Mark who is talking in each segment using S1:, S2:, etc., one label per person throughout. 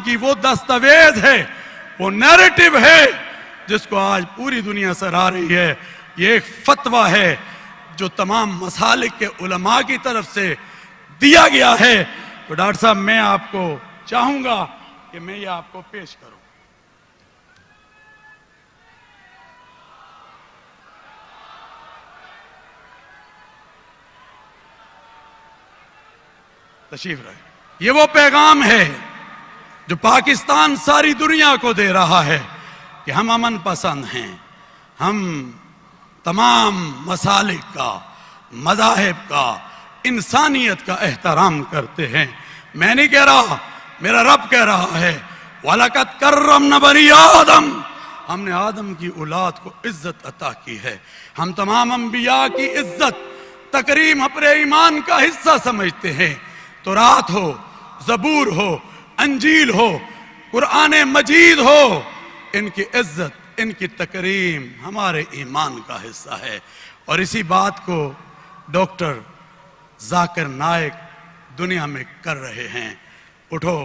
S1: की वो दस्तावेज है, वो नैरेटिव है जिसको आज पूरी दुनिया सराह रही है। ये एक फतवा है जो तमाम मसालिक के उलमा की तरफ से दिया गया है। तो डॉक्टर साहब, मैं आपको चाहूंगा कि मैं ये आपको पेश करूं। तशरीफ रहे। ये वो पैगाम है जो पाकिस्तान सारी दुनिया को दे रहा है कि हम अमन पसंद हैं, हम तमाम मसालिक का, मज़ाहिब का, इंसानियत का एहतराम करते हैं। मैं नहीं कह रहा, मेरा रब कह रहा है, वलकद कर्रमना बनी आदम, हमने आदम की औलाद को इज्जत अता की है। हम तमाम अंबिया की इज्जत तकरीम अपने ईमान का हिस्सा समझते हैं। तो रात हो, ज़बूर हो, अंजील हो, कुरान मजीद हो, इनकी इज्जत, इनकी तकरीम हमारे ईमान का हिस्सा है। और इसी बात को डॉक्टर जाकिर नाइक दुनिया में कर रहे हैं। उठो,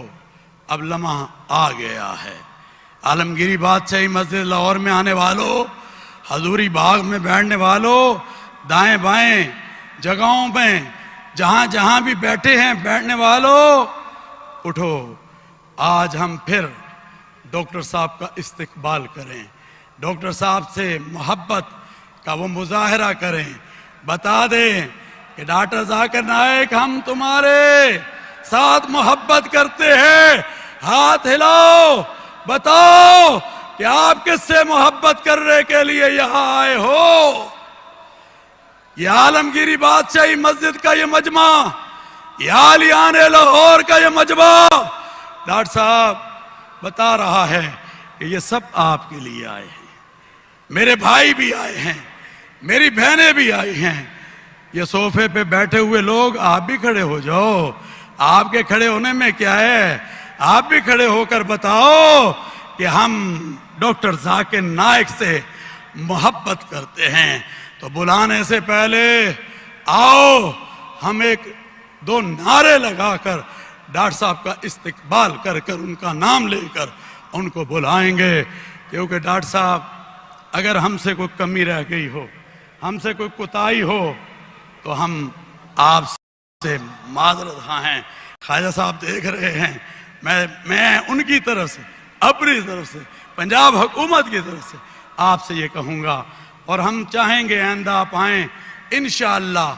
S1: अब लम्हा आ गया है। आलमगीरी बादशाही मस्जिद लाहौर में आने वालों, हजूरी बाग में बैठने वालों, दाएं बाएं जगहों में जहां जहां भी बैठे हैं बैठने वालों, उठो, आज हम फिर डॉक्टर साहब का इस्तकबाल करें, डॉक्टर साहब से मोहब्बत का वो मुजाहरा करें। बता दें कि डॉक्टर जाकिर नाइक, हम तुम्हारे साथ मोहब्बत करते हैं। हाथ हिलाओ, बताओ कि आप किससे मोहब्बत करने के लिए यहां आए हो। ये आलमगीरी बादशाही मस्जिद का ये मजमा, ये आलियान लाहौर का ये मजमा डॉक्टर साहब बता रहा है कि ये सब आपके लिए आए हैं। मेरे भाई भी आए हैं, मेरी बहनें भी आई हैं। ये सोफे पे बैठे हुए लोग, आप भी खड़े हो जाओ। आपके खड़े होने में क्या है, आप भी खड़े होकर बताओ कि हम डॉक्टर जाकिर नाइक से मोहब्बत करते हैं। तो बुलाने से पहले आओ हम एक दो नारे लगाकर डॉक्टर साहब का इस्तकबाल कर कर उनका नाम लेकर उनको बुलाएंगे। क्योंकि डॉक्टर साहब, अगर हमसे कोई कमी रह गई हो, हमसे कोई कोताही हो, तो हम आपसे माजरत हैं। ख्वाजा साहब देख रहे हैं, मैं उनकी तरफ से, अपनी तरफ से, पंजाब हुकूमत की तरफ से आपसे ये कहूँगा। और हम चाहेंगे आइंदा आप आएँ, इंशाअल्लाह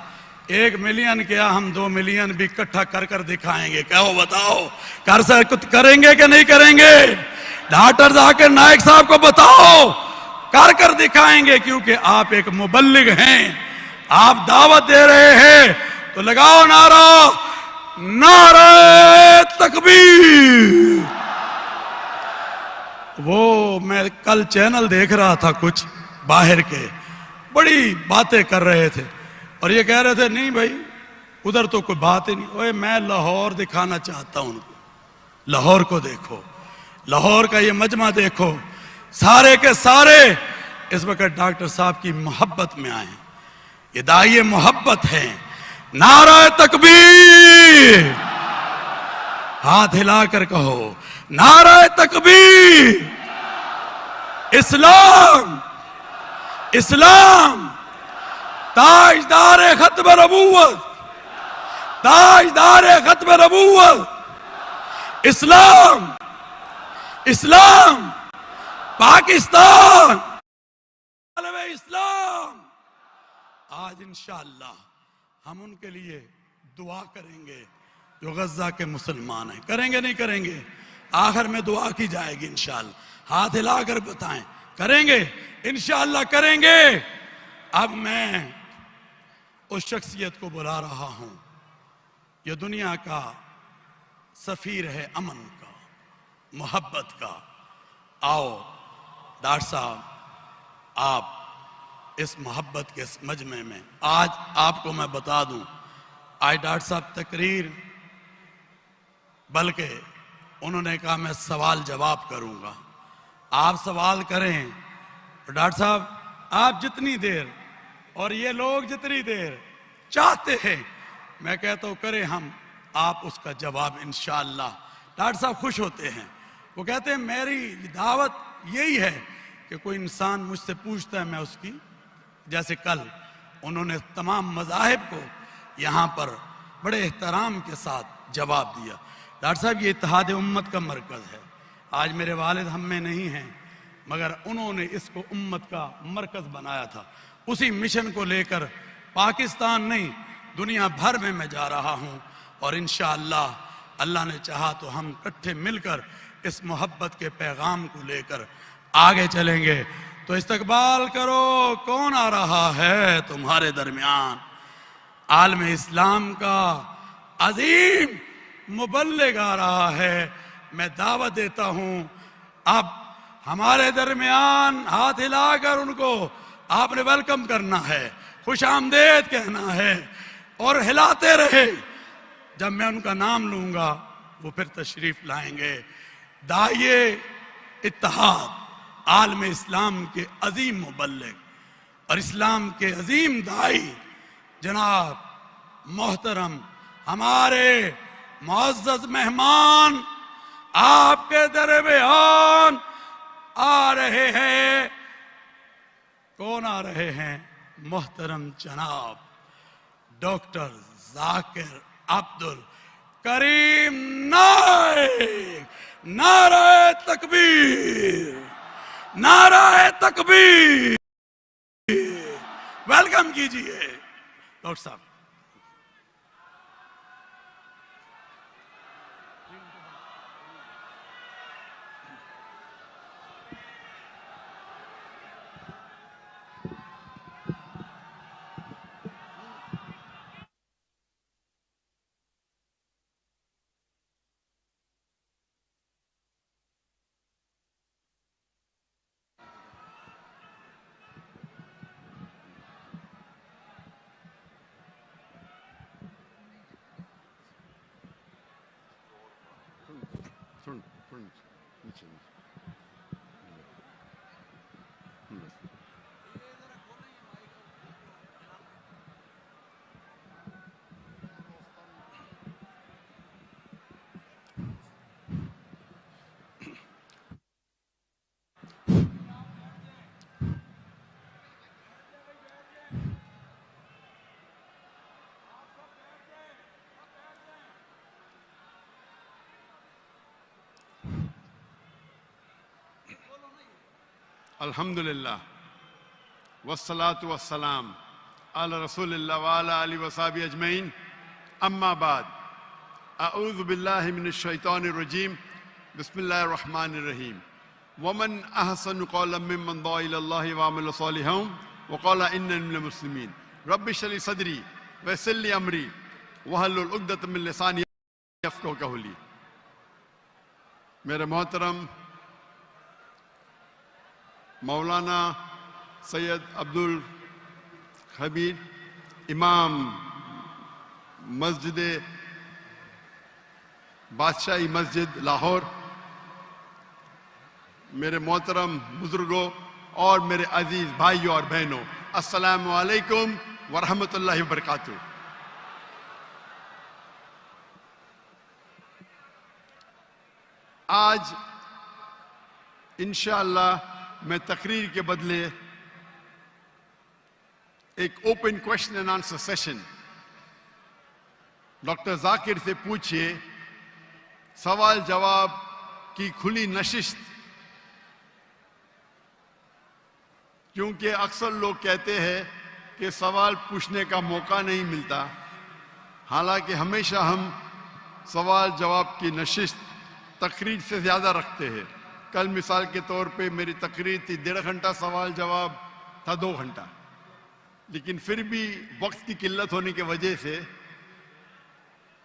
S1: 1 मिलियन क्या, हम 2 मिलियन भी इकट्ठा कर कर दिखाएंगे। क्या हो बताओ, कर सर कुछ करेंगे कि नहीं करेंगे? डॉक्टर जाकिर नाइक साहब को बताओ, कर कर दिखाएंगे। क्योंकि आप एक मुबल्लिग हैं, आप दावत दे रहे हैं। तो लगाओ नारा, नारे तकबीर। वो मैं कल चैनल देख रहा था, कुछ बाहर के बड़ी बातें कर रहे थे और ये कह रहे थे नहीं भाई उधर तो कोई बात ही नहीं। ओए, मैं लाहौर दिखाना चाहता हूं उनको। लाहौर को देखो, लाहौर का ये मजमा देखो, सारे के सारे इस वक्त डॉक्टर साहब की मोहब्बत में आए। ये दाई मोहब्बत है। नारा तकबीर, हाथ हिलाकर कहो, नारा तकबीर। इस्लाम, इस्लाम ताजदार खत्म नबूवत, ताजदार खत्म नबूवत। इस्लाम, इस्लाम, पाकिस्तान, इस्लाम। आज इंशाअल्लाह हम उनके लिए दुआ करेंगे जो गज़ा के मुसलमान हैं। करेंगे नहीं करेंगे? आखिर में दुआ की जाएगी इंशाअल्लाह। हाथ हिलाकर बताएं, करेंगे? इंशाअल्लाह करेंगे। अब मैं उस शख्सियत को बुला रहा हूं, यह दुनिया का सफीर है अमन का, मोहब्बत का। आओ डॉक्टर साहब, आप इस मोहब्बत के मजमे में, आज आपको मैं बता दूं, आज डॉक्टर साहब तकरीर, बल्कि उन्होंने कहा मैं सवाल जवाब करूंगा, आप सवाल करें। डॉक्टर साहब, आप जितनी देर और ये लोग जितनी देर चाहते हैं, मैं कहता हूं करें हम, आप उसका जवाब इंशाअल्लाह डॉक्टर साहब खुश होते हैं। वो कहते हैं मेरी दावत यही है कि कोई इंसान मुझसे पूछता है मैं उसकी, जैसे कल उन्होंने तमाम मज़ाहिब को यहाँ पर बड़े एहतराम के साथ जवाब दिया। डॉक्टर साहब ये इत्तेहाद उम्मत का मरकज़ है। आज मेरे वालिद हम में नहीं हैं, मगर उन्होंने इसको उम्मत का मरकज़ बनाया था। उसी मिशन को लेकर पाकिस्तान नहीं दुनिया भर में मैं जा रहा हूँ, और इंशाअल्लाह अल्लाह ने चाहा तो हम इकट्ठे मिलकर इस मोहब्बत के पैगाम को लेकर आगे चलेंगे। तो इस्तकबाल करो, कौन आ रहा है तुम्हारे दरमियान? आलम इस्लाम का अजीम मुबल्लिग आ रहा है। मैं दावत देता हूँ अब हमारे दरमियान हाथ हिलाकर उनको आपने वेलकम करना है, खुश आमदेद कहना है, और हिलाते रहे। जब मैं उनका नाम लूंगा वो फिर तशरीफ लाएंगे। दाइए इत्तेहाद, आलम इस्लाम के अजीम मुबल्लिग और इस्लाम के अजीम दाई जनाब मोहतरम हमारे मुअज़्ज़ज़ मेहमान आपके दरमियान आ रहे हैं। कौन आ रहे हैं? मोहतरम जनाब डॉक्टर जाकिर अब्दुल करीम नाइक। नारे तकबीर, नारे तकबीर। वेलकम कीजिए डॉक्टर साहब।
S2: अल्हम्दुलिल्लाह वस्सलातु वस्सलाम अला रसूलिल्लाह व अला आलिहि व सहाबिहि अजमईन, अम्मा बाद। अऊज़ु बिल्लाहि मिनश शैतानिर रजीम, बिस्मिल्लाहिर रहमानिर रहीम। वमन अहसनु क़ौलन मिम्मन दुआ इलल्लाहि व अमिला सालिहान व क़ाला इन्ननी मिनल मुस्लिमीन। रब्बि इश्रह ली सदरी व यस्सिर ली अमरी वहलुल उक़दतम मिन लिसानी यफ़क़हू क़ौली। मेरे मोहतरम मौलाना सैयद अब्दुल खबीर इमाम मस्जिद बादशाही मस्जिद लाहौर, मेरे मोहतरम बुजुर्गों और मेरे अजीज भाइयों और बहनों, अस्सलामु अलैकुम व रहमतुल्लाहि व बरकातुहू। आज इंशाअल्लाह मैं तकरीर के बदले एक open question and answer session doctor Zakir से पूछिए, सवाल जवाब की खुली नशिस्त। क्योंकि अक्सर लोग कहते हैं कि सवाल पूछने का मौका नहीं मिलता, हालांकि हमेशा हम सवाल जवाब की नशिस्त तकरीर से ज़्यादा रखते हैं। कल मिसाल के तौर पे मेरी तकरीर थी 1.5 घंटा, सवाल जवाब था 2 घंटा, लेकिन फिर भी वक्त की किल्लत होने की वजह से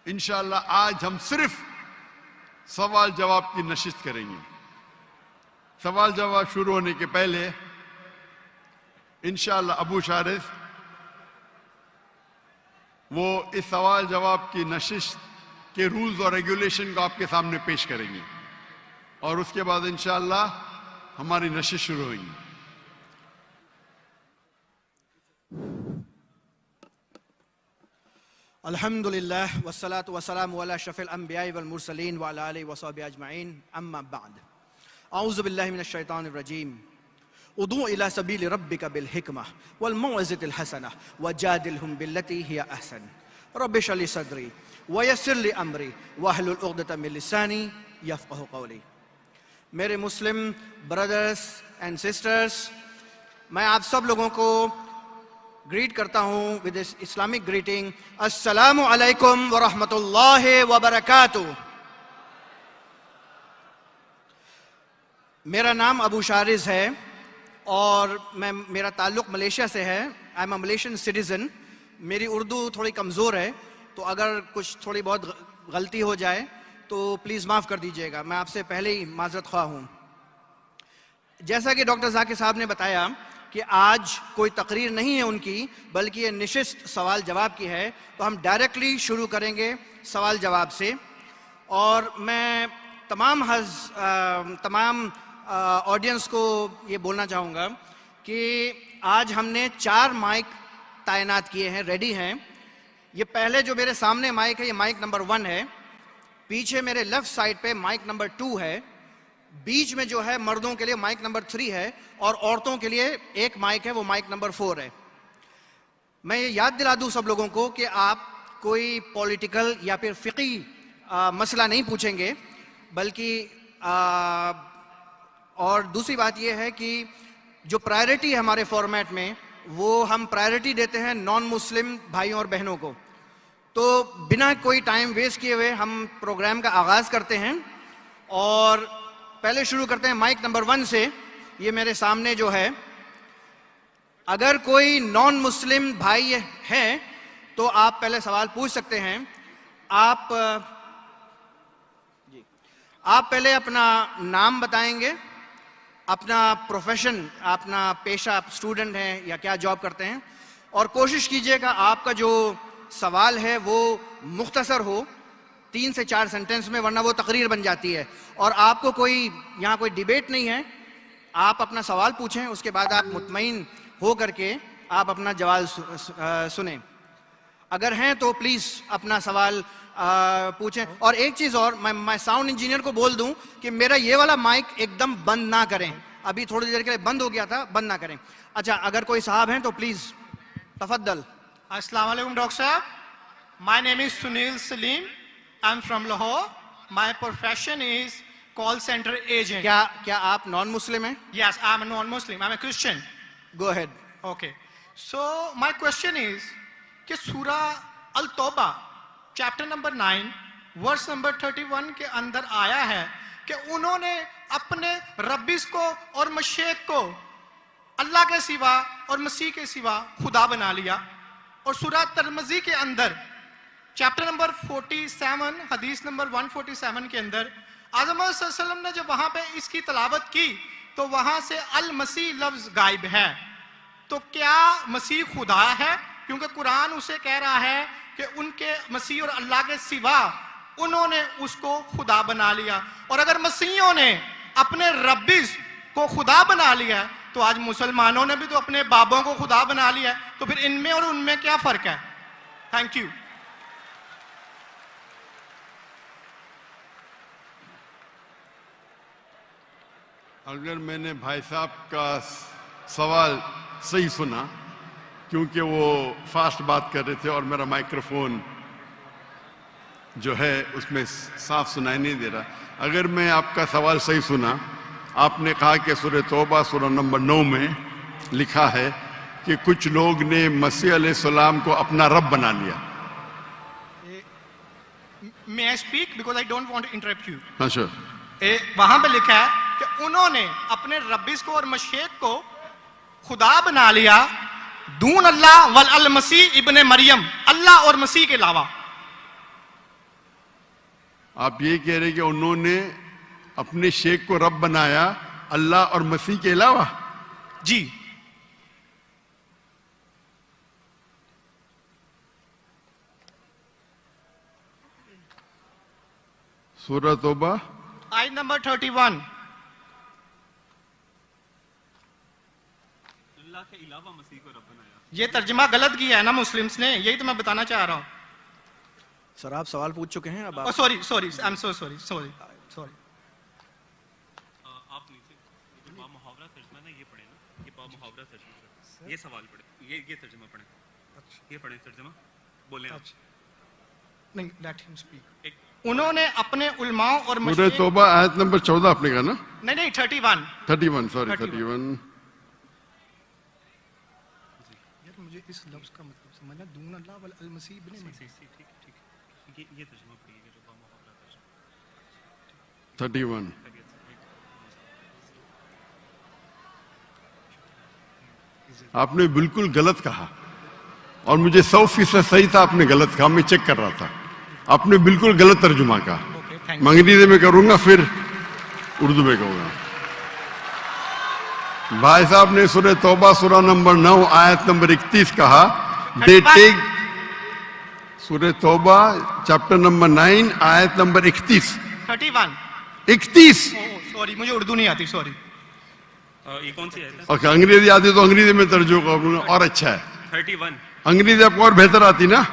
S2: इंशाअल्लाह आज हम सिर्फ सवाल जवाब की नशिस्त करेंगे। सवाल जवाब शुरू होने के पहले इंशाअल्लाह अबू शारिफ वो इस सवाल जवाब की नशिस्त के रूल्स और रेगुलेशन को आपके सामने पेश करेंगे, और उसके बाद इंशाअल्लाह हमारी नशिश शुरू होगी।
S3: अल्हम्दुलिल्लाह वस्सलातु वस्सलामु अला अशरफिल अंबिया'i वल मुरसलीन व अला आलिहि व सहबिहि अजमईन अम्मा बाद औज़ु बिल्लाहि मिनश शैतानिर रजीम उदू इला सबील रब्बिका बिल हिकमा वल मौइज़तिल हसना वजादिलहुम बिल्लती हिया अहसन रब्बि इश्रह ली सदरी व यस्सिर ली अमरी वहलुल उक़दतम मिन लिसानी यफ़क़हू क़ौली। मेरे मुस्लिम ब्रदर्स एंड सिस्टर्स, मैं आप सब लोगों को ग्रीट करता हूँ विद इस्लामिक ग्रीटिंग, अस्सलामु अलैकुम व रहमतुल्लाहि व बरकातुहू। मेरा नाम अबू शारिज़ है और मेरा ताल्लुक़ मलेशिया से है। I am a Malaysian citizen. मेरी उर्दू थोड़ी कमज़ोर है, तो अगर कुछ थोड़ी बहुत गलती हो जाए तो प्लीज़ माफ़ कर दीजिएगा, मैं आपसे पहले ही माज़रत ख़्वाह हूँ। जैसा कि डॉक्टर ज़ाकिर साहब ने बताया कि आज कोई तकरीर नहीं है उनकी, बल्कि ये निशिस्त सवाल जवाब की है, तो हम डायरेक्टली शुरू करेंगे सवाल जवाब से। और मैं तमाम ऑडियंस को ये बोलना चाहूँगा कि आज हमने 4 माइक तैनात किए हैं, रेडी हैं। ये पहले जो मेरे सामने माइक है, ये माइक नंबर 1 है। पीछे मेरे लेफ्ट साइड पे माइक नंबर 2 है। बीच में जो है मर्दों के लिए माइक नंबर 3 है और औरतों के लिए एक माइक है, वो माइक नंबर 4 है। मैं ये याद दिला दूं सब लोगों को कि आप कोई पॉलिटिकल या फिर फ़िक़ी मसला नहीं पूछेंगे, बल्कि और दूसरी बात ये है कि जो प्रायोरिटी है हमारे फॉर्मेट में, वो हम प्रायोरिटी देते हैं नॉन मुस्लिम भाइयों और बहनों को। तो बिना कोई टाइम वेस्ट किए हुए हम प्रोग्राम का आगाज़ करते हैं और पहले शुरू करते हैं माइक नंबर 1 से। ये मेरे सामने जो है, अगर कोई नॉन मुस्लिम भाई है तो आप पहले सवाल पूछ सकते हैं। आप पहले अपना नाम बताएंगे, अपना प्रोफेशन, अपना पेशा, आप स्टूडेंट हैं या क्या जॉब करते हैं, और कोशिश कीजिएगा आपका जो सवाल है वो मुख्तसर हो, 3 से 4 सेंटेंस में, वरना वो तकरीर बन जाती है। और आपको यहाँ कोई डिबेट नहीं है, आप अपना सवाल पूछें, उसके बाद आप मुतमईन हो करके आप अपना जवाब सुने। अगर हैं तो प्लीज़ अपना सवाल पूछें। और एक चीज़ और, मैं साउंड इंजीनियर को बोल दूं कि मेरा ये वाला माइक एकदम बंद ना करें, अभी थोड़ी देर के लिए बंद हो गया था, बंद ना करें। अच्छा, अगर कोई साहब हैं तो प्लीज़ तफद्दल।
S4: अस्सलाम वालेकुम डॉक्टर साहब, my name is Sunil Salim, I am from Lahore, my profession is call centre agent.
S3: क्या आप नॉन मुस्लिम हैं?
S4: Yes, I am non Muslim, I am a Christian.
S3: Go ahead.
S4: Okay, so my question is कि सूरा अल तौबा chapter number 9 verse number 31 के अंदर आया है कि उन्होंने अपने रब्बिस को और मशेक को अल्लाह के सिवा और मसीह के सिवा खुदा बना लिया। और सूरा तिरमिज़ी के अंदर चैप्टर नंबर 47 हदीस नंबर 147 के अंदर आज़म सल्लल्लाहु अलैहि वसल्लम ने जब वहां पे इसकी तलावत की तो वहां से अल मसीह लफ्ज गायब है। तो क्या मसीह खुदा है? क्योंकि कुरान उसे कह रहा है कि उनके मसीह और अल्लाह के सिवा उन्होंने उसको खुदा बना लिया। और अगर मसीहों ने अपने रब्बिस को खुदा बना लिया तो आज मुसलमानों ने भी तो अपने बाबों को खुदा बना लिया है, तो फिर इनमें और उनमें क्या फर्क है? Thank you.
S2: अगर मैंने भाई साहब का सवाल सही सुना, क्योंकि वो फास्ट बात कर रहे थे और मेरा माइक्रोफोन जो है उसमें साफ सुनाई नहीं दे रहा। अगर मैं आपका सवाल सही सुना, आपने कहा कि सूरह तौबा सूरह नंबर 9 में लिखा है कि कुछ लोग ने मसीह अलैहिस्सलाम को अपना रब बना लिया।
S4: May I speak because I don't want to interrupt you.
S2: हाँ sure.
S4: वहां पे लिखा है कि उन्होंने अपने रब्बिस को और मशेक को खुदा बना लिया दून अल्लाह वल अल मसीह इब्ने मरियम, अल्लाह और मसीह के अलावा।
S2: आप ये कह रहे कि उन्होंने अपने शेख को रब बनाया अल्लाह और मसीह के अलावा?
S4: जी।
S2: सूरह तौबा
S4: आयत नंबर 31।
S5: अल्लाह के अलावा मसीह को रब बनाया।
S4: ये तर्जमा गलत किया है ना मुस्लिम्स ने, यही तो मैं बताना चाह रहा हूं।
S3: सर आप सवाल पूछ चुके हैं, अब
S4: Oh,
S3: आप
S4: sorry, I'm so sorry.
S5: आप नीचे जो बा मुहावरा तर्जमा ना ये पढ़े ना, ये बा मुहावरा तर्जमा, ये सवाल पढ़े, ये तर्जमा पढ़े, ये पढ़े तर्जमा, बोले आप।
S4: नहीं, let him speak. उन्होंने अपने उलमाओं और
S2: सूरह
S4: मशाइख,
S2: तौबा आयत नंबर 14 आपने कहा ना?
S4: नहीं 31.
S2: 31, सॉरी
S4: 31.
S2: 31।
S4: यार मुझे इस लफ्ज का मतलब समझना, दून अल्लाह वल अल मसीह इब्न मसीह.
S5: ठीक, ये तर्जमा पढ़िएगा जो बा मुहावरा तर्जमा।
S2: 31। आपने बिल्कुल गलत कहा और मुझे 100% सही था, आपने गलत कहा, मैं चेक कर रहा था। आपने बिल्कुल गलत तर्जुमा कहा।
S4: thank
S2: मैं अंग्रेजी में करूंगा, फिर उर्दू में कहूंगा। भाई साहब ने सूरह तौबा सूरह नंबर 9 आयत नंबर 31 कहा, दे टेक, सूरह तौबा चैप्टर नंबर 9 आयत नंबर 31।
S4: 31.
S2: 31।
S4: सॉरी, मुझे उर्दू नहीं आती, सॉरी.
S5: ये कौन सी है?
S2: और अंग्रेजी आती तो अंग्रेजी में तर्जुमा करूंगा और अच्छा है।
S5: 31।
S2: अंग्रेजी आपको और बेहतर आती ना?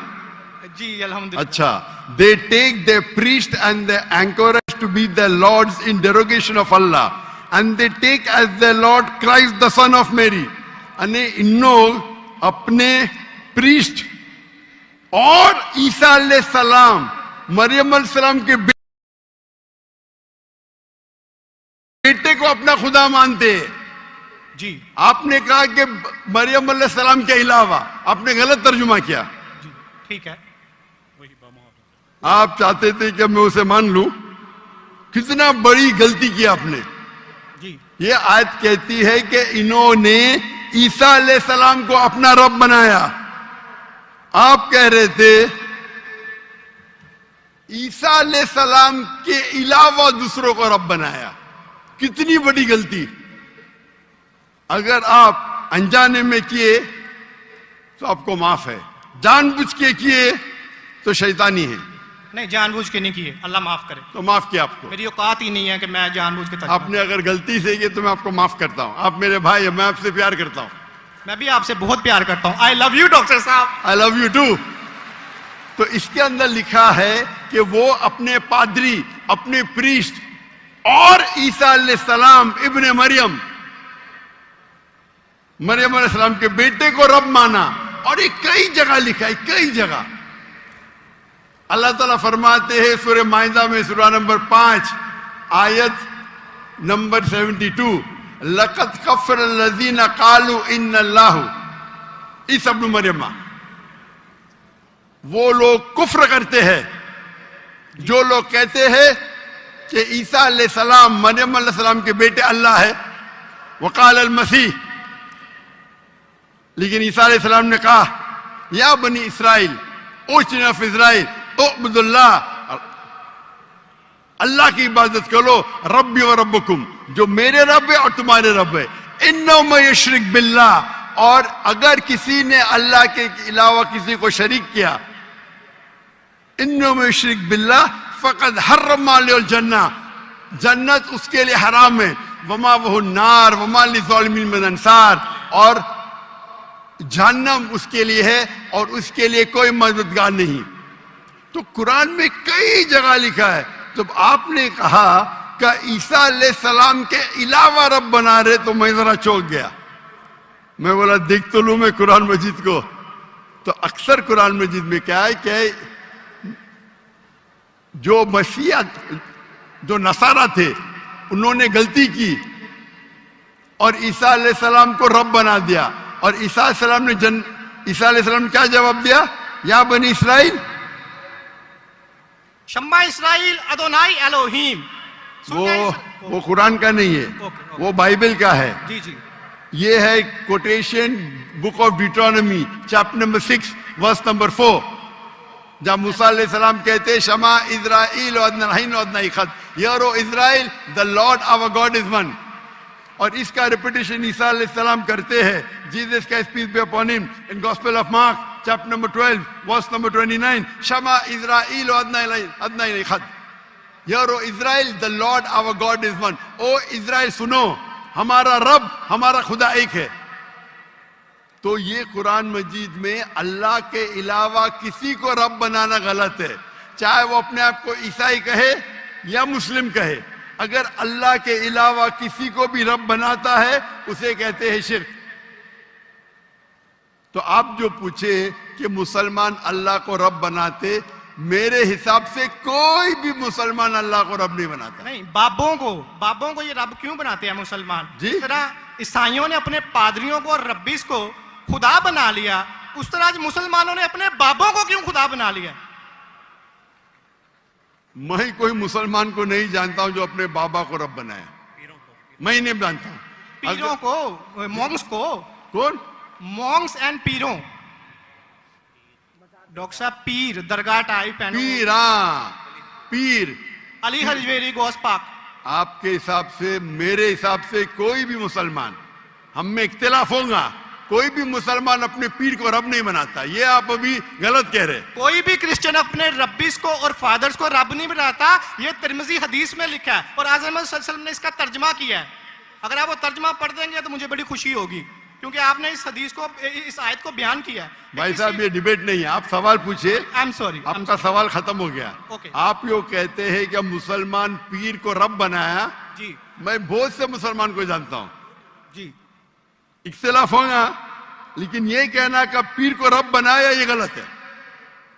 S4: जी अल्हम्दुलिल्लाह.
S2: अच्छा, they take their priest and their anchorage to be their lords in derogation of Allah, and they take as their Lord Christ the son of Mary. अने इन लोग अपने priest और ईसा अलैहिस्सलाम, मरियम अलैहिस्सलाम के बेटे को अपना खुदा मानते हैं।
S4: जी
S2: आपने कहा कि मरियम अलैहिस्सलाम के अलावा, आपने गलत तर्जुमा किया।
S4: जी ठीक है.
S2: आप चाहते थे कि मैं उसे मान लूं, कितना बड़ी गलती की आपने।
S4: जी
S2: ये आयत कहती है कि इन्होंने ईसा अलैहिस्सलाम को अपना रब बनाया। आप कह रहे थे ईसा अलैहिस्सलाम के अलावा दूसरों को रब बनाया। कितनी बड़ी गलती। अगर आप अनजाने में किए तो आपको माफ है, जानबूझ के किए तो शैतानी है।
S4: नहीं, जानबूझ के नहीं किए, अल्लाह माफ करे.
S2: तो माफ किया आपको।
S4: मेरी औकात ही नहीं है कि मैं जानबूझ के
S2: आपने अगर गलती से किए तो मैं आपको माफ करता हूं। आप मेरे भाई हैं, मैं आपसे प्यार करता हूं।
S4: मैं भी आपसे बहुत प्यार करता हूं. आई लव यू डॉक्टर साहब.
S2: I love you too. तो इसके अंदर लिखा है कि वो अपने पादरी, अपने प्रीस्ट और ईसा अलैहिस्सलाम इब्ने मरियम, मरियम अलैहिस्सलाम के बेटे को रब माना। और ये कई जगह लिखा है, कई जगह। अल्लाह ताला फरमाते हैं सूरह माइदा में सूरह नंबर 5 आयत नंबर 72, लक़द कफ़र अल्लज़ीना क़ालू इन्नल्लाहु ईसा इब्न मरियम। वो लोग कुफ्र करते हैं जो लोग कहते हैं कि ईसा अलैहिस्सलाम मरियम अलैहिस्सलाम के बेटे अल्लाह है। वक़ाल अल मसीह, लेकिन ईसा अलैहिस्सलाम ने कहा, या बनी Israel, O children of Israel, उअब्दुल्लाह, अल्लाह की इबादत करो, रब्बी व रब्बकुम, जो मेरे रब है और तुम्हारे रब है। इन्नो में यशरिक बिल्लाह, और अगर किसी ने अल्लाह के अलावा किसी को शरीक किया, इन्नो में यशरिक बिल्लाह फकद हर्रमा अलैहिल जन्ना, जन्नत उसके लिए हराम है। वमा वहु नार वमा लिज़ालिमीन मिन अंसार, और जहन्नम उसके लिए है और उसके लिए कोई मददगार नहीं। तो कुरान में कई जगह लिखा है। जब आपने कहा कि ईसा अलैहिस्सलाम के अलावा रब बना रहे, तो मैं जरा चौंक गया। मैं बोला देख तो लूं मैं कुरान मजीद को। तो अक्सर कुरान मजीद में क्या है कि जो मसीहा, जो नसारा थे, उन्होंने गलती की और ईसा अलैहिस्सलाम को रब बना दिया। और ईसा अलैहिस्सलाम ने क्या जवाब दिया? या बनी इसराइल,
S4: शम्मा इसराइल अदोनाई एलोहीम।
S2: वो कुरान का नहीं है, वो बाइबल का है।
S4: जी जी,
S2: ये है quotation book of Deuteronomy chapter number 6 verse number 4, जहां मूसा अलैहिस्सलाम कहते हैं, शमा इज़राइल अदनाई खद, hear O Israel, the Lord our God is one. और इसका रिपीटेशन ईसा अलैहिस्सलाम करते हैं, जीसस का peace be upon him, in gospel of Mark chapter number 12 verse number 29, शमा इज़राइल अदनाई खद, hear O Israel, the Lord our God is one. O Israel सुनो, हमारा रब, हमारा खुदा एक है। तो ये कुरान मजीद में अल्लाह के अलावा किसी को रब बनाना गलत है। चाहे वो अपने आप को ईसाई कहे या मुस्लिम कहे, अगर अल्लाह के अलावा किसी को भी रब बनाता है उसे कहते हैं शिर्क। तो आप जो पूछे कि मुसलमान अल्लाह को रब बनाते, मेरे हिसाब से कोई भी मुसलमान अल्लाह को रब नहीं बनाता।
S4: नहीं, बाबों को ये रब क्यों बनाते हैं मुसलमान?
S2: जी।
S4: जिस तरह ईसाइयों ने अपने पादरियों को और रब्बीस को खुदा बना लिया, उस तरह आज मुसलमानों ने अपने बाबों को क्यों खुदा बना लिया?
S2: मैं कोई मुसलमान को नहीं जानता हूं जो अपने बाबा को रब बनाया, मैं ही नहीं जानता हूं।
S4: पीरों को, मॉन्क्स को,
S2: कौन?
S4: Monks and पीरों। डॉक्टर साहब, पीर दरगाह टाइप है,
S2: पीर, हाँ, पीर।
S4: अली हजवेरी गोस पाक।
S2: आपके हिसाब से, मेरे हिसाब से कोई भी मुसलमान, हम में इख्तिलाफ होगा, कोई भी मुसलमान अपने पीर को रब नहीं बनाता। ये आप अभी गलत कह रहे।
S4: कोई भी क्रिश्चियन अपने रब्बीस को और फादर्स को रब नहीं बनाता। ये तिरमिजी हदीस में लिखा है और आज़म सल्लल्लाहु अलैहि वसल्लम ने इसका तर्जमा किया है। अगर आप वो तर्जमा पढ़ देंगे तो मुझे बड़ी खुशी होगी, क्योंकि आपने इस हदीस को, इस आयत को बयान किया है।
S2: भाई साहब, ये डिबेट नहीं है, आप सवाल पूछिए।
S4: आई एम सॉरी,
S2: आपका सवाल खत्म हो गया।
S4: Okay.
S2: आप यो कहते हैं कि मुसलमान पीर को रब बनाया।
S4: जी
S2: मैं बहुत से मुसलमान को जानता हूं,
S4: जी।
S2: इख्तिलाफ होगा, लेकिन ये कहना कि पीर को रब बनाया, ये गलत है।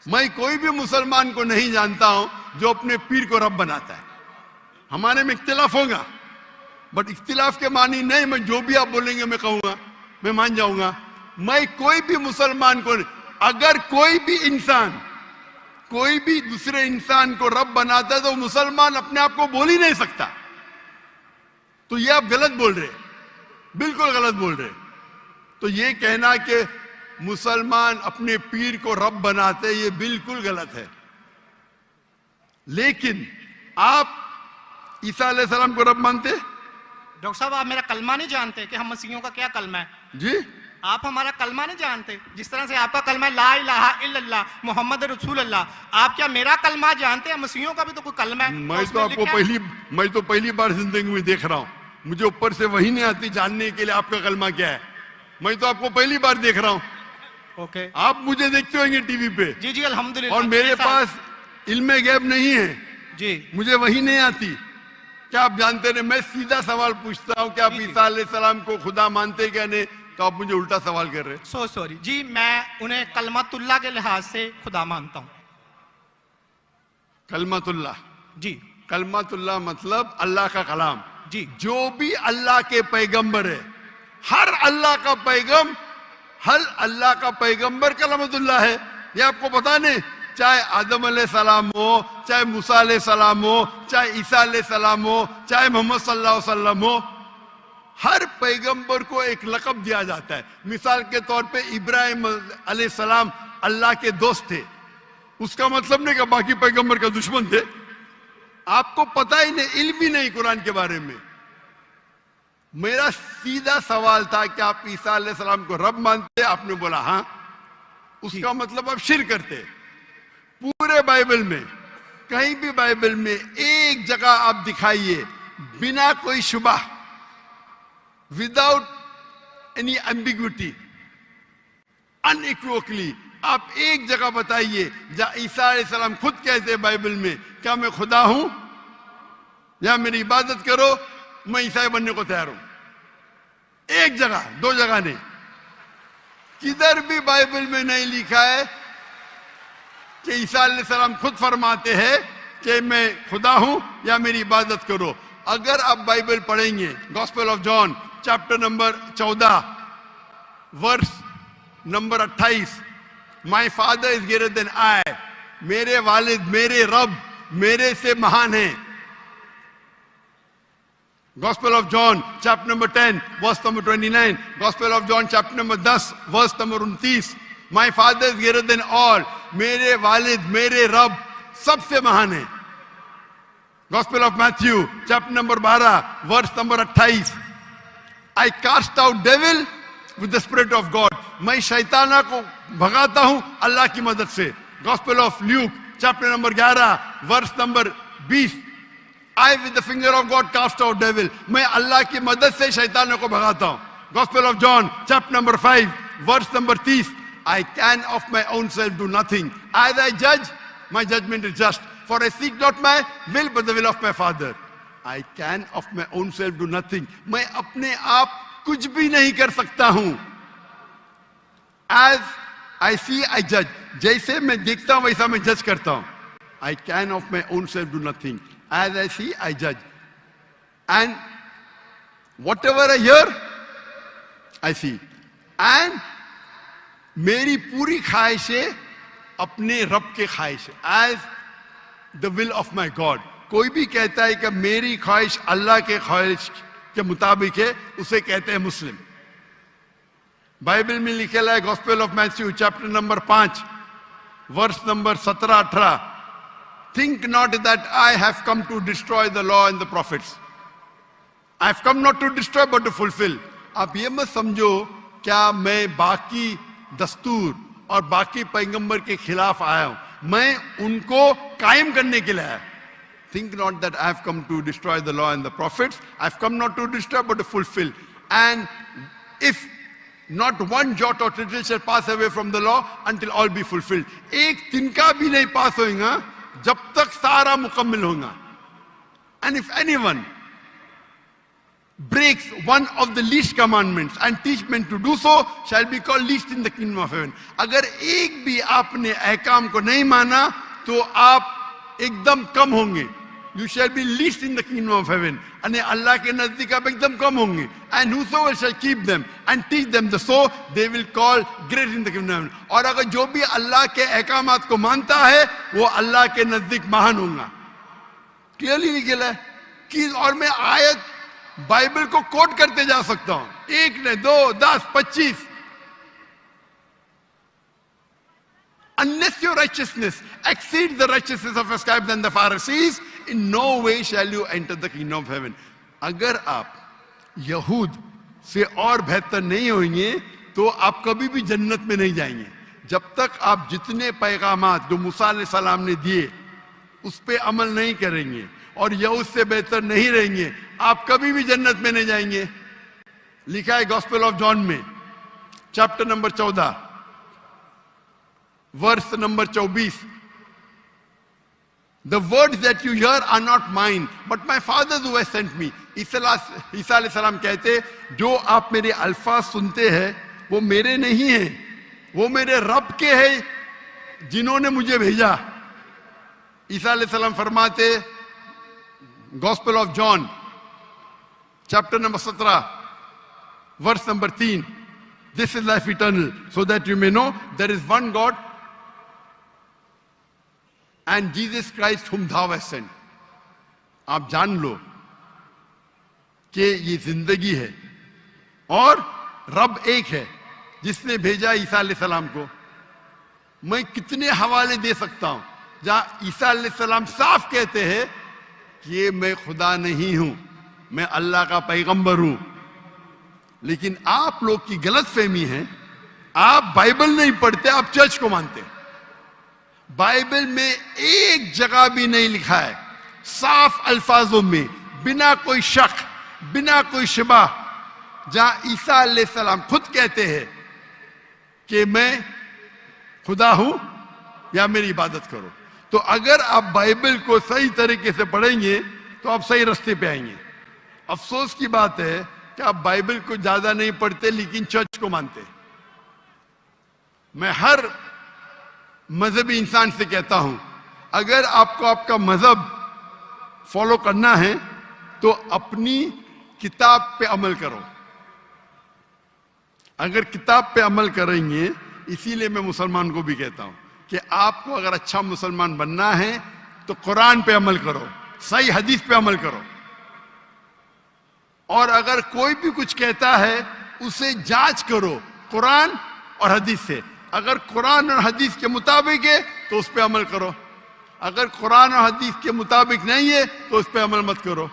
S2: मैं कोई भी मुसलमान को नहीं जानता हूं जो अपने पीर को रब बनाता है। हमारे में इख्तिलाफ होगा, बट इख्तिलाफ के मानी नहीं, मैं जो भी आप बोलेंगे मैं कहूंगा, मैं मान जाऊंगा। मैं कोई भी मुसलमान को, अगर कोई भी इंसान कोई भी दूसरे इंसान को रब बनाता है तो मुसलमान अपने आप को बोल ही नहीं सकता। तो ये आप गलत बोल रहे, बिल्कुल गलत बोल रहे। तो ये कहना कि मुसलमान अपने पीर को रब बनाते, ये बिल्कुल गलत है। लेकिन आप ईसा अलैहिस्सलाम को रब मानते?
S4: डॉक्टर साहब, आप मेरा कलमा नहीं जानते कि हम मसीहियों का क्या कलमा है?
S2: जी,
S4: आप हमारा कलमा नहीं जानते। जिस तरह से आपका कलमा है ला इलाहा इल्लल्लाह मोहम्मद रसूल अल्लाह, आप क्या मेरा कलमा जानते हैं? मसीहियों का भी तो कोई कलमा है।
S2: मैं तो पहली बार जिंदगी में देख रहा हूं। मुझे ऊपर से वही नहीं आती जानने के लिए आपका कलमा क्या है। मैं तो आपको पहली बार देख रहा हूं।
S4: ओके,
S2: आप मुझे देखते होंगे टीवी पे।
S4: जी जी, अल्हम्दुलिल्लाह।
S2: और मेरे पास इल्मे गैब नहीं है
S4: जी,
S2: मुझे वही नहीं आती। क्या आप जानते नहीं? मैं सीधा सवाल पूछता हूं कि आप ईसा अलैहिस्सलाम को खुदा मानते क्या नहीं, तो आप मुझे उल्टा सवाल कर रहे।
S4: सो सॉरी जी, मैं उन्हें कलमतुल्लाह के लिहाज से खुदा मानता हूं।
S2: कलमतुल्लाह?
S4: जी
S2: कलमतुल्लाह मतलब अल्लाह का कलाम।
S4: जी,
S2: जो भी अल्लाह के पैगंबर है, हर अल्लाह का पैगंबर कलमतुल्लाह है। ये आपको पता नहीं? चाहे आदम अलैहिस्सलाम हो, चाहे मूसा अलैहिस्सलाम हो, चाहे ईसा अलैहिस्सलाम हो, चाहे मोहम्मद सल्लल्लाहु अलैहि वसल्लम हो, हर पैगंबर को एक लक़ब दिया जाता है। मिसाल के तौर पे इब्राहिम अलैहिस्सलाम अल्लाह के दोस्त थे, उसका मतलब नहीं कि बाकी पैगंबर का दुश्मन थे। आपको पता ही नहीं, इल्म ही नहीं कुरान के बारे में। मेरा सीधा सवाल था कि आप ईसा अलैहिस्सलाम को रब मानते? आपने बोला हाँ। उसका मतलब आप शिर्क करते। पूरे बाइबल में, कहीं भी बाइबल में एक जगह आप दिखाइए बिना कोई शुबा, विदाउट एनी एम्बिग्विटी, अनइक्वोकली, आप एक जगह बताइए जहां ईसा अलैहिस्सलाम खुद कहते हैं बाइबल में, क्या मैं खुदा हूं या मेरी इबादत करो, मैं ईसाई बनने को तैयार हूं। एक जगह, दो जगह नहीं, किधर भी बाइबल में नहीं लिखा है कि ईसा अलैहिस्सलाम खुद फरमाते हैं कि मैं खुदा हूं या मेरी इबादत करो। अगर आप बाइबल पढ़ेंगे, gospel of John chapter number 14 verse number 28, my father is greater than I, मेरे वालिद, मेरे रब मेरे से महान है। Gospel of John chapter number 10 verse number 29, Gospel of John chapter number 10 verse number 29, my father is greater than all, मेरे वालिद, मेरे रब सबसे महान है। Gospel of Matthew chapter number 12 verse number 28, I cast out devil with the spirit of God, मैं शैताना को भगाता हूं अल्लाह की मदद से। Gospel of Luke chapter number 11 verse number 20, I with the finger of God cast out devil, मैं अल्लाह की मदद से शैतानों को भगाता हूं। Gospel of John chapter number 5 verse number 30, I can of my own self do nothing, as I judge my judgment is just. For I seek not my will, but the will of my Father. I can of my own self do nothing. मैं अपने आप कुछ भी नहीं कर सकता हूं. As I see, I judge. जैसे मैं देखता हूं वैसा मैं जज करता हूं. I can of my own self do nothing. As I see, I judge. And whatever I hear, I see. And मेरी पूरी ख्वाहिशें अपने रब के ख्वाहिश है. As the will of my God. कोई भी कहता है कि मेरी ख्वाहिश अल्लाह के ख्वाहिश के मुताबिक है, उसे कहते हैं मुस्लिम. बाइबल में लिखेला है gospel of Matthew chapter number 5 verse number 17-18. Think not that I have come to destroy the law and the prophets. I have come not to destroy but to fulfill. आप ये मत समझो क्या मैं बाकी दस्तूर और बाकी पैगंबर के खिलाफ आया हूं. मैं उनको कायम करने के लिए आया. Think not that I have come to destroy the law and the prophets. I have come not to destroy but to fulfill. And if not one jot or tittle shall pass away from the law until all be fulfilled. एक तिनका भी नहीं पास होगा जब तक सारा मुकम्मल होगा. And if anyone breaks one of the least commandments and teach men to do so, shall be called least in the kingdom of heaven. अगर एक भी आपने अहकाम को नहीं माना तो आप एकदम कम होंगे. You shall be least in the kingdom of heaven. अने अल्लाह के नजदीक आप एकदम कम होंगे. And whosoever shall keep them and teach them the so, they will call great in the kingdom of heaven. और अगर जो भी अल्लाह के अहकामात को मानता है वो अल्लाह के नजदीक महान होगा. क्लियरली लिखा है कि और मैं आयत बाइबल को कोट करते जा सकता हूं. 1 ने 2 10 25. Unless your righteousness exceeds the righteousness of your scribes and the Pharisees, in no way shall you enter the kingdom of heaven. अगर आप यहूद से और बेहतर नहीं होंगे तो आप कभी भी जन्नत में नहीं जाएंगे. जब तक आप जितने पैगामात जो मूसा अलैहिस्सलाम ने दिए उस पे अमल नहीं करेंगे और यहूद से बेहतर नहीं रहेंगे, आप कभी भी जन्नत में नहीं जाएंगे. लिखा है गॉस्पेल ऑफ जॉन में chapter number 14 verse number 24. The words that you hear are not mine, but my Father who has sent me. ईसा अलैहिस्सलाम कहते जो आप मेरे अल्फाज सुनते हैं वो मेरे नहीं है, वो मेरे रब के हैं जिन्होंने मुझे भेजा. ईसा अलैहिस्सलाम फरमाते gospel of John chapter number 17 verse number 3. This is life eternal, so that you may know there is one God and Jesus Christ whom thou hast sent. आप जान लो कि ये जिंदगी है और रब एक है जिसने भेजा ईसा अलैहिस्सलाम को. मैं कितने हवाले दे सकता हूं जहां ईसा अलैहिस्सलाम साफ कहते हैं कि मैं खुदा नहीं हूं, मैं अल्लाह का पैगंबर हूं. लेकिन आप लोग की गलतफहमी है, आप बाइबल नहीं पढ़ते, आप चर्च को मानते. बाइबल में एक जगह भी नहीं लिखा है साफ अल्फाजों में बिना कोई शक बिना कोई शिबा जहां ईसा अलैहिस्सलाम खुद कहते हैं कि मैं खुदा हूं या मेरी इबादत करो. तो अगर आप बाइबल को सही तरीके से पढ़ेंगे तो आप सही रास्ते पे आएंगे. अफसोस की बात है कि आप बाइबल को ज्यादा नहीं पढ़ते लेकिन चर्च को मानते. मैं हर मजहबी इंसान से कहता हूं अगर आपको आपका मजहब फॉलो करना है तो अपनी किताब पे अमल करो. अगर किताब पे अमल करेंगे, इसीलिए मैं मुसलमान को भी कहता हूं कि आपको अगर अच्छा मुसलमान बनना है तो कुरान पे अमल करो, सही हदीस पे अमल करो. और अगर कोई भी कुछ कहता है उसे जांच करो कुरान और हदीस से. अगर कुरान और हदीस के मुताबिक है तो उस पे अमल करो, अगर कुरान और हदीस के मुताबिक नहीं है तो उस पे अमल मत करो.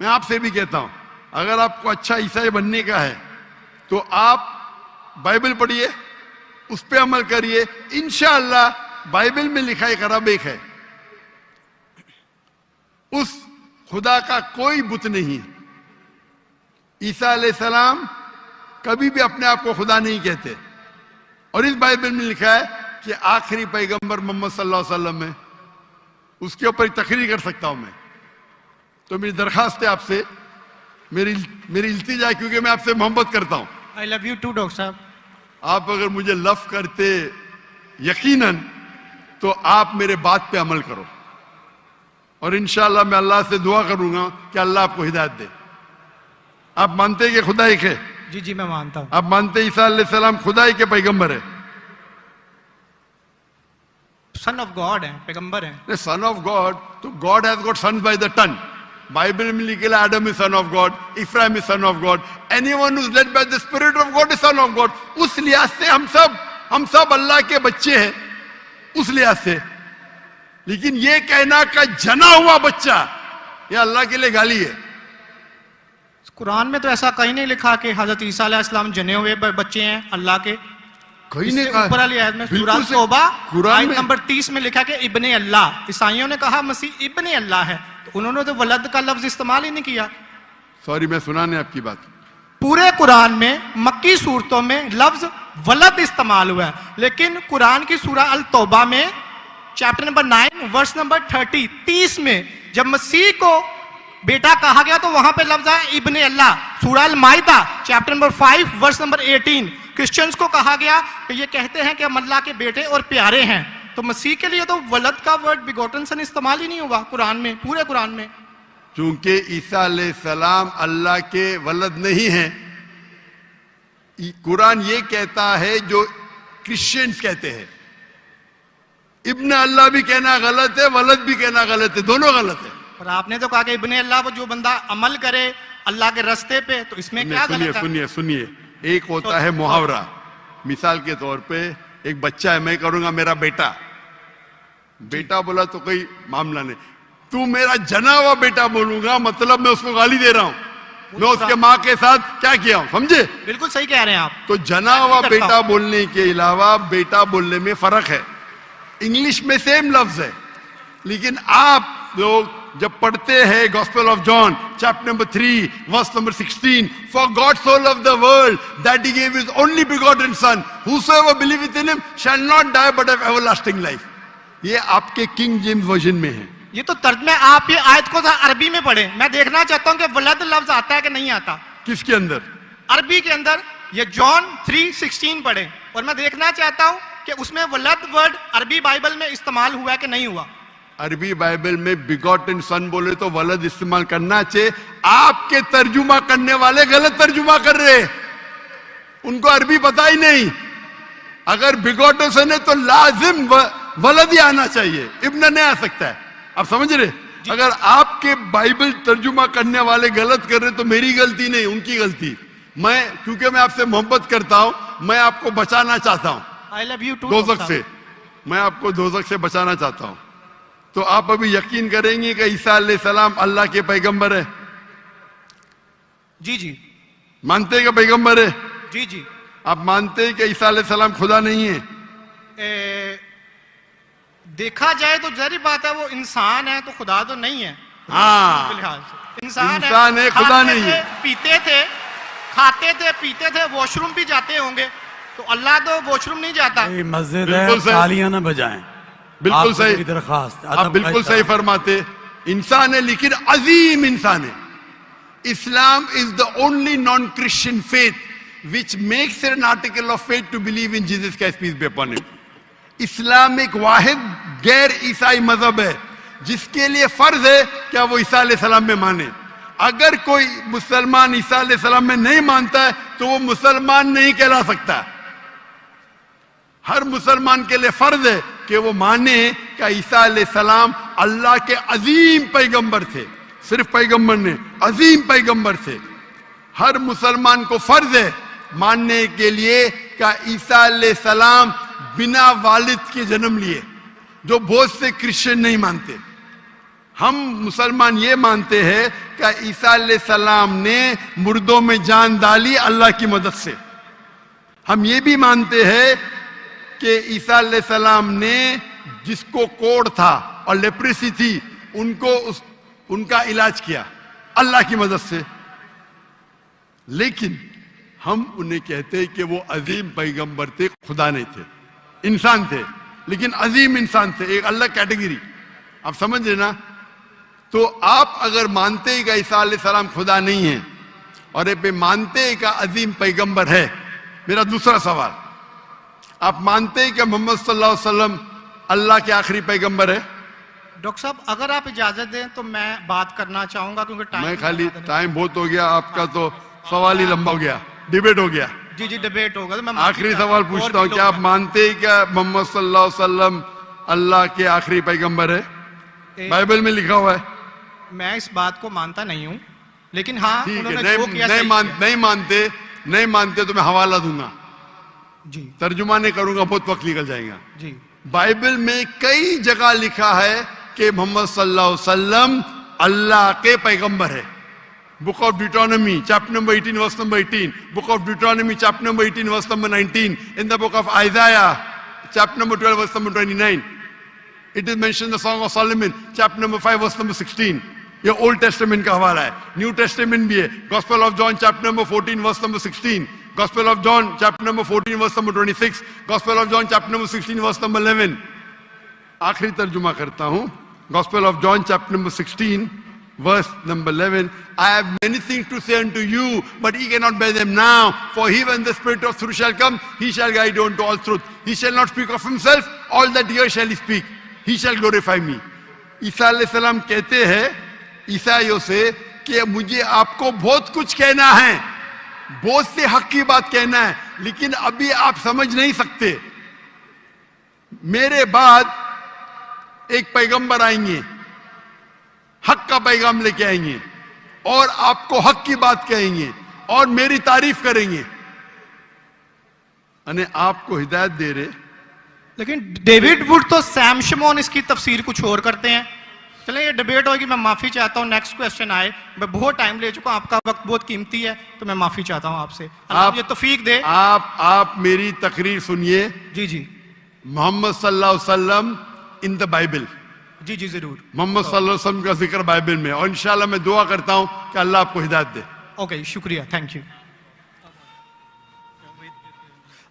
S2: मैं आपसे भी कहता हूं अगर आपको अच्छा ईसाई बनने का है तो आप बाइबल पढ़िए, उस पे अमल करिए. इंशाअल्लाह बाइबल में लिखा एक रब एक है, उस खुदा का कोई बुत नहीं. ईसा अलैहिस्सलाम कभी भी अपने आप को खुदा नहीं कहते. और इस बाइबल में लिखा है कि आखिरी पैगंबर मोहम्मद सल्लल्लाहु अलैहि वसल्लम है. उसके ऊपर तकरीर कर सकता हूं मैं। तो मेरी दरखास्त है आपसे, मेरी इल्तिजा है, क्योंकि मैं आपसे मोहब्बत करता हूं।
S4: I love you too doctor साहब।
S2: आप अगर मुझे लव करते यकीनन, तो आप मेरे बात पे अमल करो, और इंशाअल्लाह मैं अल्लाह से दुआ करूंगा कि अल्लाह आपको हिदायत दे। आप मानते हैं कि खुदा एक है?
S4: जी जी मैं मानता हूँ।
S2: आप मानते हैं ईसा अलैहिस्सलाम खुदा के पैगंबर है?
S4: सन ऑफ गॉड है, पैगंबर है।
S2: सन ऑफ गॉड, तो God has got sons by the ton. Bible में लिखा है Adam is son of God, Ephraim is son of God, anyone who is led by the spirit of God is son of God. उस लिहाज से हम सब अल्लाह के बच्चे हैं, उस लिहाज से। लेकिन ये कहना का जना हुआ बच्चा, ये अल्लाह के लिए गाली है।
S4: कुरान में तो ऐसा कहीं नहीं लिखा कि हजरत ईसा अलैहिस्सलाम जने हुए बच्चे हैं अल्लाह के।
S2: कहीं नहीं कहा।
S4: ऊपर वाली आयत में सूरह तौबा आयत नंबर 30 में लिखा कि इब्ने अल्लाह। ईसाइयों ने कहा मसीह इब्ने अल्लाह है, तो उन्होंने तो वलद का लफ्ज इस्तेमाल ही नहीं किया।
S2: सॉरी, मैं सुना नहीं आपकी बात।
S4: पूरे कुरान में मक्की सूरतों में लफ्ज वलद इस्तेमाल हुआ है, लेकिन कुरान की सूरह अल तौबा में चैप्टर नंबर 9 वर्स नंबर 30 में जब मसीह को बेटा कहा गया तो वहां पे लफ्ज है इब्ने अल्लाह। सूरह अल माइदा chapter number 5 verse number 18 Christians को कहा गया कि ये कहते हैं कि हम अल्लाह के बेटे और प्यारे हैं। तो मसीह के लिए तो वलद का वर्ड बिगोटन सन इस्तेमाल ही नहीं हुआ कुरान में, पूरे कुरान में।
S2: चूंकि ईसा अलैहिस्सलाम अल्लाह के वलद नहीं है, कुरान ये कहता है जो क्रिश्चियंस कहते हैं। इब्न अल्लाह भी कहना गलत है, वलद भी कहना गलत है, दोनों गलत है।
S4: और आपने तो कहा कि इब्ने अल्लाह को जो बंदा अमल करे अल्लाह के रास्ते पे, तो इसमें क्या गलत है?
S2: सुनिए, एक होता है मुहावरा। मिसाल के तौर पे एक बच्चा है, मैं करूंगा मेरा बेटा, बेटा बोला तो कोई मामला नहीं। तू मेरा जना हुआ बेटा बोलूंगा, मतलब मैं उसको गाली दे रहा हूं, मैं उसके माँ के साथ क्या किया हूं, समझे?
S4: बिल्कुल सही कह रहे हैं आप।
S2: तो जना हुआ बेटा बोलने के अलावा बेटा बोलने में फर्क है। इंग्लिश में सेम लफ्ज है, लेकिन आप लोग जब पढ़ते हैं gospel of John chapter number 3 verse number 16, for God so loved the world that he gave his only begotten son, whosoever believeth in him shall not die but have everlasting life। ये आपके king James version में है।
S4: ये तो तर्जुमे आप ये आयत को अरबी में पढ़े। मैं देखना चाहता हूं कि वलद लफ्ज आता है कि नहीं आता।
S2: किसके अंदर?
S4: अरबी के अंदर। ये जॉन 3:16 पढ़े, और मैं देखना चाहता हूं कि उसमें वलद वर्ड अरबी बाइबल में इस्तेमाल हुआ है कि नहीं हुआ।
S2: अरबी बाइबल में बिगॉटन सन बोले तो वलद इस्तेमाल करना चाहिए। आपके तर्जुमा करने वाले गलत तर्जुमा कर रहे हैं, उनको अरबी पता ही नहीं। अगर बिगॉटन सन है तो लाजिम वलद ही आना चाहिए, इब्न नहीं आ सकता है। आप समझ रहे? अगर आपके बाइबल तर्जुमा करने वाले गलत कर रहे तो मेरी गलती नहीं, उनकी गलती। क्योंकि मैं आपसे मोहब्बत करता हूं, मैं आपको बचाना चाहता हूं
S4: आई लव यू टू
S2: दोज़ख से, मैं आपको दोज़ख से बचाना चाहता हूं। तो आप अभी यकीन करेंगे कि ईसा अलैहिस्सलाम अल्लाह के पैगंबर है?
S4: जी जी
S2: मानते हैं कि पैगंबर है?
S4: जी जी।
S2: आप मानते हैं कि ईसा अलैहिस्सलाम खुदा नहीं है?
S4: देखा जाए तो जरी बात है, वो इंसान है तो खुदा तो नहीं है।
S2: हाँ,
S4: इंसान
S2: है, खुदा नहीं है।
S4: पीते थे, खाते थे, पीते थे, वॉशरूम भी जाते होंगे, तो अल्लाह तो वॉशरूम नहीं जाता।
S1: मस्जिद है, तालियां ना बजाएं।
S2: बिल्कुल सही
S1: दरखास्त,
S2: आप बिल्कुल सही फरमाते। इंसान है लेकिन अजीम इंसान है। Islam is the only non Christian faith which makes an article of faith to believe in Jesus Christ peace be upon him. इस्लाम एक वाहिद गैर ईसाई मजहब है जिसके लिए फर्ज है क्या वो ईसा अलैहिस्सलाम में माने। अगर कोई मुसलमान ईसा अलैहिस्सलाम में नहीं मानता है तो वो मुसलमान नहीं कहला सकता। हर मुसलमान के लिए फर्ज है कि वो माने कि ईसा अलैहिस्सलाम अल्लाह के अजीम पैगंबर थे। सिर्फ पैगंबर ने, अजीम पैगंबर थे। हर मुसलमान को फर्ज है मानने के लिए कि ईसा अलैहिस्सलाम बिना वालिद के जन्म लिए, जो बहुत से क्रिश्चियन नहीं मानते। हम मुसलमान ये मानते हैं कि ईसा अलैहिस्सलाम ने मुर्दों में जान डाली अल्लाह की मदद से। हम ये भी मानते हैं कि ईसा अलैहिस्सलाम ने जिसको कोढ़ था और लेप्रेसी थी उनका इलाज किया अल्लाह की मदद से। लेकिन हम उन्हें कहते हैं कि वो अजीम पैगंबर थे, खुदा नहीं थे, इंसान थे, लेकिन अजीम इंसान थे, एक अलग कैटेगरी। आप समझ रहे ना? तो आप अगर मानते हैं कि ईसा अलैहिस्सलाम खुदा नहीं है और ये मानते हैं कि अजीम पैगंबर है, मेरा दूसरा सवाल, आप मानते हैं कि मोहम्मद सल्लल्लाहु अलैहि वसल्लम अल्लाह के आखिरी पैगंबर है?
S4: डॉक्टर साहब अगर आप इजाजत दें तो मैं बात करना चाहूंगा क्योंकि
S2: मैं खाली टाइम बहुत हो गया, आपका तो सवाल ही लंबा हो गया, डिबेट हो गया।
S4: जी डिबेट होगा तो मैं
S2: आखिरी सवाल पूछता हूँ, क्या आप मानते हैं क्या मोहम्मद सल्लल्लाहु अलैहि वसल्लम अल्लाह के आखिरी पैगंबर है? बाइबल में लिखा हुआ है।
S4: मैं इस बात को मानता नहीं हूँ, लेकिन हाँ
S2: ठीक है,
S4: उन्होंने जो किया सही किया।
S2: नहीं मानते तो मैं हवाला दूंगा,
S4: जी
S2: तर्जुमा नहीं करूंगा, बहुत वक्त निकल जाएगा।
S4: जी
S2: बाइबल में कई जगह लिखा है कि मोहम्मद सल्लल्लाहु अलैहि वसल्लम अल्लाह के पैगंबर है। Book of Deuteronomy chapter number 18 verse number 18, book of Deuteronomy chapter number 18 verse number 19, in the book of Isaiah chapter number 12 verse number 29, it is mention the song of Solomon chapter number 5 verse number 16। ये old testament का हवाला है, new Testament भी है। Gospel of John chapter number 14 verse number 16, gospel of John chapter number 14 verse number 26, gospel of John chapter number 16 verse number 11। आखिरी तर्जुमा करता हूं, gospel of John chapter number 16 verse number 11, I have many things to say unto you, but ye cannot bear them now. For he, when the Spirit of truth shall come, he shall guide you unto all truth. He shall not speak of himself, all that here shall he speak. He shall glorify me. ईसा अलैहिस्सलाम कहते हैं ईसाइयों से कि मुझे आपको बहुत कुछ कहना है, बहुत से हक की बात कहना है, लेकिन अभी आप समझ नहीं सकते। मेरे बाद एक पैगंबर आएंगे, हक का पैगाम लेके आएंगे और आपको हक की बात कहेंगे और मेरी तारीफ करेंगे, अने आपको हिदायत दे रहे।
S4: लेकिन डेविड वुड तो सैम शमोन इसकी तफसीर कुछ और करते हैं। चले ये डिबेट होगी, मैं माफी चाहता हूँ। नेक्स्ट क्वेश्चन आए, मैं बहुत टाइम ले चुका हूँ, आपका वक्त बहुत कीमती है, तो मैं माफी चाहता हूँ आपसे। आप ये तौफीक दे।
S2: आप मेरी तकरीर सुनिए।
S4: जी जी
S2: मोहम्मद सल्लल्लाहु अलैहि वसल्लम इन द बाइबल।
S4: जी जी जरूर।
S2: मोहम्मद सल्लल्लाहु अलैहि वसल्लम का जिक्र बाइबल में, और इंशाल्लाह मैं दुआ करता हूं कि अल्लाह आपको हिदायत दे।
S4: ओके शुक्रिया, थैंक यू।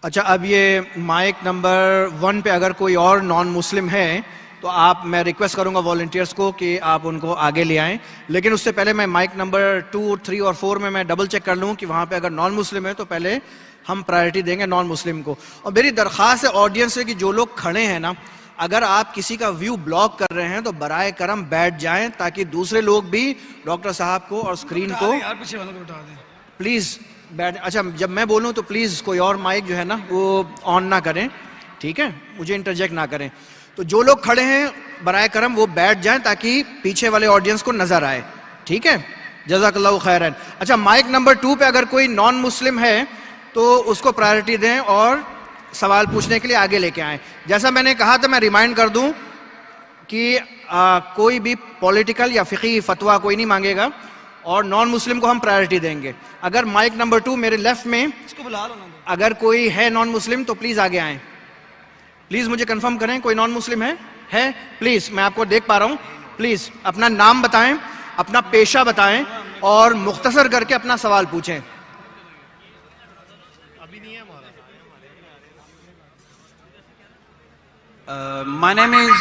S3: अच्छा, अब ये माइक नंबर 1 पे अगर कोई और नॉन मुस्लिम है तो मैं रिक्वेस्ट करूंगा वॉलंटियर्स को कि आप उनको आगे ले आएं, लेकिन उससे पहले मैं माइक नंबर 2, 3 और 4 में मैं डबल चेक कर लूं कि वहां पे अगर नॉन मुस्लिम है तो पहले हम प्रायोरिटी देंगे नॉन मुस्लिम को। और मेरी दरख्वास्त है ऑडियंस से कि जो लोग खड़े हैं ना, अगर आप किसी का व्यू ब्लॉक कर रहे हैं तो बराए करम बैठ जाएं, ताकि दूसरे लोग भी डॉक्टर साहब को और स्क्रीन को प्लीज बैठ। अच्छा, जब मैं बोलूं तो प्लीज कोई और माइक जो है ना वो ऑन ना करें, ठीक है, मुझे इंटरजेक्ट ना करें। तो जो लोग खड़े हैं बराए करम वो बैठ जाएं ताकि पीछे वाले ऑडियंस को नजर आए, ठीक है, जज़ाकल्लाहु खैरन। अच्छा, माइक नंबर 2 पे अगर कोई नॉन मुस्लिम है तो उसको प्रायोरिटी दें और सवाल पूछने के लिए आगे लेके आए। जैसा मैंने कहा था, मैं रिमाइंड कर दूं कि कोई भी पॉलिटिकल या फिकी फतवा कोई नहीं मांगेगा और नॉन मुस्लिम को हम प्रायोरिटी देंगे। अगर माइक नंबर 2 मेरे लेफ्ट में इसको बुला लो ना, अगर कोई है नॉन मुस्लिम तो प्लीज आगे आए। प्लीज मुझे कंफर्म करें कोई नॉन मुस्लिम है प्लीज, मैं आपको देख पा रहा हूं। प्लीज अपना नाम बताएं, अपना पेशा बताएं और मुख्तसर करके अपना सवाल पूछें।
S6: My name is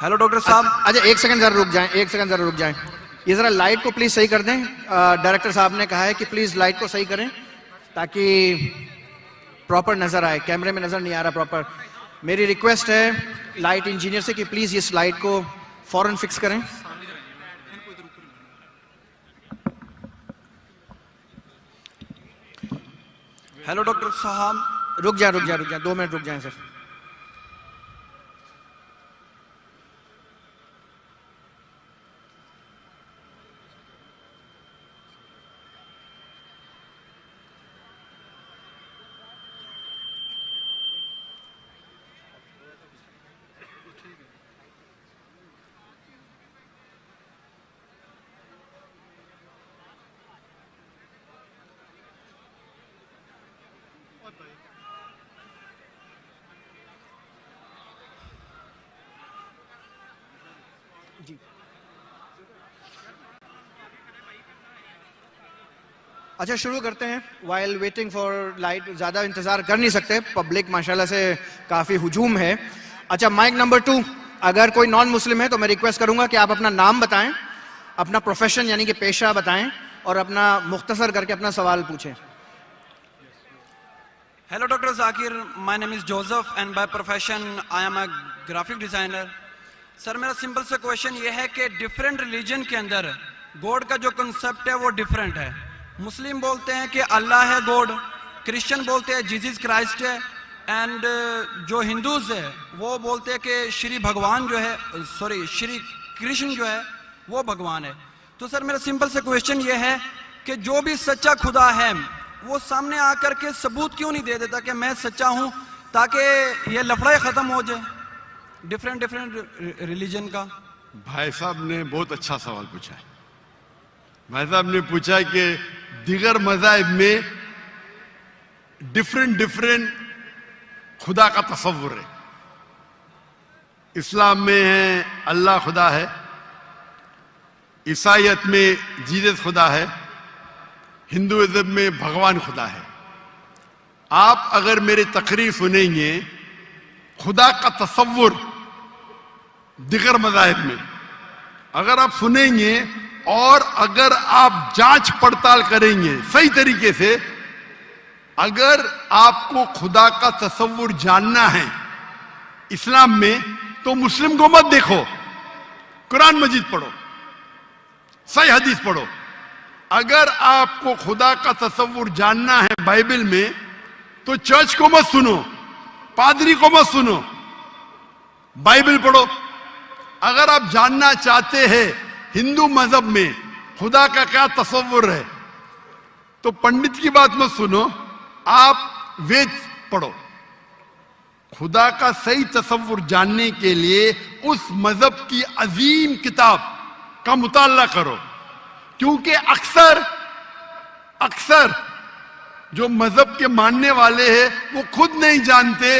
S6: hello doctor साहब।
S3: अच्छा, एक सेकंड जरा रुक जाएं, ये जरा लाइट को प्लीज सही कर दें। डायरेक्टर साहब ने कहा है कि प्लीज लाइट को सही करें ताकि प्रॉपर नजर आए, कैमरे में नजर नहीं आ रहा प्रॉपर। मेरी रिक्वेस्ट है लाइट इंजीनियर से कि प्लीज इस लाइट को फौरन फिक्स करें।
S6: हेलो डॉक्टर साहब।
S3: रुक जा 2 मिनट रुक जाएं सर। जी, अच्छा शुरू करते हैं। वाइल वेटिंग फॉर लाइट, ज्यादा इंतजार कर नहीं सकते, पब्लिक माशाल्लाह से काफी हुजूम है। अच्छा, माइक नंबर 2 अगर कोई नॉन मुस्लिम है तो मैं रिक्वेस्ट करूंगा कि आप अपना नाम बताएं, अपना प्रोफेशन यानी कि पेशा बताएं और अपना मुख्तसर करके अपना सवाल पूछें।
S6: Hello, Dr. Zakir. My name is Joseph and by profession I am a graphic designer. Sir मेरा सिंपल सा क्वेश्चन ये है कि डिफरेंट रिलीजन के अंदर गॉड का जो कंसेप्ट है वो डिफरेंट है। मुस्लिम बोलते हैं कि अल्लाह है गॉड, क्रिश्चियन बोलते हैं जीसस क्राइस्ट है, एंड जो हिंदूज है वो बोलते हैं कि श्री भगवान जो है, सॉरी श्री कृष्ण जो है वो भगवान है। तो सर मेरा सिंपल सा क्वेश्चन ये है कि जो भी सच्चा खुदा है वो सामने आकर के सबूत क्यों नहीं दे देता कि मैं सच्चा हूं, ताकि ये लफड़ा खत्म हो जाए डिफरेंट रिलीजन का।
S2: भाई साहब ने बहुत अच्छा सवाल पूछा है। भाई साहब ने पूछा कि दिगर मज़ाहिब में डिफरेंट खुदा का तसव्वुर है। इस्लाम में है अल्लाह खुदा है, ईसाईयत में जीसस खुदा है, हिंदुइज्म में भगवान खुदा है। आप अगर मेरी तकरीर सुनेंगे खुदा का तसव्वुर दिगर मज़ाहिब में अगर आप सुनेंगे और अगर आप जांच पड़ताल करेंगे सही तरीके से, अगर आपको खुदा का तसव्वुर जानना है इस्लाम में तो मुस्लिम को मत देखो, कुरान मजीद पढ़ो, सही हदीस पढ़ो। अगर आपको खुदा का तसव्वुर जानना है बाइबल में तो चर्च को मत सुनो, पादरी को मत सुनो, बाइबल पढ़ो। अगर आप जानना चाहते हैं हिंदू मजहब में खुदा का क्या तसव्वुर है तो पंडित की बात मत सुनो, आप वेद पढ़ो। खुदा का सही तसव्वुर जानने के लिए उस मजहब की अजीम किताब का मुताला करो, क्योंकि अक्सर जो मजहब के मानने वाले हैं वो खुद नहीं जानते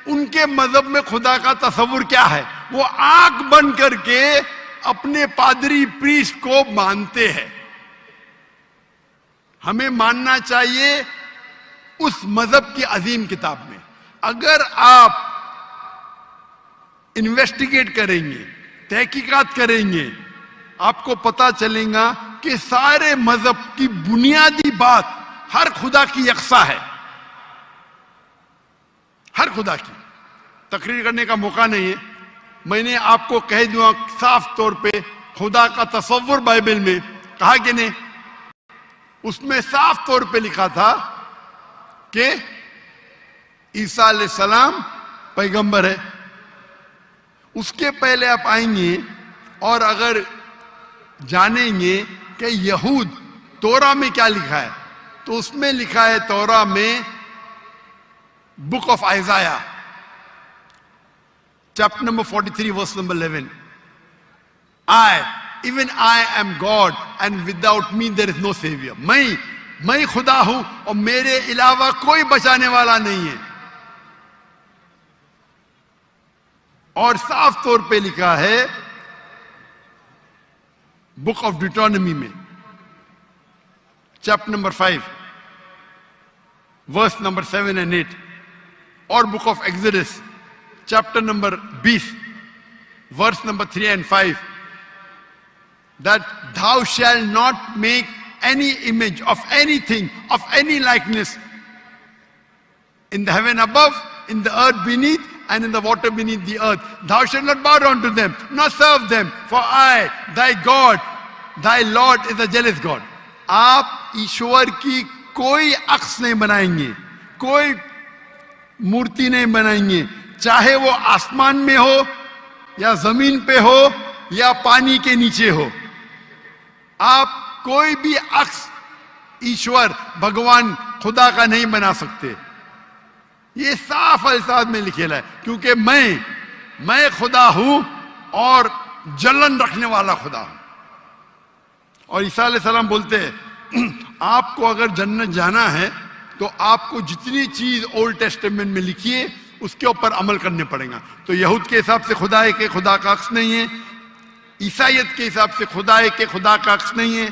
S2: उनके मजहब में खुदा का तसव्वुर क्या है। वो आंख बंद करके अपने पादरी प्रीस्ट को मानते हैं। हमें मानना चाहिए उस मजहब की अजीम किताब में। अगर आप इन्वेस्टिगेट करेंगे, तहकीकात करेंगे, आपको पता चलेगा कि सारे मजहब की बुनियादी बात हर खुदा की यकसा है। हर खुदा की तकरीर करने का मौका नहीं है। मैंने आपको कह दूंगा साफ तौर पे खुदा का तसव्वुर बाइबल में कहा कि नहीं, उसमें साफ तौर पे लिखा था कि ईसा अलैहिस्सलाम पैगंबर है। उसके पहले आप आएंगे और अगर जानेंगे कि यहूद तोरा में क्या लिखा है तो उसमें लिखा है तोरा में book of Isaiah chapter number 43 verse number 11, even I am God and without me there is no savior। मैं खुदा हूं और मेरे अलावा कोई बचाने वाला नहीं है। और साफ तौर पे लिखा है बुक ऑफ डिटोनमी में chapter number 5 verse number 7 and 8 और book of Exodus chapter number 20 verse number 3 and 5 that thou shalt not make any image of anything of any likeness in the heaven above, in the earth beneath, and in the water beneath the earth. Thou shalt not bow down to them, nor serve them, for I, thy God, thy Lord is a jealous God। आप ईश्वर की कोई अक्स नहीं बनाएंगे, कोई मूर्ति नहीं बनाएंगे, चाहे वो आसमान में हो या जमीन पे हो या पानी के नीचे हो। आप कोई भी अक्स ईश्वर भगवान खुदा का नहीं बना सकते। ये साफ अल्फाज में लिखेला है, क्योंकि मैं खुदा हूं और जलन रखने वाला खुदा हूं। और ईसा अलैहिस्सलाम बोलते हैं आपको अगर जन्नत जाना है तो आपको जितनी चीज ओल्ड टेस्टामेंट में लिखी है उसके ऊपर अमल करने पड़ेगा। तो यहूद के हिसाब से खुदा है कि खुदा का अक्स नहीं है, ईसाईयत के हिसाब से खुदा है कि खुदा का अक्स नहीं है।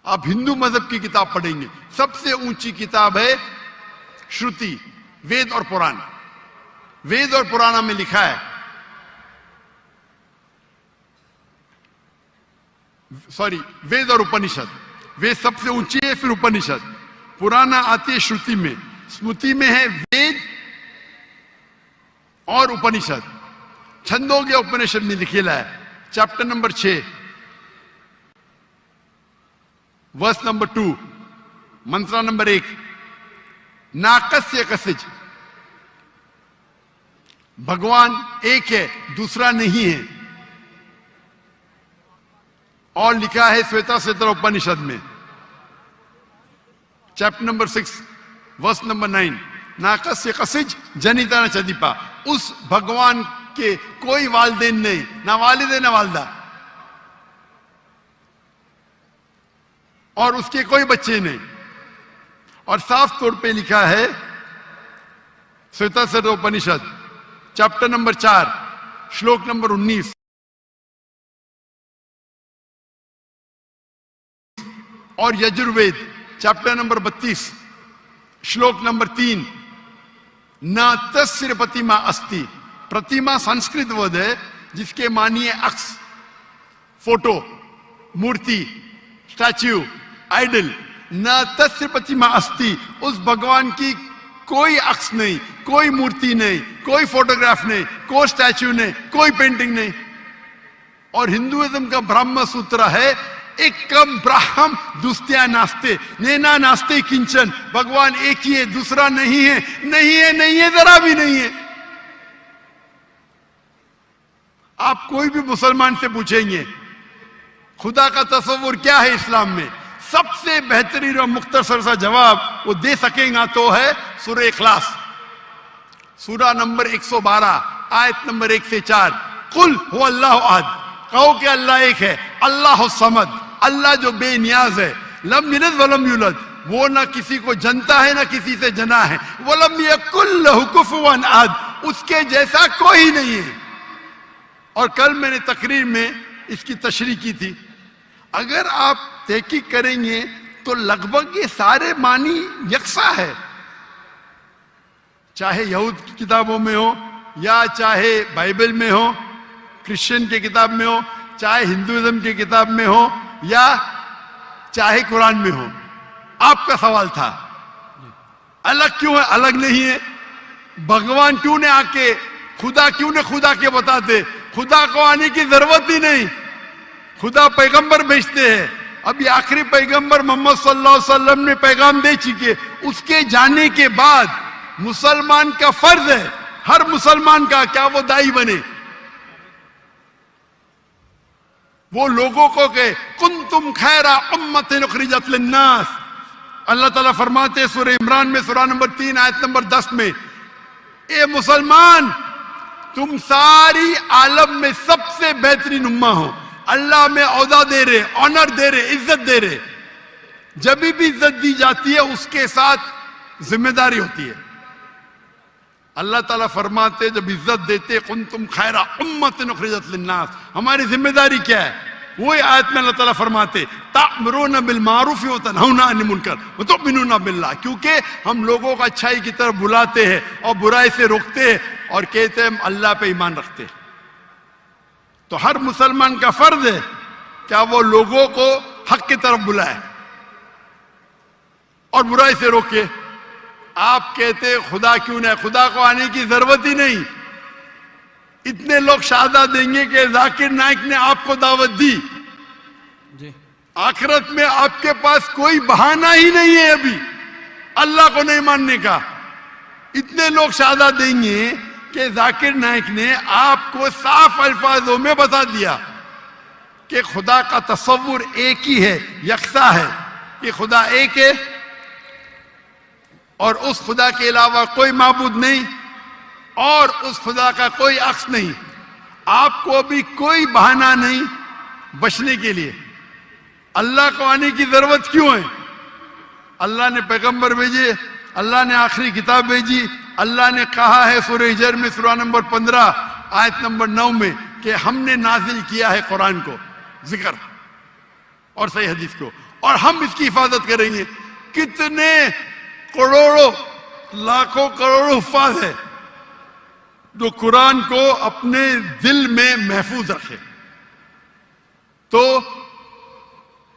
S2: आप हिंदू मजहब की किताब पढ़ेंगे, सबसे ऊंची किताब है श्रुति, वेद और पुराण। वेद और पुराण में लिखा है, सॉरी वेद और उपनिषद, वेद सबसे ऊंची है, फिर उपनिषद, पुराण आती है श्रुति में, स्मृति में है वेद और उपनिषद। छंदोग्य उपनिषद में लिखेला है, चैप्टर नंबर 6 वर्स नंबर 2, मंत्र नंबर 1, नाकस्य कसिज, भगवान एक है, दूसरा नहीं है। और लिखा है श्वेता श्वेतर उपनिषद में, चैप्टर नंबर 6 वर्स नंबर 9, नाकस्य कसिज जनिता न चदीपा, उस भगवान के कोई वालदेन नहीं, ना वालिदे ना वालदा, और उसके कोई बच्चे नहीं। और साफ तौर पे लिखा है श्वेता श्वेतर उपनिषद चैप्टर नंबर 4 श्लोक नंबर 19 और यजुर्वेद चैप्टर नंबर 32 श्लोक नंबर 3, न तस्य प्रतिमा अस्ति, प्रतिमा संस्कृत वर्ड है जिसके मानिए अक्स, फोटो, मूर्ति, स्टैच्यू, आइडल, न तस्य प्रतिमा अस्ति, उस भगवान की कोई अक्स नहीं, कोई मूर्ति नहीं, कोई फोटोग्राफ नहीं, कोई स्टैच्यू नहीं, कोई पेंटिंग नहीं। और हिंदुइज्म का ब्रह्म सूत्र है, एकम ब्रह्म दुस्त्या नास्ते, नैना नास्ते किंचन, भगवान एक ही है, दूसरा नहीं है, नहीं है, नहीं है, जरा भी नहीं है। आप कोई भी मुसलमान से पूछेंगे खुदा का तस्वुर क्या है इस्लाम में, सबसे बेहतरीन और मुख्तसर सा जवाब वो दे सकेगा तो है सूरह इखलास, सूरा नंबर 112 आयत नंबर 1 से 4, कुल हु अल्लाह अहद, कहो कि अल्लाह एक है, अल्लाह समद, अल्लाह जो बेनियाज है, लम यलिद वलम यूलद, वो ना किसी को जनता है ना किसी से जना है, वलम यकुल लहु कुफुवन अहद, उसके जैसा कोई नहीं है। और कल मैंने तकरीर में इसकी तशरीह की थी। अगर आप तहकीक करेंगे तो लगभग ये सारे मानी यकसा है, चाहे यहूद की किताबों में हो या चाहे बाइबल में हो, क्रिश्चियन की किताब में हो, चाहे हिंदुइज्म की किताब में हो या चाहे कुरान में हो। आपका सवाल था अलग क्यों है, अलग नहीं है, भगवान क्यों ने आके, खुदा क्यों ने खुदा के बताते, खुदा को आने की जरूरत ही नहीं, खुदा पैगंबर भेजते हैं। अभी आखिरी पैगंबर मोहम्मद सल्लल्लाहु अलैहि वसल्लम ने पैगाम दे चुके, उसके जाने के बाद मुसलमान का फर्ज है, हर मुसलमान का, क्या वो दाई बने, वो लोगों को कहे कुंतुम खैरा उम्मतिन उखरिजत लिन्नास। अल्लाह ताला फरमाते सूरह इमरान में सूरा नंबर 3 आयत नंबर 10 में, ए मुसलमान तुम सारी आलम में सबसे बेहतरीन उम्मा हो। अल्लाह में औदा दे रहे, ऑनर दे रहे, इज्जत दे रहे। जब भी इज्जत दी जाती है उसके साथ जिम्मेदारी होती है। अल्लाह ताला फरमाते जब इज्जत देते कुंतुम खैरा उम्मतिन उखरिजत लिन्नास, हमारी जिम्मेदारी क्या है? वही आयत में अल्लाह ताला फरमाते तामुरूना बिल मारूफ व तनहौना अनिल मुनकर व तुमिनूना बिल्लाह, क्योंकि हम लोगों को अच्छाई की तरफ बुलाते हैं और बुराई से रोकते हैं और कहते हैं हम अल्लाह पे ईमान रखते हैं। तो हर मुसलमान का फर्ज है क्या वो लोगों को हक की तरफ बुलाए और बुराई से रोके। आप कहते खुदा क्यों नहीं, खुदा को आने की जरूरत ही नहीं। इतने लोग शहादत देंगे कि जाकिर नाइक ने आपको दावत दी
S6: जी,
S2: आखिरत में आपके पास कोई बहाना ही नहीं है अभी अल्लाह को नहीं मानने का। इतने लोग शहादत देंगे कि जाकिर नाइक ने आपको साफ अल्फाजों में बता दिया कि खुदा का तस्वुर एक ही है, यकसा है, कि खुदा एक है और उस खुदा के अलावा कोई माबूद नहीं और उस खुदा का कोई अक्स नहीं। आपको भी कोई बहाना नहीं बचने के लिए। अल्लाह को आने की जरूरत क्यों है? अल्लाह ने पैगंबर भेजे, अल्लाह ने आखिरी किताब भेजी, अल्लाह ने कहा है सूरह हिजर में सूरा नंबर 15 आयत नंबर 9 में कि हमने नाजिल किया है कुरान को, जिक्र और सही हदीस को, और हम इसकी हिफाजत करेंगे। कितने करोड़ों लाखों करोड़ों हुफ्फाज है, जो कुरान को अपने दिल में महफूज रखे। तो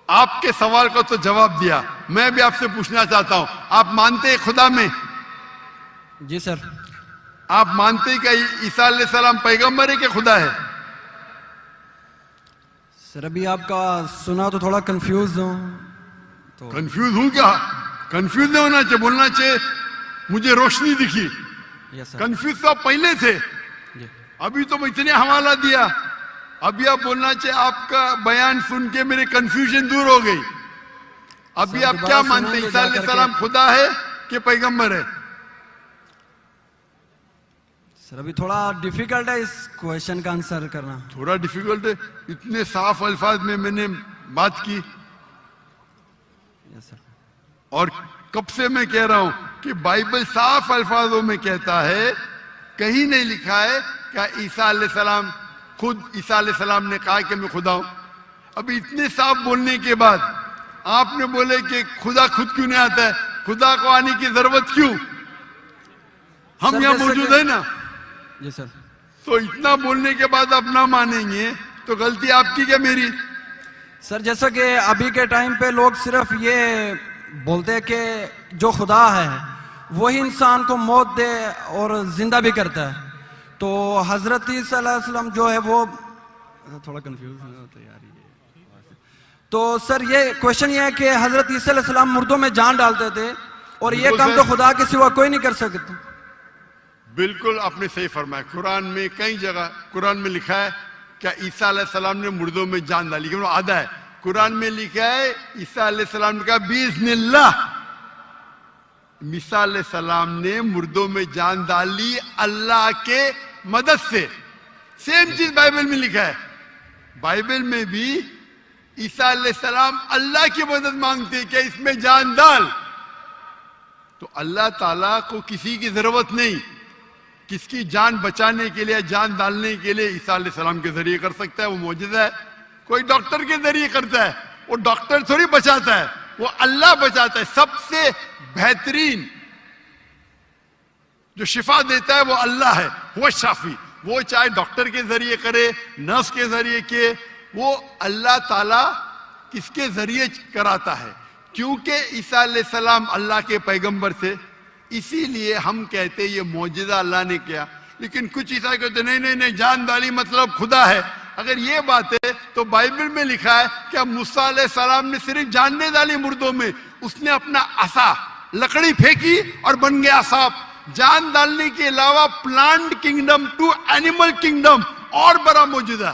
S2: आपके सवाल को तो जवाब दिया, मैं भी आपसे पूछना चाहता हूं, आप मानते हैं खुदा में?
S6: जी सर।
S2: आप मानते हैं कि ईसा अलैहिस्सलाम पैगंबर है कि खुदा है?
S6: सर अभी आपका सुना तो थोड़ा कंफ्यूज हूँ। तो
S2: कंफ्यूज हूं क्या? कंफ्यूज नहीं होना चाहिए, बोलना चाहिए मुझे रोशनी दिखी।
S6: Yes sir.
S2: कंफ्यूज तो आप पहले थे,
S6: जी।
S2: अभी तो इतने हवाला दिया, अभी आप बोलना चाहिए आपका बयान सुन के मेरे कंफ्यूजन दूर हो गई। अभी
S6: सर,
S2: आप
S6: दोबारा
S2: क्या मानते हैं,
S6: सुनाएंगे
S2: ईसा
S6: जा करके?
S2: अलैहिस्सलाम खुदा है कि पैगंबर है?
S6: सर अभी थोड़ा डिफिकल्ट है इस क्वेश्चन का आंसर करना।
S2: थोड़ा डिफिकल्ट है, इतने साफ अल्फाज में मैंने बात की।
S6: Yes sir.
S2: और कब से मैं कह रहा हूं कि बाइबल साफ अल्फाजों में कहता है, कहीं नहीं लिखा है कि ईसा अलैहिस्सलाम खुद ईसा अलैहिस्सलाम ने कहा कि मैं खुदा हूं। अभी इतने साफ बोलने के बाद आपने बोले कि खुदा खुद क्यों नहीं आता है, खुदा को आने की जरूरत क्यों? हम
S6: सर,
S2: यहां
S6: जैसे
S2: मौजूद
S6: कि-
S2: है ना,
S6: जी सर।
S2: तो इतना बोलने के बाद आप ना मानेंगे तो गलती आपकी क्या मेरी?
S6: सर जैसा कि अभी के टाइम पे लोग सिर्फ ये बोलते हैं कि जो खुदा है वही इंसान को मौत दे और जिंदा भी करता है। तो हजरत ईसा अलैहिस्सलाम जो है वो थोड़ा कंफ्यूज होता है यार ये। तो सर ये क्वेश्चन ये है कि हजरत ईसा अलैहिस्सलाम मुर्दों में जान डालते थे और ये
S2: बिल्कुल
S6: काम
S2: सर।
S6: तो खुदा के सिवा कोई नहीं कर सकता।
S2: बिल्कुल आपने सही फरमाया। कुरान में कई जगह कुरान में लिखा है क्या ईसा अलैहिस्सलाम ने मुर्दों में जान डाली, क्योंकि आधा है कुरान में लिखा है ईसा अलैहिस्सलाम ने कहा बिइज़्निल्लाह, ईसा अलैहिस्सलाम ने मुर्दों में जान डाली अल्लाह के मदद से। सेम चीज बाइबल में लिखा है, बाइबल में भी ईसा अलैहिस्सलाम अल्लाह की मदद मांगते हैं कि इसमें जान डाल। तो अल्लाह ताला को किसी की जरूरत नहीं, किसकी जान बचाने के लिए जान डालने के लिए ईसा अलैहिस्सलाम के जरिए कर सकता है, वो मौजूदा है। कोई डॉक्टर के जरिए करता है, वो डॉक्टर थोड़ी बचाता है, वो अल्लाह बचाता है। सबसे बेहतरीन जो शिफा देता है वो अल्लाह है, वो शाफी। वो चाहे डॉक्टर के जरिए करे, नर्स के जरिए के, वो अल्लाह ताला किसके जरिए कराता है, क्योंकि ईसा अलैहिस्सलाम अल्लाह के पैगंबर थे, इसीलिए हम कहते ये मौजूदा अल्लाह ने किया। लेकिन कुछ ईसा कहते नहीं नहीं नहीं, जान डाली मतलब खुदा है। अगर ये बात है तो बाइबल में लिखा है कि मूसा अलैहिस्सलाम ने सिर्फ जानने डाली मुर्दों में, उसने अपना असा लकड़ी फेंकी और बन गया सांप। जान डालने के अलावा plant kingdom to animal kingdom और बड़ा मौजूदा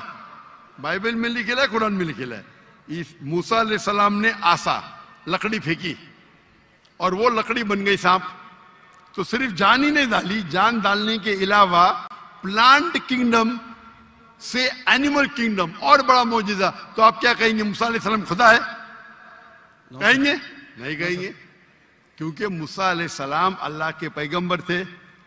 S2: बाइबल में लिखेला है, कुरान में लिखेला है। इस मूसा अलैहिस्सलाम ने आसा लकड़ी फेंकी और वो लकड़ी बन गई सांप। तो सिर्फ जान ही नहीं डाली, जान डालने के अलावा प्लांट किंगडम से एनिमल किंगडम और बड़ा मौजूदा। तो आप क्या कहेंगे, मूसा अलैहिस्सलाम खुदा है? कहेंगे? नहीं कहेंगे, क्योंकि मूसा अलैहिस्सलाम अल्लाह के पैगंबर थे,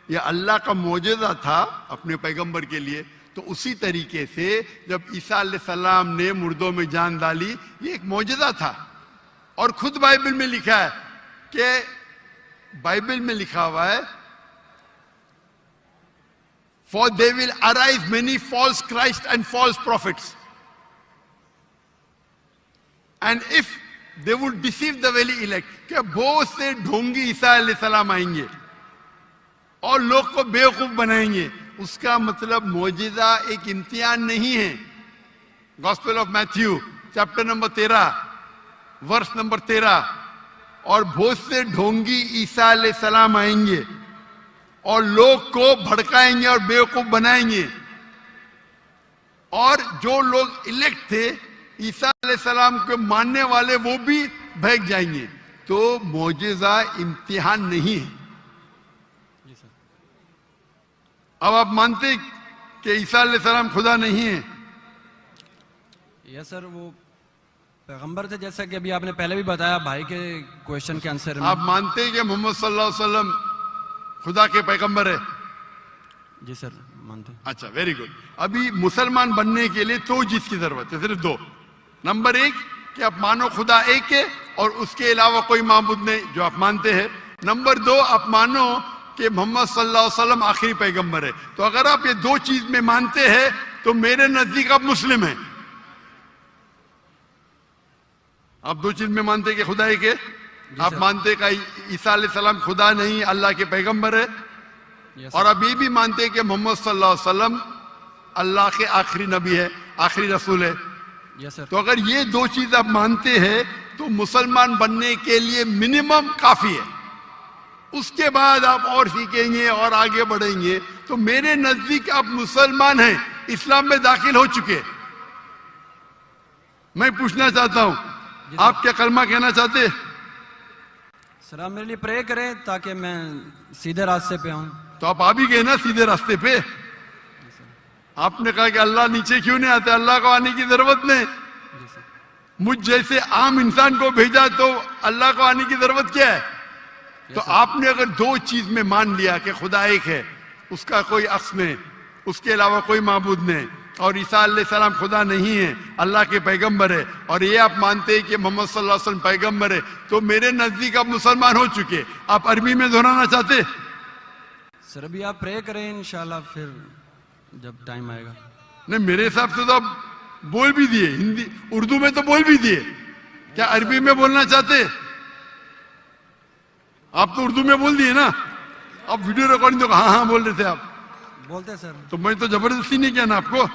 S2: ये अल्लाह का मौजूदा था अपने पैगंबर के लिए। तो उसी तरीके से जब ईसा अलैहिस्सलाम ने मुर्दों में जान डाली, ये एक मौजूदा था। और खुद बाइबल में लिखा है कि बाइबल में लिखा हुआ है For there will arise many false Christ and false prophets. And if they would deceive the very elect, क्या बहुत से ढोंगी ईसा अलैहिस्सलाम आएंगे और लोग को बेवकूफ बनाएंगे। उसका मतलब मौजिजा एक इम्तिहान नहीं है। Gospel of Matthew chapter number 13 verse number 13, और बहुत से ढोंगी ईसा अलैहिस्सलाम आएंगे और लोग को भड़काएंगे और बेवकूफ बनाएंगे। और जो लोग इलेक्ट थे ईसा अलैहिस्सलाम को मानने वाले, वो भी भाग जाएंगे। तो मौजिजा इम्तिहान नहीं है। अब आप मानते कि ईसा अलैहिस्सलाम खुदा नहीं है?
S6: यस सर, वो पैगंबर थे, जैसा कि अभी आपने पहले भी बताया भाई के क्वेश्चन के आंसर में।
S2: आप मानते हैं कि मोहम्मद सल्लल्लाहु अलैहि वसल्लम खुदा के पैगंबर है?
S6: जी सर मानते।
S2: अच्छा, वेरी गुड। अभी मुसलमान बनने के लिए दो चीज की जरूरत है, सिर्फ दो। नंबर एक कि आप मानो खुदा एक है और उसके अलावा कोई माबूद नहीं, जो आप मानते हैं। नंबर दो, आप मानो कि मोहम्मद सल्लल्लाहु अलैहि वसल्लम आखिरी पैगंबर है। तो अगर आप ये दो चीज में मानते हैं तो मेरे नजदीक आप मुस्लिम हैं। आप दो चीज में मानते हैं कि खुदा एक है, आप मानते हैं कि ईसा अलैहिस्सलाम खुदा नहीं अल्लाह के पैगंबर है, और आप ये भी मानते हैं कि मोहम्मद सल्लल्लाहु अलैहि वसल्लम अल्लाह के आखिरी नबी है, आखिरी रसूल है।
S6: Yes sir.
S2: तो अगर ये दो चीज आप मानते हैं तो मुसलमान बनने के लिए मिनिमम काफी है। उसके बाद आप और सीखेंगे और आगे बढ़ेंगे। तो मेरे नजदीक आप मुसलमान हैं, इस्लाम में दाखिल हो चुके। मैं पूछना चाहता हूं, आप क्या कलमा कहना चाहते?
S6: सर आप मेरे लिए प्रे करें ताकि मैं सीधे रास्ते पे आऊं।
S2: तो आप आ भी गए ना सीधे रास्ते पे। आपने कहा कि अल्लाह नीचे क्यों नहीं आते, अल्लाह को आने की जरूरत नहीं। मुझ जैसे आम इंसान को भेजा तो अल्लाह को आने की जरूरत क्या है? तो आपने अगर दो चीज में मान लिया कि खुदा एक है, उसका कोई अक्स नहीं, उसके अलावा कोई माबूद नहीं, और ईसा अलैहिस्सलाम खुदा नहीं है, अल्लाह के पैगंबर है, और ये आप मानते हैं कि मोहम्मद सल्लल्लाहु अलैहि वसल्लम पैगंबर है, तो मेरे नजदीक आप मुसलमान हो चुके। आप अरबी में दोहराना चाहते?
S6: सर अभी आप प्रे करें, इंशाल्लाह फिर जब टाइम आएगा।
S2: नहीं, मेरे हिसाब से तो आप बोल भी दिए, हिंदी उर्दू में तो बोल भी दिए। क्या अरबी में बोलना चाहते? आप तो उर्दू में बोल दिए ना। आप वीडियो रिकॉर्डिंग तो हाँ हाँ बोल रहे थे आप।
S6: बोलते सर।
S2: तो मैं तो जबरदस्ती नहीं किया ना आपको।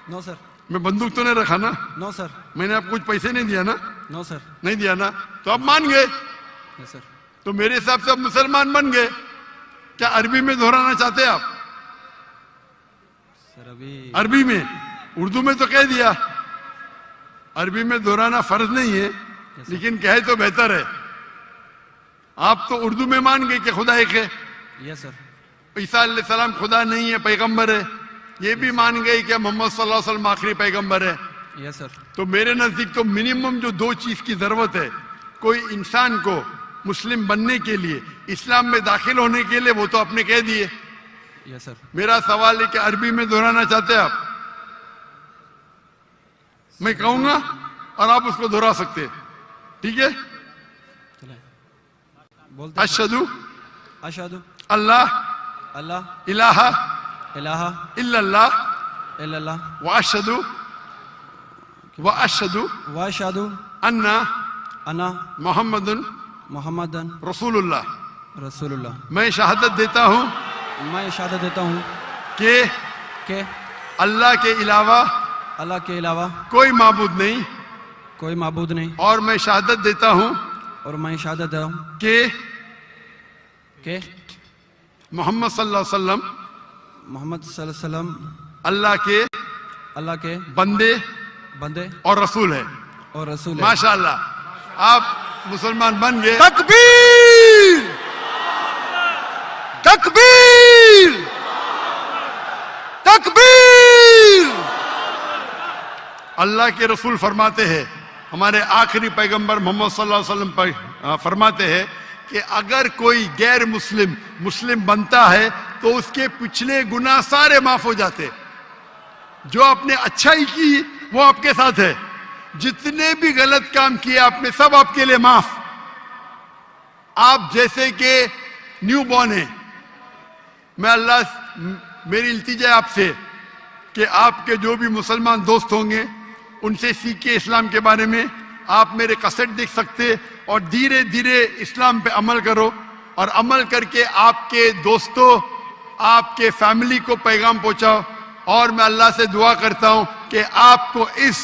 S6: No sir.
S2: मैं बंदूक तो नहीं रखा ना।
S6: No sir.
S2: मैंने आपको कुछ पैसे नहीं दिया ना।
S6: No sir.
S2: नहीं दिया ना, तो आप मान गए।
S6: Yes sir.
S2: तो मेरे हिसाब से आप मुसलमान बन गए। क्या अरबी में दोहराना चाहते आप?
S6: सर अभी
S2: अरबी में, उर्दू में तो कह दिया। अरबी में दोहराना फर्ज नहीं है, लेकिन कहे तो बेहतर है। आप तो उर्दू में मान गए कि खुदा एक है।
S6: Yes sir.
S2: ईसा अलैहिस्सलाम खुदा नहीं है, पैगंबर है। ये भी मान गए कि मोहम्मद सल्लल्लाहु अलैहि वसल्लम आखिरी पैगंबर है।
S6: Yes sir.
S2: तो मेरे नजदीक तो मिनिमम जो दो चीज की जरूरत है कोई इंसान को मुस्लिम बनने के लिए, इस्लाम में दाखिल होने के लिए, वो तो आपने कह दिए।
S6: Yes sir.
S2: मेरा सवाल है कि अरबी में दोहराना चाहते हैं आप? मैं कहूंगा और आप उसको दोहरा सकते हैं, ठीक है?
S6: बोलते
S2: अशहदु
S6: अशहदु
S2: अल्लाह
S6: अल्लाह
S2: इलाहा
S6: इलाहा
S2: इल्लल्लाह
S6: इल्लल्लाह
S2: व अशहदु
S6: व अशहदु
S2: अन्ना
S6: अन्ना
S2: मोहम्मदुन
S6: मुहम्मदन
S2: रसूलुल्लाह।
S6: रसूलुल्लाह।
S2: मैं शहादत देता हूं
S6: मैं शहादत देता हूँ
S2: कि
S6: कि
S2: अल्लाह के अलावा
S6: अल्लाह के अलावा
S2: कोई माबूद नहीं,
S6: कोई माबूद नहीं,
S2: और मैं शहादत देता हूं
S6: और मैं शहादत देता हूँ
S2: कि
S6: कि
S2: मोहम्मद सल्लल्लाहु अलैहि वसल्लम
S6: मोहम्मद सल्लल्लाहु अलैहि वसल्लम
S2: अल्लाह के
S6: बंदे
S2: और रसूल है।
S6: और रसूल है।
S2: माशाअल्लाह, आप मुसलमान बन गए।
S3: तकबीर तकबीर तकबीर।
S2: अल्लाह के रसूल फरमाते हैं, हमारे आखिरी पैगंबर मोहम्मद सल्लल्लाहु अलैहि वसल्लम फरमाते हैं कि अगर कोई गैर मुस्लिम मुस्लिम बनता है तो उसके पिछले गुनाह सारे माफ हो जाते। जो आपने अच्छाई की वो आपके साथ है, जितने भी गलत काम किए आपने सब आपके लिए माफ। आप जैसे कि न्यू बॉर्न है। मैं अल्लाह, मेरी इल्तिजा आपसे कि आपके जो भी मुसलमान दोस्त होंगे उनसे सीखे इस्लाम के बारे में। आप मेरे कैसेट देख सकते और धीरे धीरे इस्लाम पे अमल करो, और अमल करके आपके दोस्तों, आपके फैमिली को पैगाम पहुंचाओ। और मैं अल्लाह से दुआ करता हूं कि आपको इस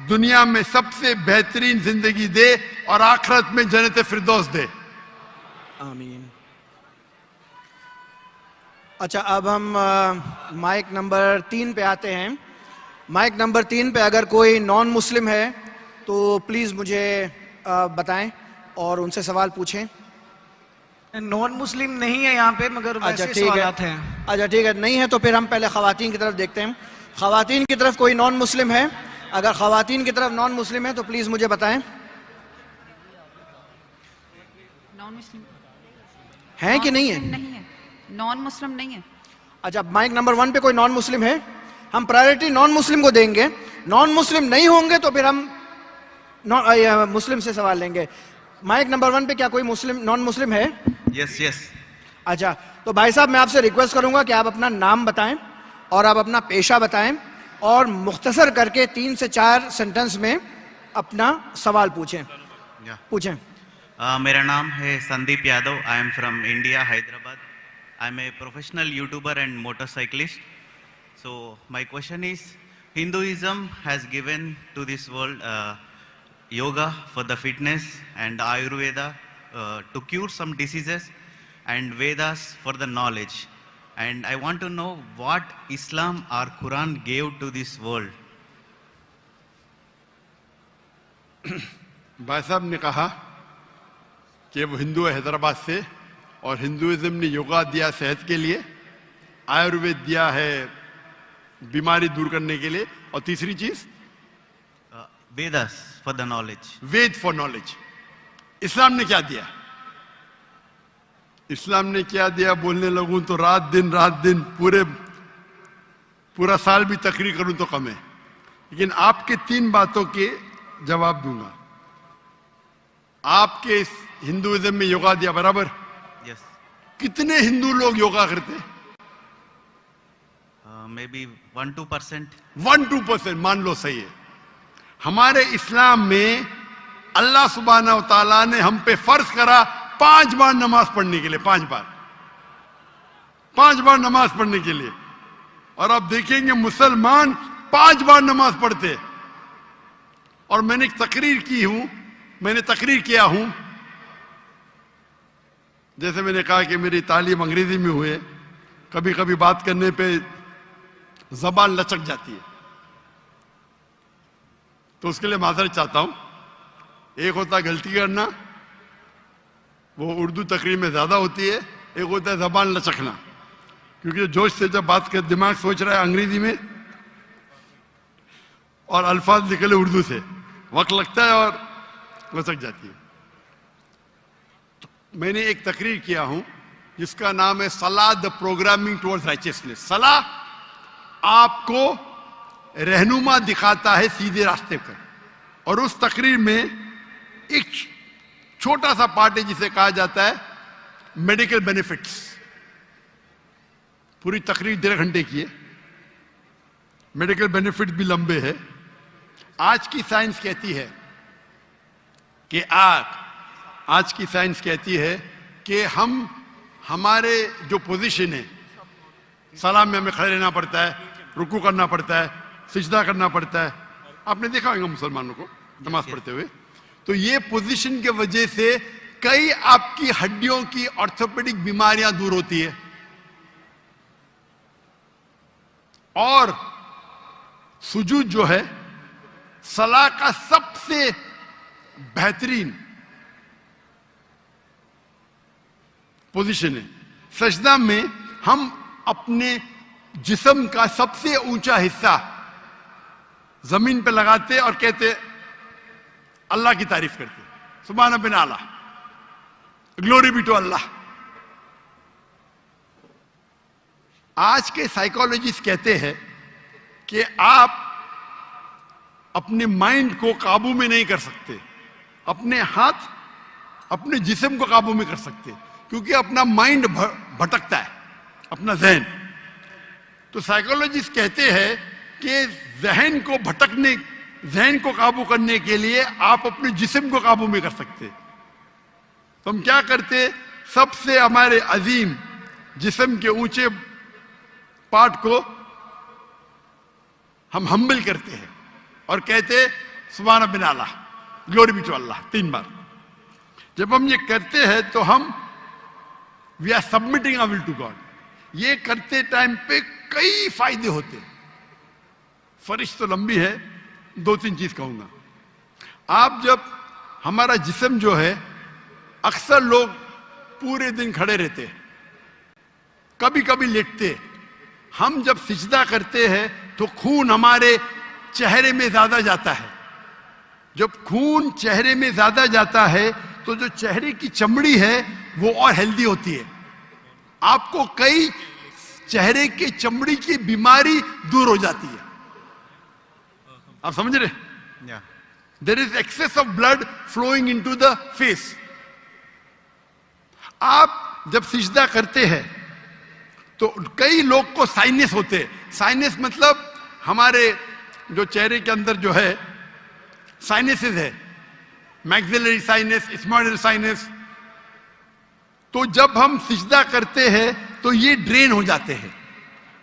S2: दुनिया में सबसे बेहतरीन जिंदगी दे और आखिरत में जन्नत फिरदौस दे।
S3: आमीन। अच्छा, अब हम माइक नंबर 3 पे आते हैं। माइक नंबर 3 पे अगर कोई नॉन मुस्लिम है तो प्लीज़ मुझे बताएं और उनसे सवाल पूछें।
S7: नॉन मुस्लिम नहीं है यहाँ पे, मगर
S3: अच्छा
S7: वैसे
S3: ठीक है,
S7: सवालात हैं।
S3: अच्छा ठीक है, नहीं है तो फिर हम पहले खवातीन की तरफ देखते हैं। खवातीन की तरफ कोई नॉन मुस्लिम है? अगर खवातीन की तरफ नॉन मुस्लिम है तो प्लीज़ मुझे बताएं।
S8: नॉन मुस्लिम
S3: है कि नहीं है?
S8: नहीं है, नॉन मुस्लिम नहीं है।
S3: अच्छा, माइक नंबर 1 पे कोई नॉन मुस्लिम है? हम प्रायोरिटी नॉन मुस्लिम को देंगे। नॉन मुस्लिम नहीं होंगे तो फिर हम मुस्लिम से सवाल लेंगे। माइक नंबर 1 पे क्या कोई मुस्लिम नॉन मुस्लिम है?
S5: Yes yes.
S3: अच्छा, तो भाई साहब मैं आपसे रिक्वेस्ट करूंगा कि आप अपना नाम बताएं और आप अपना पेशा बताएं और मुख्तसर करके 3 से 4 सेंटेंस में अपना सवाल पूछें। पूछें।
S9: मेरा नाम है Sandeep Yadav. I am from India, Hyderabad. I am a professional YouTuber and motorcyclist. So my question is, Hinduism has given to this world yoga for the fitness and Ayurveda to cure some diseases and Vedas for the knowledge. And I want to know what Islam or Quran gave to this world.
S2: भाई साहब ने कहा कि वो हिंदू है हैदराबाद से और Hinduism ने योगा दिया सेहत के लिए, आयुर्वेद दिया है बीमारी दूर करने के लिए, और तीसरी चीज
S9: Vedas for the knowledge.
S2: Veda for knowledge. इस्लाम ने क्या दिया? इस्लाम ने क्या दिया बोलने लगूं तो रात दिन पूरा साल भी तकरीर करूं तो कम है, लेकिन आपके 3 बातों के जवाब दूंगा. आपके इस हिंदुइज्म में योगा दिया, बराबर?
S9: Yes.
S2: कितने हिंदू लोग योगा करते हैं?
S9: Maybe 1-2%.
S2: 1-2% मान लो, सही है. हमारे इस्लाम में अल्लाह सुब्हाना व तआला ने हम पे फर्ज करा 5 बार नमाज पढ़ने के लिए, 5 बार नमाज पढ़ने के लिए. और आप देखेंगे मुसलमान 5 बार नमाज पढ़ते. और मैंने तकरीर किया हूं, जैसे मैंने कहा कि मेरी तालीम अंग्रेजी में हुई है, कभी कभी बात करने पे जबान लचक जाती है, तो उसके लिए माजरत चाहता हूं. एक होता है गलती करना, वो उर्दू तकरीर में ज्यादा होती है. एक होता है जबान लचकना, क्योंकि जोश से जब बात कर दिमाग सोच रहा है अंग्रेजी में और अल्फाज निकले उर्दू से, वक्त लगता है और लचक जाती है. तो मैंने एक तकरीर किया हूं जिसका नाम है सलाह द प्रोग्रामिंग टुवर्ड्स राइचियसनेस. सलाह आपको रहनुमा दिखाता है सीधे रास्ते पर. और उस तकरीर में एक छोटा सा पार्ट है जिसे कहा जाता है मेडिकल बेनिफिट्स. पूरी तकरीर 1.5 घंटे की है. मेडिकल बेनिफिट्स भी लंबे हैं. आज की साइंस कहती है कि हमारे जो पोजीशन है, सलाम में हमें खड़े रहना पड़ता है, रुकू करना पड़ता है, सिजदा करना पड़ता है. आपने देखा होगा मुसलमानों को नमाज पढ़ते हुए. तो ये पोजीशन के वजह से कई आपकी हड्डियों की ऑर्थोपेडिक बीमारियां दूर होती है. और सुजूद जो है सलाह का सबसे बेहतरीन पोजीशन है. सजदा में हम अपने जिस्म का सबसे ऊंचा हिस्सा जमीन पे लगाते और कहते अल्लाह की तारीफ करते, सुभान बिन आला, ग्लोरी बी टू अल्लाह. आज के साइकोलॉजिस्ट कहते हैं कि आप अपने माइंड को काबू में नहीं कर सकते, अपने हाथ अपने जिस्म को काबू में कर सकते, क्योंकि अपना माइंड भटकता है, अपना जहन. तो साइकोलॉजिस्ट कहते हैं कि जहन को काबू करने के लिए आप अपने जिस्म को काबू में कर सकते. तो हम क्या करते, सबसे हमारे अजीम जिस्म के ऊंचे पार्ट को हम हम्बल करते हैं और कहते सुभान बिन आला, ग्लोरी बी टू अल्लाह 3 बार. जब हम ये करते हैं तो हम we are submitting our will to God. ये करते टाइम पे कई फायदे होते हैं. फरिश तो लंबी है, 2-3 चीज कहूंगा. आप जब हमारा जिस्म जो है, अक्सर लोग पूरे दिन खड़े रहते हैं, कभी कभी लेटते. हम जब सिजदा करते हैं तो खून हमारे चेहरे में ज्यादा जाता है. जब खून चेहरे में ज्यादा जाता है तो जो चेहरे की चमड़ी है वो और हेल्दी होती है. आपको कई चेहरे की चमड़ी की बीमारी दूर हो जाती है. आप समझ रहे? There is excess of blood flowing into the face. आप जब सिजदा करते हैं तो कई लोग को साइनस होते हैं। साइनस मतलब हमारे जो चेहरे के अंदर जो है साइनसेस है, मैक्सिलरी साइनस, स्मॉइडल साइनस। तो जब हम सिजदा करते हैं तो ये ड्रेन हो जाते हैं।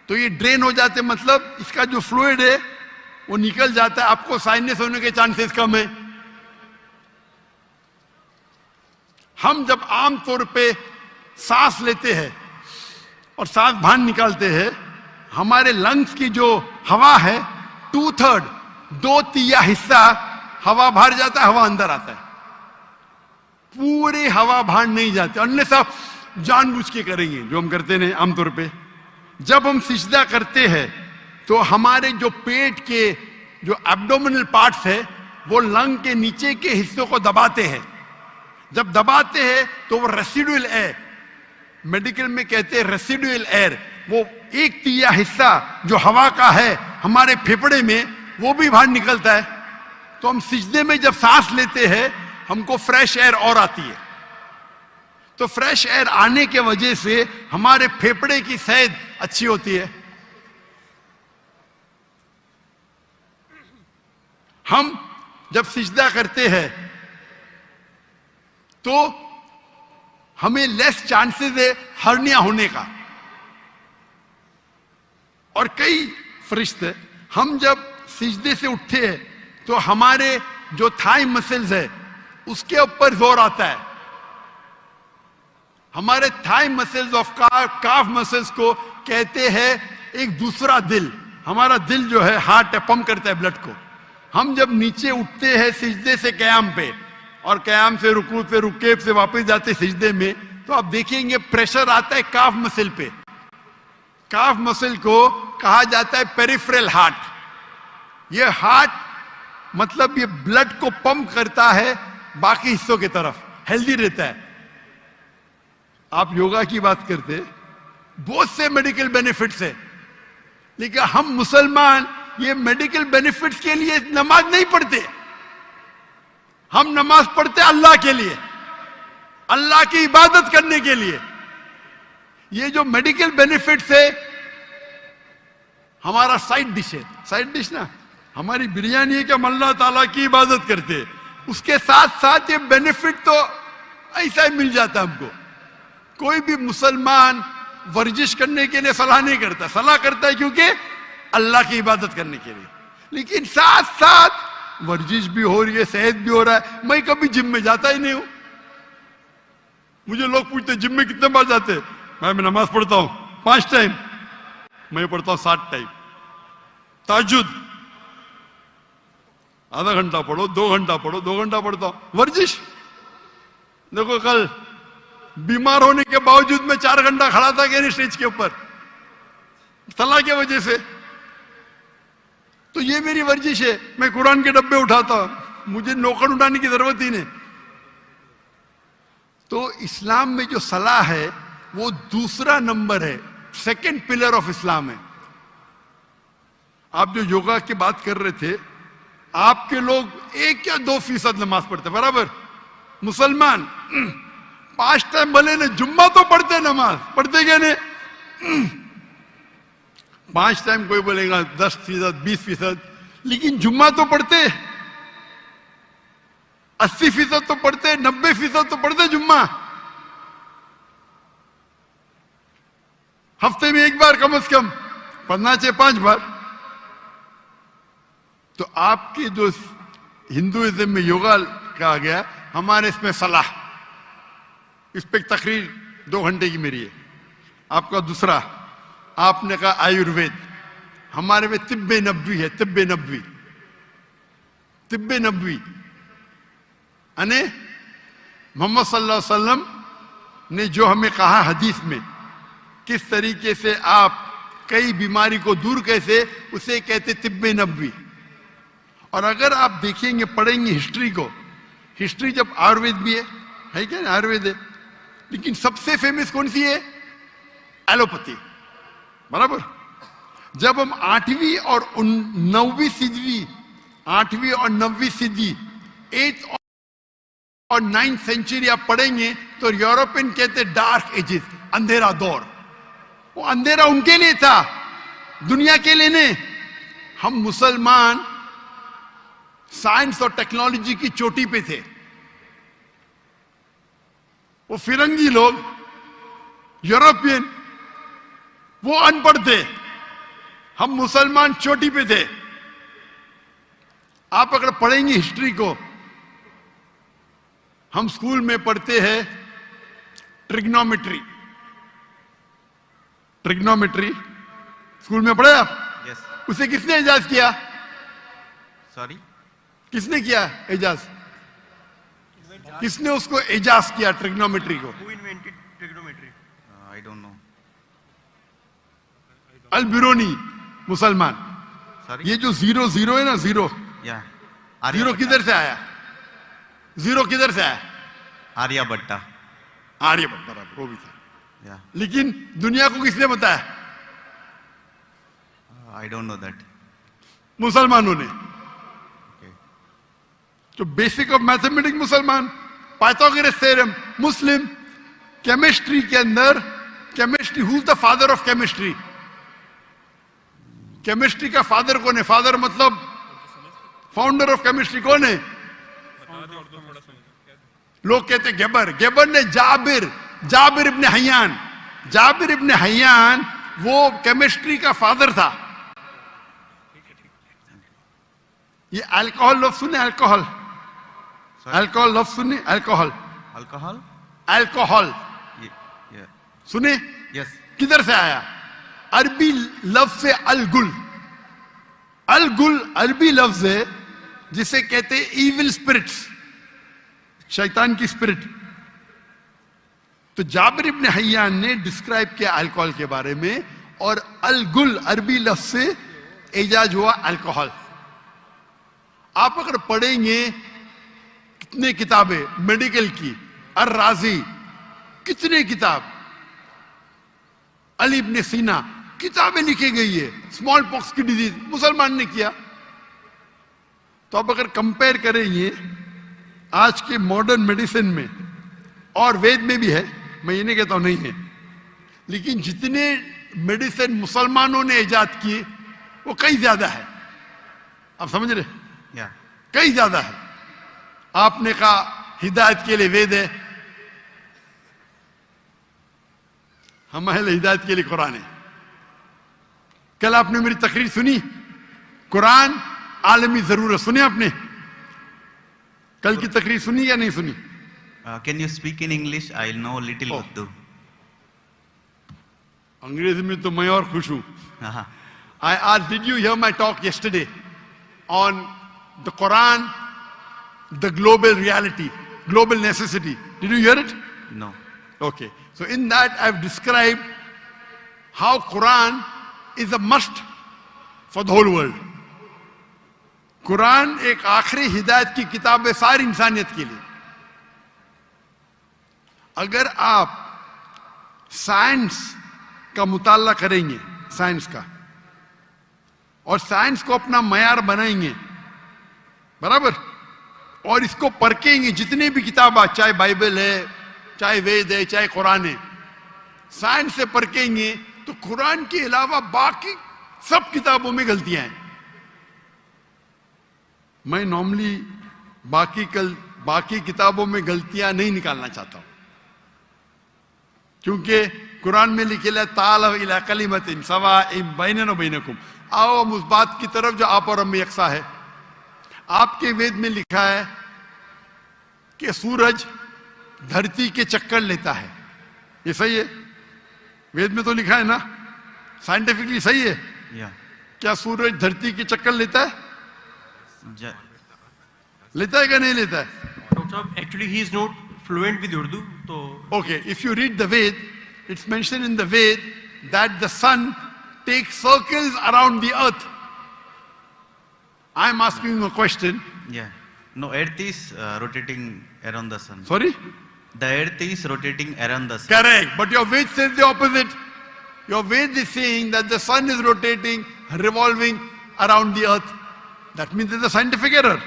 S2: तो ये ड्रेन हो जाते मतलब इसका जो फ्लूइड है वो निकल जाता है, आपको साइनस होने के चांसेस कम है। हम जब आमतौर पे सांस लेते हैं और सांस बाहर निकालते हैं, हमारे लंग्स की जो हवा है 2/3 2/3 हिस्सा हवा बाहर जाता है, हवा अंदर आता है। पूरी हवा बाहर नहीं जाती, अनलेस आप जानबूझ के करेंगे जो हम करते हैं आमतौर पे। जब हम सिजदा करते हैं तो हमारे जो पेट के जो एब्डोमिनल पार्ट्स है वो लंग के नीचे के हिस्सों को दबाते हैं। जब दबाते हैं तो वो रेसिडुअल एयर, मेडिकल में कहते हैं रेसिडुअल एयर, वो 1/3 हिस्सा जो हवा का है हमारे फेफड़े में वो भी बाहर निकलता है। तो हम सिजदे में जब सांस लेते हैं हमको फ्रेश एयर और आती है। तो फ्रेश एयर आने के वजह से हमारे फेफड़े की सेहत अच्छी होती है। हम जब सिजदा करते हैं तो हमें लेस चांसेस है हर्निया होने का। और कई फरिश्ते, हम जब सिजदे से उठते हैं तो हमारे जो थाई मसल्स है उसके ऊपर जोर आता है। हमारे thigh muscles of calf muscles को कहते हैं एक दूसरा दिल। हमारा दिल जो है हार्ट है, पंप करता है ब्लड को। हम जब नीचे उठते हैं सिजदे से कयाम पे और कयाम से रुकू पे रुकेब से वापस जाते सिजदे में, तो आप देखेंगे प्रेशर आता है काफ मसल पे। काफ मसल को कहा जाता है पेरिफेरल हार्ट। ये हार्ट मतलब ये ब्लड को पंप करता है बाकी हिस्सों की तरफ, हेल्दी रहता है। आप योगा की बात करते, बहुत से मेडिकल बेनिफिट्स है, लेकिन हम मुसलमान ये मेडिकल बेनिफिट्स के लिए नमाज नहीं पढ़ते। हम नमाज पढ़ते अल्लाह के लिए, अल्लाह की इबादत करने के लिए। ये जो मेडिकल बेनिफिट्स है हमारा साइड डिश है। साइड डिश ना हमारी बिरयानी है कि हम अल्लाह ताला की इबादत करते हैं, उसके साथ साथ ये बेनिफिट तो ऐसा ही मिल जाता है हमको। कोई भी मुसलमान वर्जिश करने के लिए सलाह नहीं करता, सलाह करता है क्योंकि अल्लाह की इबादत करने के लिए। लेकिन साथ साथ वर्जिश भी हो रही है, सेहत भी हो रहा है। मैं कभी जिम में जाता ही नहीं हूं। मुझे लोग पूछते जिम में कितने बार जाते हैं? मैं नमाज पढ़ता हूं 5 टाइम, मैं पढ़ता हूं 7 टाइम। ताजुद आधा घंटा पढ़ो, 2 घंटा पढ़ो, 2 घंटा पढ़ता हूं। वर्जिश देखो, कल बीमार होने के बावजूद मैं 4 घंटा खड़ा था कि नहीं स्टेज के ऊपर, सलाह की वजह से। तो ये मेरी वर्जिश है। मैं कुरान के डब्बे उठाता हूं, मुझे नौकर उठाने की जरूरत ही नहीं। तो इस्लाम में जो सलाह है वो दूसरा नंबर है, सेकंड पिलर ऑफ इस्लाम है। आप जो योगा की बात कर रहे थे, आपके लोग 1 या 2% नमाज पढ़ते, बराबर। मुसलमान 5 टाइम भले ने, जुम्मा तो पढ़ते, नमाज पढ़ते क्या नहीं? 5 टाइम कोई बोलेगा 10%, 20%, लेकिन जुम्मा तो पढ़ते, 80% तो पढ़ते, 90% तो पढ़ते जुम्मा। हफ्ते में 1 बार कम से कम पढ़ना चाहिए, 5 बार। तो आपके जो हिंदुइज्म में योगा कहा गया, हमारे इसमें सलाह, इस पे तकरीर 2 घंटे की मेरी है। आपका दूसरा, आपने कहा आयुर्वेद, हमारे में तिब्बे नबवी है। तिब्बे नबवी, तिब्बे नबवी यानी मोहम्मद सल्लल्लाहु अलैहि वसल्लम ने जो हमें कहा हदीस में, किस तरीके से आप कई बीमारी को दूर कैसे, उसे कहते तिब्बे नबवी। और अगर आप देखेंगे, पढ़ेंगे हिस्ट्री को, हिस्ट्री जब आयुर्वेद भी है क्या ना, आयुर्वेद है, लेकिन सबसे फेमस कौन सी है? एलोपैथी, बराबर। जब हम 8वीं और 9वीं सदी, 8वीं और 9वीं सदी, 8th और 9th सेंचुरी आप पढ़ेंगे तो यूरोपियन कहते डार्क एजेस, अंधेरा दौर। वो अंधेरा उनके लिए था, दुनिया के लिए नहीं। हम मुसलमान साइंस और टेक्नोलॉजी की चोटी पे थे, वो फिरंगी लोग यूरोपियन वो अनपढ़ थे, हम मुसलमान चोटी पे थे। आप अगर पढ़ेंगे हिस्ट्री को, हम स्कूल में पढ़ते हैं ट्रिग्नोमेट्री। ट्रिग्नोमेट्री स्कूल में पढ़े आप?
S9: Yes.
S2: उसे किसने इजाज किया?
S9: Sorry?
S2: किसने किया एजाज? किसने उसको एजाज किया ट्रिग्नोमेट्री को?
S4: Who invented trigonometry?
S9: I don't know.
S2: अल बिरूनी, मुसलमान।
S9: Sorry?
S2: ये जो 0 0 है ना, 0
S9: Yeah.
S2: जीरो किधर से आया? 0 किधर से आया?
S9: आर्यभट्टा।
S2: आर्यभट्ट, बराबर, वो भी था।
S9: Yeah.
S2: लेकिन दुनिया को किसने बताया?
S9: I don't know that.
S2: मुसलमानों ने।
S9: Okay.
S2: तो बेसिक ऑफ मैथमेटिक्स मुसलमान, पाइथागोरस थ्योरम मुस्लिम। केमिस्ट्री के अंदर chemistry, who is the father of chemistry? Chemistry का फादर कौन है? फादर मतलब फाउंडर ऑफ केमिस्ट्री कौन है? लोग कहते गेबर। गेबर ने जाबिर इब्ने हय्यान, जाबिर इब्ने हय्यान वो केमिस्ट्री का फादर था। ये अल्कोहल लफ्ज सुने? अल्कोहल, अल्कोहल लफ्ज सुने? Alcohol,
S9: Alcohol?
S2: Alcohol
S9: Yeah.
S2: सुने?
S9: Yes.
S2: किधर से आया? अरबी लफ्ज से अलगुल। अलगुल अरबी लफ्ज है जिसे कहते इविल स्पिरिट्स, शैतान की स्पिरिट। तो जाबिर इब्ने हय्यान ने डिस्क्राइब किया अल्कोहल के बारे में, और अलगुल अरबी लफ्ज से एजाज हुआ अल्कोहल। आप अगर पढ़ेंगे कितने किताबें मेडिकल की, अर राजी, कितने किताब, अली इब्ने सीना, किताबें लिखी गई है। स्मॉल पॉक्स की डिजीज मुसलमान ने किया। तो अब अगर कंपेयर करेंगे आज के मॉडर्न मेडिसिन में, और वेद में भी है, मैं ये नहीं कहता हूं नहीं है, लेकिन जितने मेडिसिन मुसलमानों ने इजाद किए वो कई ज्यादा है। आप समझ रहे?
S9: Yeah.
S2: कई ज्यादा है। आपने कहा हिदायत के लिए वेद है, हमारे लिए हिदायत के लिए कुरान है। कल आपने मेरी तकरीर सुनी, कुरान आलमी जरूरत, सुने आपने? कल की तकरीर सुनी या नहीं सुनी?
S9: Can you speak in English? I'll know little
S2: Oh.
S9: Urdu.
S2: अंग्रेजी में तो मैं और खुश हूं।
S9: Uh-huh.
S2: I asked, did you hear my talk yesterday on the Quran, the global reality, global necessity? Did you hear it?
S9: No.
S2: Okay. So in that I've described how Quran is a must for the whole world. Quran एक आखिरी हिदायत की किताब है सारी इंसानियत के लिए। अगर आप साइंस का मुताला करेंगे, साइंस का, और साइंस को अपना मयार बनाएंगे, बराबर, और इसको परखेंगे, जितने भी किताब, चाहे बाइबल है, चाहे वेद है, चाहे कुरान है, साइंस से परखेंगे तो कुरान के अलावा बाकी सब किताबों में गलतियां हैं। मैं नॉर्मली बाकी किताबों में गलतियां नहीं निकालना चाहता हूं, क्योंकि कुरान में लिखे ताल इला कलिमतिन सवाइम बैनना बैनकुम, आओ हम उस बात की तरफ जो आप और हम में यकसा है। आपके वेद में लिखा है कि सूरज धरती के चक्कर लेता है, ये सही है? वेद में तो लिखा है ना, साइंटिफिकली सही है?
S9: Yeah.
S2: क्या सूरज धरती के चक्कर लेता है?
S9: Ja-
S2: लेता है क्या नहीं लेता है?
S10: Dr. Saab, actually he is not fluent with Urdu, so
S2: Okay, if you read the Ved, it's mentioned in the Ved that the sun takes circles around the earth. I'm asking you a question.
S9: Yeah. No, Earth is rotating around the sun.
S2: Sorry?
S9: The Earth is rotating around the sun.
S2: Correct. But your Ved says the opposite. Your Ved is saying that the sun is rotating, revolving around the earth. That means there's a scientific error.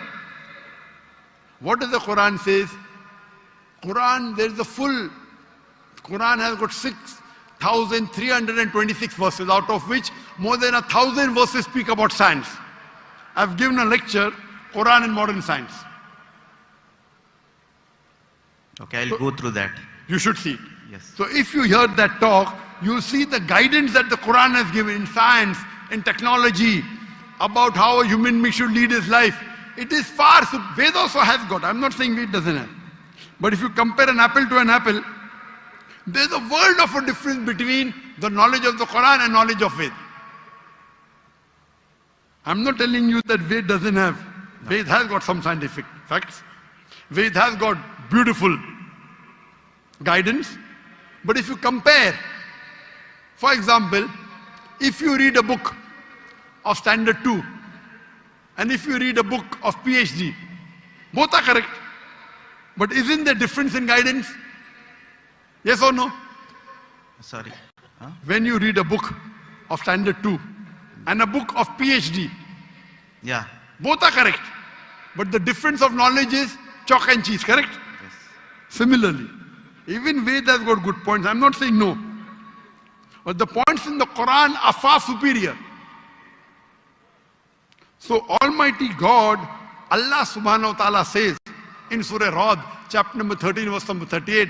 S2: What does the Quran says? Quran, there is a full, Quran has got 6,326 verses, out of which more than 1,000 verses speak about science. I've given a lecture, Quran and Modern Science.
S9: Okay, I'll go through that.
S2: You should see it.
S9: Yes.
S2: So if you hear that talk, you see the guidance that the Quran has given in science, in technology, about how a human being should lead his life. It is far, so Ved also has got, I'm not saying Ved doesn't have. But if you compare an apple to an apple, there's a world of a difference between the knowledge of the Quran and knowledge of Ved. I'm not telling you that Ved doesn't have. Ved has got some scientific facts. Ved has got beautiful guidance. But if you compare, for example, if you read a book of Standard 2 and if you read a book of PhD, both are correct. But isn't there difference in guidance? Yes or no?
S9: Sorry. Huh?
S2: When you read a book of Standard 2 and a book of PhD,
S9: Yeah.
S2: both are correct. But the difference of knowledge is chalk and cheese, correct?
S9: Yes.
S2: Similarly, even Ved has got good points. I'm not saying no. But the points in the Quran are far superior. So Almighty God, Allah subhanahu wa ta'ala says in Surah Ra'd, chapter number 13, verse number 38,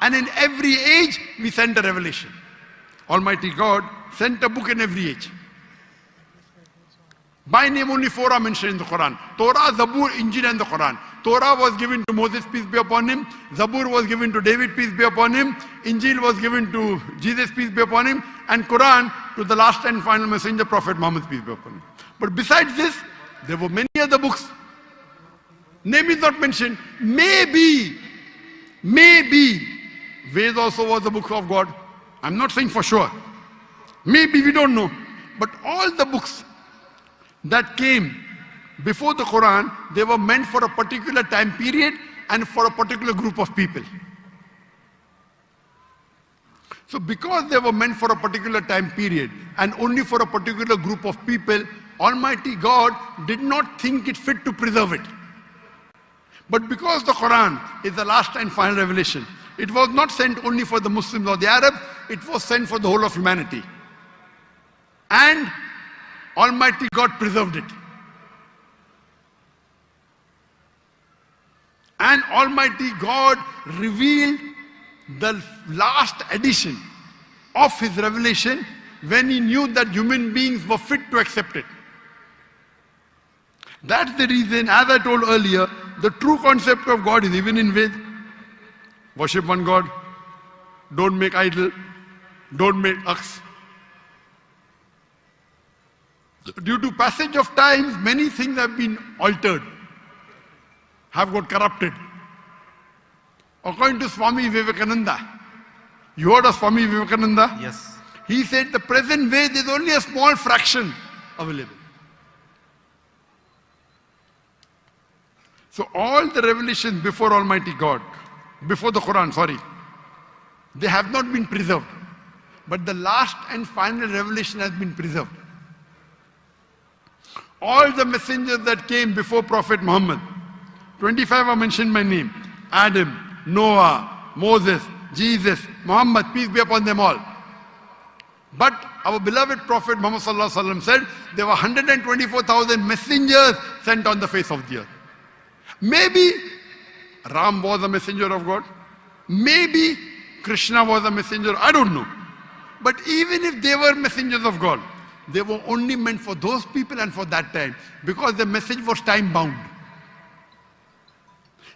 S2: And in every age, we sent a revelation. Almighty God sent a book in every age. By name only 4 are mentioned in the Quran. Torah, Zabur, Injil and the Quran. Torah was given to Moses, peace be upon him. Zabur was given to David, peace be upon him. Injil was given to Jesus, peace be upon him. And Quran to the last and final messenger, Prophet Muhammad, peace be upon him. But besides this, there were many other books. Name is not mentioned. Maybe, Ved also was the book of God. I'm not saying for sure. Maybe, we don't know. But all the books that came before the Quran, they were meant for a particular time period and for a particular group of people. So because they were meant for a particular time period and only for a particular group of people, Almighty God did not think it fit to preserve it. But because the Quran is the last and final revelation, it was not sent only for the Muslims or the Arabs, it was sent for the whole of humanity. And Almighty God preserved it. And Almighty God revealed the last edition of His revelation when He knew that human beings were fit to accept it. That's the reason, as I told earlier, the true concept of God is even in Ved. Worship one God, don't make idol, don't make ox. Due to passage of time, many things have been altered, have got corrupted. According to Swami Vivekananda, you heard of Swami Vivekananda?
S9: Yes.
S2: He said the present way there is only a small fraction available. So all the revelations before Almighty God, before the Quran, they have not been preserved. But the last and final revelation has been preserved. All the messengers that came before Prophet Muhammad, 25 are mentioned by name. Adam, Noah, Moses, Jesus, Muhammad, peace be upon them all. But our beloved Prophet Muhammad sallallahu alaihi wasallam said there were 124,000 messengers sent on the face of the earth. Maybe Ram was a messenger of God. Maybe Krishna was a messenger. I don't know. But even if they were messengers of God, they were only meant for those people and for that time, because the message was time bound.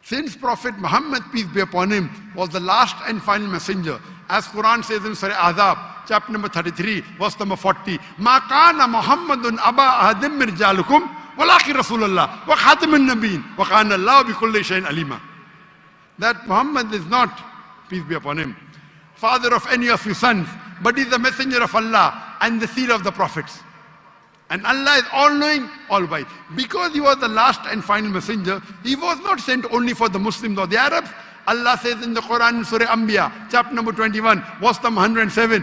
S2: Since Prophet Muhammad, peace be upon him, was the last and final messenger, as Quran says in Surah Ahzab, chapter number 33, verse number 40, Ma kana Muhammadun aba ahadim min rijalukum walakin Rasulullah wa khatamun nabiyyin wa kana Allah bi kulli shay'in alima. That Muhammad is not, peace be upon him, father of any of his sons, but he is the messenger of Allah and the seal of the prophets. And Allah is all-knowing, all-wise. Because he was the last and final messenger, he was not sent only for the Muslims or the Arabs. Allah says in the Quran in Surah Anbiya, chapter number 21, verse number 107,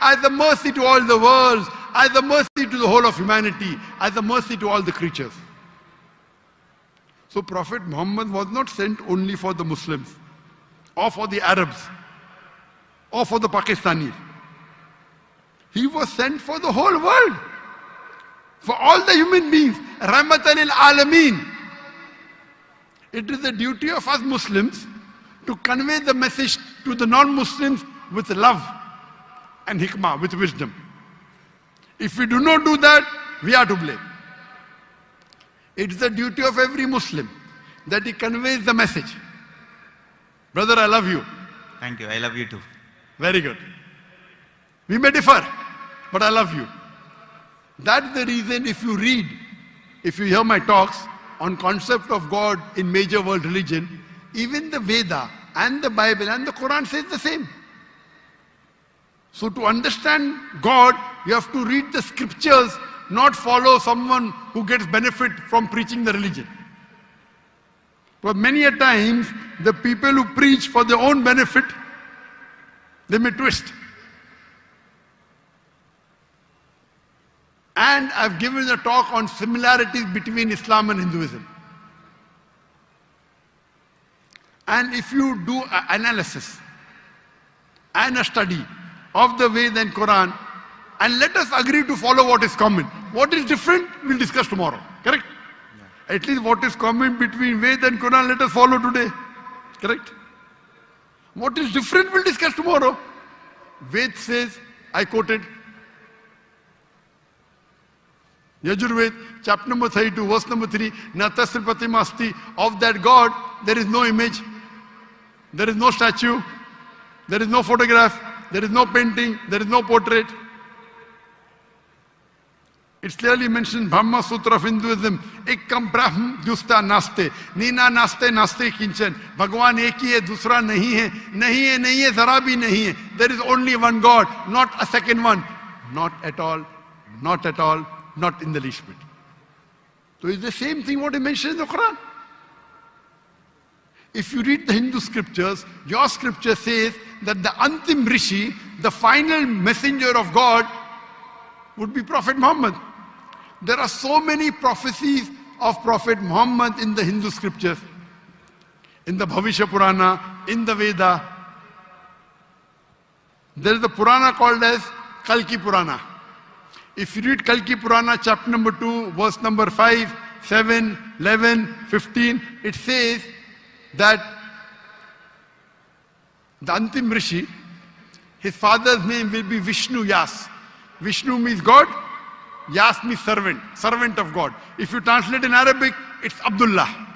S2: as a mercy to all the worlds. as a mercy to the whole of humanity, as a mercy to all the creatures. So Prophet Muhammad was not sent only for the Muslims, or for the Arabs, or for the Pakistanis. He was sent for the whole world, for all the human beings. Rahmatan lil Alameen. It is the duty of us Muslims to convey the message to the non-Muslims with love and hikmah, with wisdom. If we do not do that, we are to blame. It is the duty of every Muslim that he conveys the message. Brother, I love you.
S9: Thank you. I love you too.
S2: Very good. We may differ, but I love you. That's the reason if you hear my talks on concept of God in major world religion, even the Veda and the Bible and the Quran says the same. So to understand God, you have to read the scriptures, not follow someone who gets benefit from preaching the religion. But many a times, the people who preach for their own benefit, they may twist. And I've given a talk on similarities between Islam and Hinduism. And if you do an analysis and a study of the Veda and Quran, and let us agree to follow what is common. What is different, we'll discuss tomorrow. Correct? Yeah. At least what is common between Veda and Quran, let us follow today. Correct? What is different, we'll discuss tomorrow. Ved says, I quoted, Yajurved, chapter number 32, verse number 3, Natasri Pratimasti, of that God, there is no image, there is no statue, there is no photograph, there is no painting, there is no portrait. It's clearly mentioned, Brahma Sutra of Hinduism, Ekkam Brahm Justa Naste, Nina Naste Naste Kinchan, Bhagwan ek hi hai, dusra nahi hai, zara bhi nahi hai. There is only one God, not a second one. Not at all, not at all, not in the least bit. So it's the same thing what he mentioned in the Quran. If you read the Hindu scriptures, your scripture says that the Antim Rishi, the final messenger of God, would be Prophet Muhammad. There are so many prophecies of Prophet Muhammad in the Hindu scriptures, in the Bhavishya Purana, in the Veda. There is a Purana called as Kalki Purana. If you read Kalki Purana, chapter number 2, verse number 5, 7, 11, 15, it says that the Antim Rishi, his father's name will be Vishnu Yas. Vishnu means God, Yas means servant, servant of God. If you translate in Arabic, it's Abdullah.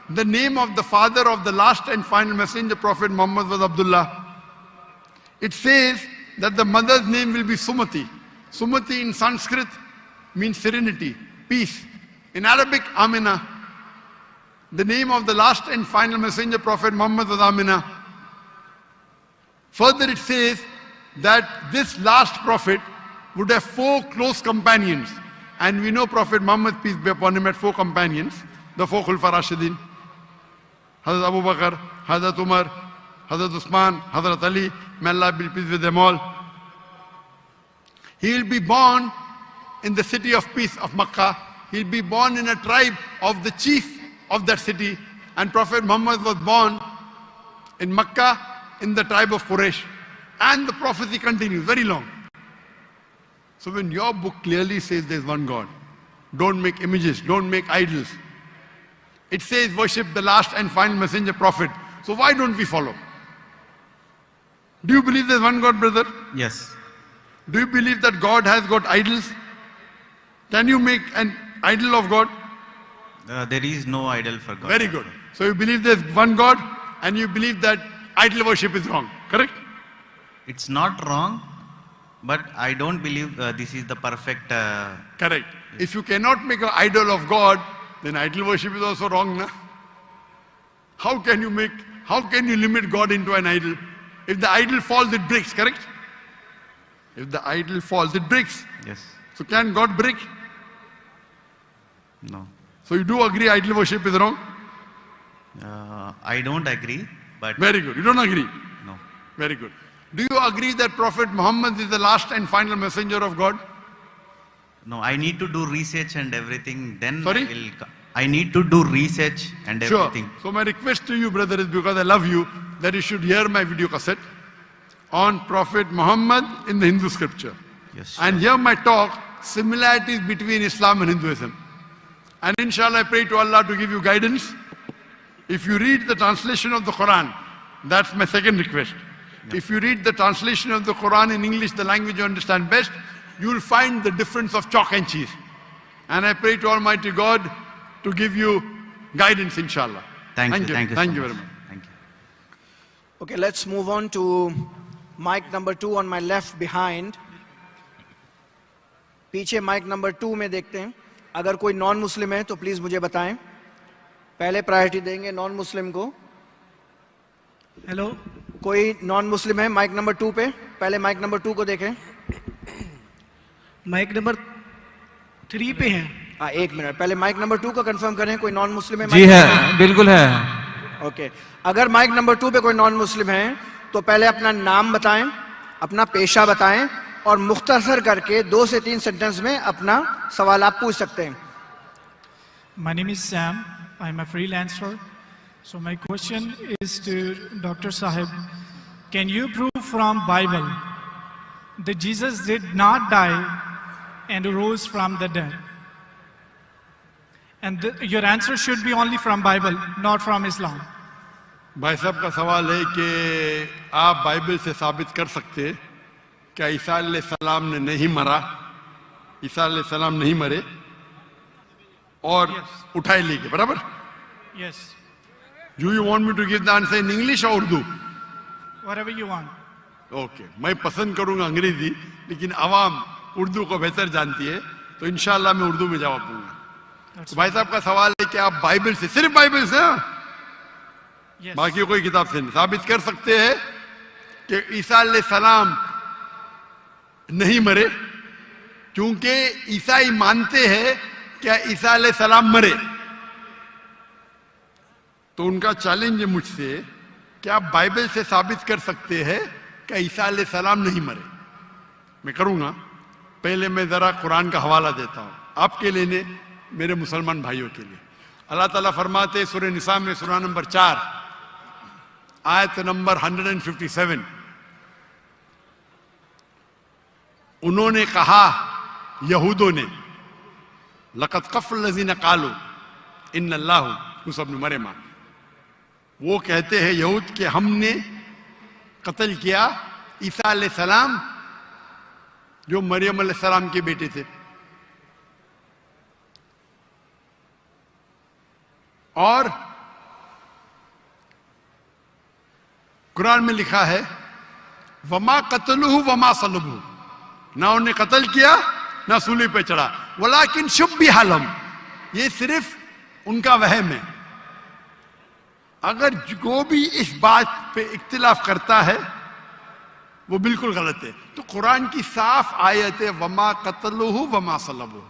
S2: The name of the father of the last and final messenger, Prophet Muhammad, was Abdullah. It says that the mother's name will be Sumati. Sumati in Sanskrit means serenity, peace. In Arabic, Amina. The name of the last and final messenger, Prophet Muhammad, was Amina. Further it says that this last prophet would have 4 close companions. And we know Prophet Muhammad, peace be upon him, had 4 companions, the 4 Khulfa Rashidin. Hazrat Abu Bakr, Hazrat Umar, Hazrat Usman, Hazrat Ali, may Allah be pleased with them all. He will be born in the city of peace of Makkah. He will be born in a tribe of the chief of that city. And Prophet Muhammad was born in Makkah in the tribe of Quraysh. And the prophecy continues, very long. So when your book clearly says there's one God, don't make images, don't make idols. It says worship the last and final messenger prophet. So why don't we follow? Do you believe there's one God, brother?
S9: Yes.
S2: Do you believe that God has got idols? Can you make an idol of God?
S9: There is no idol for God.
S2: Very good. So you believe there's one God and you believe that idol worship is wrong, correct?
S9: It's not wrong, but I don't believe this is the perfect...
S2: Correct. If you cannot make an idol of God, then idol worship is also wrong, na? How can you limit God into an idol? If the idol falls, it breaks, correct? If the idol falls, it breaks.
S9: Yes.
S2: So can God break?
S9: No.
S2: So you do agree idol worship is wrong?
S9: I don't agree, but...
S2: Very good. You don't agree?
S9: No.
S2: Very good. Do you agree that Prophet Muhammad is the last and final messenger of God?
S9: No, I need to do research and everything. Then
S2: Sorry?
S9: I need to do research and
S2: Sure.
S9: everything.
S2: So my request to you, brother, is because I love you, that you should hear my video cassette on Prophet Muhammad in the Hindu scripture.
S9: Yes.
S2: And hear my talk, similarities between Islam and Hinduism. And inshallah, I pray to Allah to give you guidance. If you read the translation of the Quran, that's my second request. If you read the translation of the Quran in English, the language you understand best, you will find the difference of chalk and cheese. And I pray to Almighty God to give you guidance, inshallah.
S9: Thank you.
S2: Thank
S9: so
S2: you
S9: much.
S2: very much.
S9: Thank you.
S3: Okay, let's move on to mic number 2 on my left behind. पीछे mic number 2 में देखते हैं. अगर कोई non Muslim है तो please मुझे बताएं. पहले प्रायोरिटी देंगे नॉन मुस्लिम को.
S7: हेलो,
S3: कोई नॉन मुस्लिम है माइक नंबर 2 पे? पहले माइक नंबर 2 को देखें.
S7: माइक नंबर 3 पे है.
S3: हाँ, एक मिनट, पहले माइक नंबर 2 को कंफर्म करें. कोई नॉन मुस्लिम है?
S10: जी है, बिल्कुल है.
S3: ओके, अगर माइक नंबर 2 पे कोई नॉन मुस्लिम है तो पहले अपना नाम बताएं, अपना पेशा बताएं और मुख्तसर करके 2 से 3 सेंटेंस में अपना सवाल आप पूछ सकते हैं.
S11: My name is Sam. I'm a freelancer. So my question is to Dr. Sahib. Can you prove from Bible that Jesus did not die and rose from the dead? And your answer should be only from Bible, not from Islam.
S2: भाई साहब का सवाल है कि आप Bible से साबित कर सकते हैं क्या ईसा अलैहिस्सलाम ने नहीं मरा, ईसा अलैहिस्सलाम नहीं मरे और उठाए ले गए, बराबर?
S11: Yes.
S2: Do you want me to give the answer in English or Urdu?
S11: Whatever you want.
S2: Okay, मैं पसंद करूंगा अंग्रेजी, लेकिन आवाम उर्दू को बेहतर जानती है, तो इंशाल्लाह मैं उर्दू में जवाब दूंगा. तो भाई साहब का सवाल है कि आप बाइबल से, सिर्फ बाइबल से,
S11: Yes.
S2: बाकी कोई किताब से नहीं, साबित कर सकते हैं कि ईसा अलैहिस्सलाम नहीं मरे, क्योंकि ईसाई मानते हैं कि ईसा अलैहिस्सलाम मरे. तो उनका चैलेंज है मुझसे कि आप बाइबल से साबित कर सकते हैं कि ईसा अलैहिस्सलाम नहीं मरे. मैं करूंगा. पहले मैं जरा कुरान का हवाला देता हूं आपके लिए, मेरे मुसलमान भाइयों के लिए. अल्लाह ताला फरमाते सूरह निसा में, सूरह नंबर 4 आयत नंबर 157, उन्होंने कहा, यहूदों ने, लक़द कफ़ल लज़ीना क़ालू इन्नल्लाहु मूसा इब्न मरियम, वो कहते हैं यहूद कि हमने कत्ल किया ईसा अलैहिस्सलाम जो मरियम अलैहिस्सलाम के बेटे थे. और कुरान में लिखा है वमा कतलुहु वमा सलबुहु, ना उन्हें कत्ल किया ना सूली पे चढ़ा, वलाकिन शुब्बिह लहुम, ये सिर्फ उनका वहम है. अगर जो भी इस बात पे इख्तिलाफ करता है वो बिल्कुल गलत है. तो कुरान की साफ आयत है वमा कतलुहु वमा सलबुहु,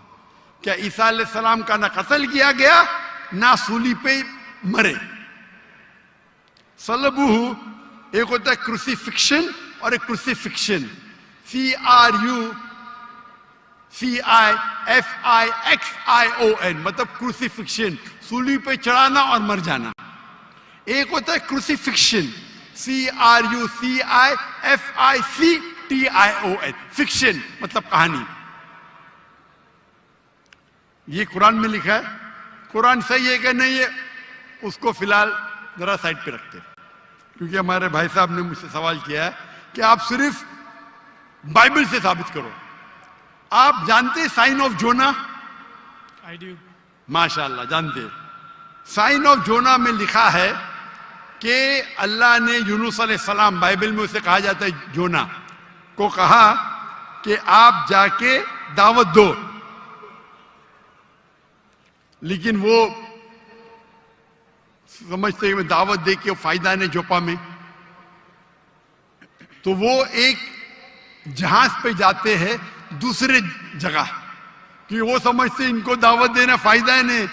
S2: क्या ईसा अलैहिस्सलाम का ना कत्ल किया गया ना सूली पे मरे. सलबुहु एक होता है क्रूसिफिक्शन और एक क्रूसिफिक्शन, CRUCIFIXION, मतलब क्रूसिफिक्शन, सूली पे चढ़ाना और मर जाना. एक होता है क्रूसिफिक्शन, CRUCIFICTION, फिक्शन मतलब कहानी. ये कुरान में लिखा है. कुरान सही है कि नहीं है उसको फिलहाल जरा साइड पे रखते हैं, क्योंकि हमारे भाई साहब ने मुझसे सवाल किया है कि आप सिर्फ बाइबल से साबित करो. आप जानते हैं sign of Jonah?
S11: I do.
S2: माशाअल्लाह जानते हैं. साइन ऑफ जोना में लिखा है कि अल्लाह ने यूनुस अलैहिस्सलाम, बाइबल में उसे कहा जाता है जोना, को कहा कि आप जाके दावत दो, लेकिन वो समझते हैं दावत दे के फायदा नहीं जोपा में. तो वो एक जहाज पे जाते हैं दूसरे जगह, कि वो समझते इनको दावत देना फायदा है नहीं,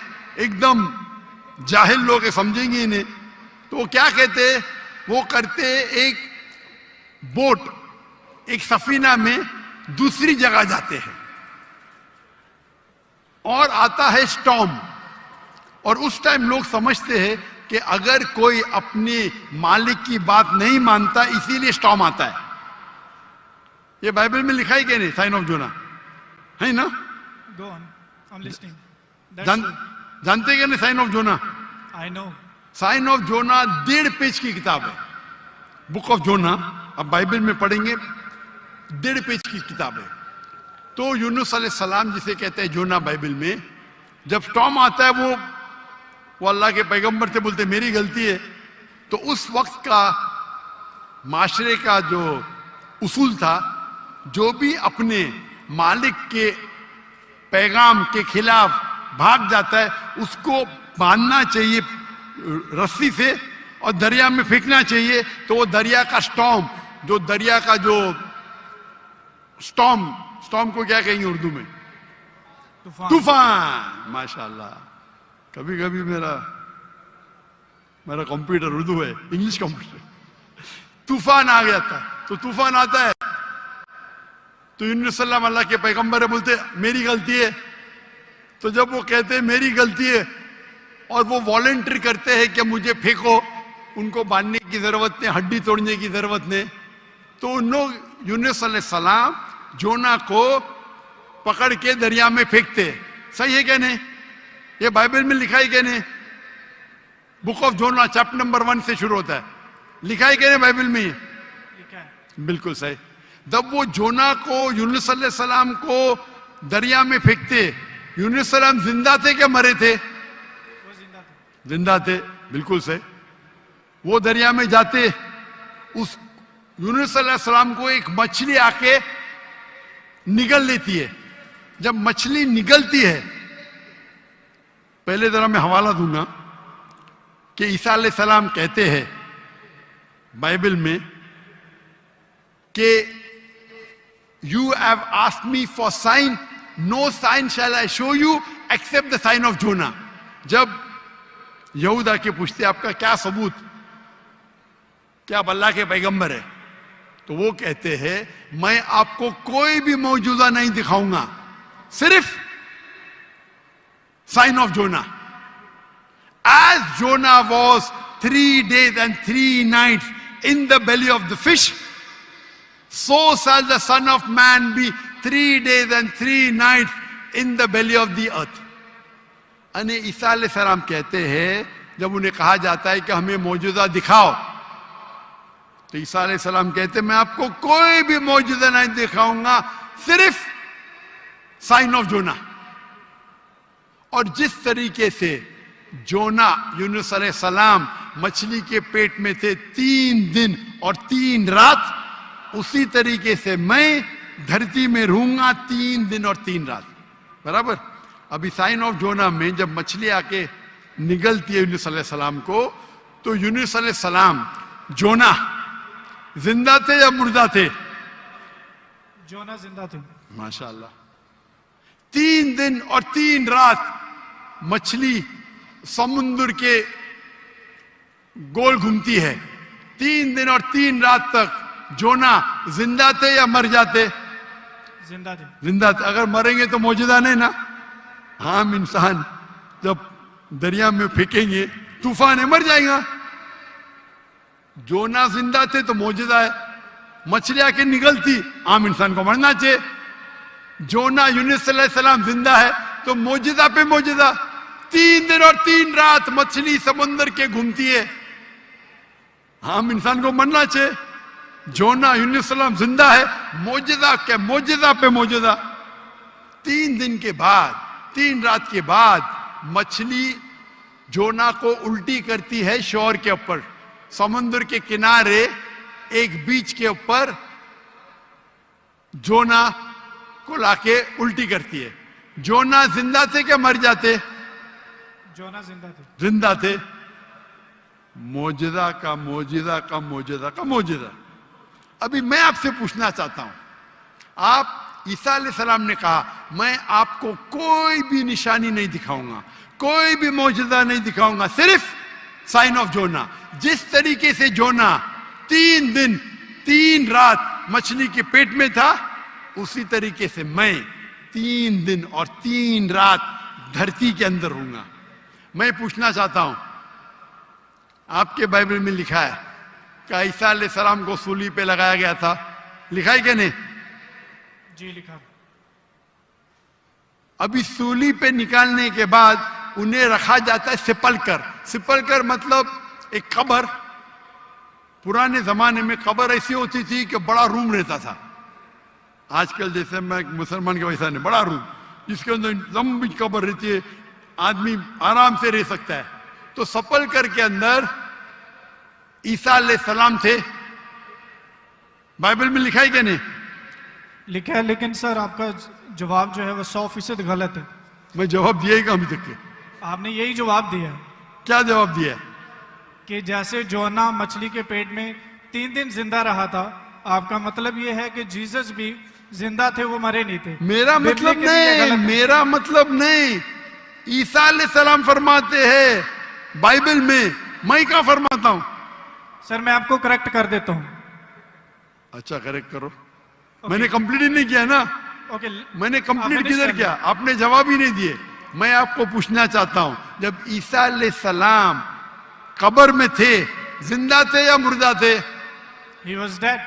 S2: एकदम जाहिल लोग समझेंगे इन्हें. तो वो क्या कहते हैं, वो करते एक बोट, एक सफीना में दूसरी जगह जाते हैं. और आता है स्टॉर्म। और उस टाइम लोग समझते हैं कि अगर कोई अपने मालिक की बात नहीं मानता इसीलिए स्टॉर्म आता है। ये बाइबल में लिखा है कि नहीं, साइन ऑफ जोना है ना?
S11: Go on. I'm listening.
S2: जानते कि नहीं sign of Jonah?
S11: I know.
S2: Sign of Jonah 1.5 page की किताब है, बुक ऑफ जोना। अब बाइबल में पढ़ेंगे, 1.5 पेज की किताब है। तो यूनुस अलैहिस्सलाम जिसे कहते हैं जोना बाइबल में, जब स्टॉर्म आता है वो अल्लाह के पैगंबर से बोलते मेरी गलती है। तो उस वक्त का माशरे का जो उसूल था, जो भी अपने मालिक के पैगाम के खिलाफ भाग जाता है उसको बांधना चाहिए रस्सी से और दरिया में फेंकना चाहिए। तो वो दरिया का स्टॉर्म, जो दरिया का जो स्टॉर्म को क्या कहेंगे उर्दू में? तूफान। माशाल्लाह, कभी कभी मेरा कंप्यूटर उर्दू है, इंग्लिश कंप्यूटर। तूफान आ गया था, तो तूफान आता है तो यूनुस सल्लल्लाहु अल्लाह के पैगंबर है, बोलते मेरी गलती है। तो जब वो कहते हैं मेरी गलती है और वो वॉलंटियर करते हैं कि मुझे फेंको, उनको बांधने की जरूरत नहीं, हड्डी तोड़ने की जरूरत नहीं, तो उन लोग यूनुस अलैहिस्सलाम जोना को पकड़ के दरिया में फेंकते। सही है क्या नहीं? ये बाइबल में लिखा है क्या नहीं? Book of Jonah chapter number 1 से शुरू होता है, लिखा है क्या नहीं बाइबल में?
S11: लिखा है।
S2: बिल्कुल सही। जब वो जोना को यूनुस अलैहिस्सलाम को दरिया में फेंकते, यूनुस सलाम जिंदा थे क्या मरे थे?
S11: वो जिंदा थे।
S2: जिंदा थे, बिल्कुल सही। वो दरिया में जाते, उस यूनुस अलैहिस्सलाम को एक मछली आके निगल लेती है। जब मछली निगलती है, पहले जरा मैं हवाला दूंगा कि ईसा अलैहिस्सलाम कहते हैं बाइबल में कि you have asked me for sign, no sign shall I show you except the sign of Jonah. जब यहूदा के पूछते आपका क्या सबूत, क्या आप अल्लाह के पैगंबर है, तो वो कहते हैं मैं आपको कोई भी मौजूदा नहीं दिखाऊंगा, सिर्फ sign of Jonah. As Jonah was 3 days and 3 nights in the belly of the fish, so shall the Son of Man be 3 days and 3 nights in the belly of the earth. अने ईसा अलैहिस्सलाम कहते हैं, जब उन्हें कहा जाता है कि हमें मौजूदा दिखाओ, तो ईसा अलैहिस्सलाम कहते हैं मैं आपको कोई भी मौजूदा नहीं दिखाऊंगा, सिर्फ साइन ऑफ जोना। और जिस तरीके से जोना यूनुस अलैहिस्सलाम मछली के पेट में थे 3 दिन और 3 रात, उसी तरीके से मैं धरती में रहूंगा 3 दिन और 3 रात। बराबर। अभी साइन ऑफ जोना में जब मछली आके निगलती है यूनुस अलैहिस्सलाम को, तो यूनुस अलैहिस्सलाम जोना जिंदा थे या मुर्दा थे?
S11: जोना जिंदा थे।
S2: माशाल्लाह। 3 दिन और 3 रात मछली समुद्र के गोल घूमती है। 3 दिन और 3 रात तक जोना जिंदा थे या मर जाते?
S11: जिंदा थे।
S2: जिंदा थे। अगर मरेंगे तो मौजूदा नहीं ना। आम इंसान जब दरिया में फेंकेंगे तूफान है, मर जाएगा। जोना जिंदा थे तो मौजूदा है। मछली आके निगलती, आम इंसान को मरना चाहिए। जोना यूनुस अलैहिस्सलाम जिंदा है तो मौजूदा पे मौजूदा। 3 दिन और 3 रात मछली समुद्र के घूमती है, आम इंसान को मरना चाहिए। जोना यूनुस अलैहिस्सलाम जिंदा है, मौजूदा के मौजूदा पे मौजूदा। 3 दिन के बाद, 3 रात के बाद मछली जोना को उल्टी करती है शोर के ऊपर, समुद्र के किनारे एक बीच के ऊपर जोना को लाके उल्टी करती है। जोना जिंदा थे क्या मर जाते?
S11: जोना जिंदा थे।
S2: जिंदा थे। मौजूदा का मौजूदा का मौजूदा का मौजूदा। अभी मैं आपसे पूछना चाहता हूं, आप ईसा अलैहिस्सलाम ने कहा मैं आपको कोई भी निशानी नहीं दिखाऊंगा, कोई भी मौजूदा नहीं दिखाऊंगा, सिर्फ साइन ऑफ जोना। जिस तरीके से जोना 3 दिन 3 रात मछली के पेट में था, उसी तरीके से मैं 3 दिन और 3 रात धरती के अंदर रहूंगा। मैं पूछना चाहता हूं, आपके बाइबल में लिखा है कि ईसा अलैहिस्सलाम को सूली पे लगाया गया था, लिखा है क्या नहीं?
S11: जी लिखा।
S2: अभी सूली पे निकालने के बाद उन्हें रखा जाता है सिपलकर। सिपलकर मतलब एक कब्र। पुराने जमाने में कब्र ऐसी होती थी कि बड़ा रूम रहता था। आजकल जैसे मैं मुसलमान के वैसा नहीं, बड़ा रूम जिसके अंदर लंबी कब्र रहती है, आदमी आराम से रह सकता है। तो सपलकर के अंदर ईसा अलैहिस्सलाम थे। बाइबल में लिखा है क्या नहीं?
S11: लिखा है, लेकिन सर आपका जवाब जो है वो 100% गलत है।
S2: मैं जवाब दिया ही कहाँ अभी तक के?
S11: आपने यही जवाब दिया है
S2: क्या जवाब दिया?
S11: कि जैसे जोना मछली के पेट में 3 दिन जिंदा रहा था, आपका मतलब ये है कि जीसस भी जिंदा थे, वो मरे नहीं थे।
S2: मेरा मतलब नहीं, मेरा मतलब नहीं। ईसा अलैहिस्सलाम फरमाते हैं बाइबल में, मैं क्या फरमाता हूं?
S11: सर मैं आपको करेक्ट कर देता हूं।
S2: अच्छा करेक्ट करो। मैंने कंप्लीट ही नहीं किया ना।
S11: ओके,
S2: मैंने कंप्लीट किधर किया? आपने जवाब ही नहीं दिए। मैं आपको पूछना चाहता हूं, जब ईसा अलैहिस्सलाम कब्र में थे, जिंदा थे या मुर्दा थे?
S11: He was dead.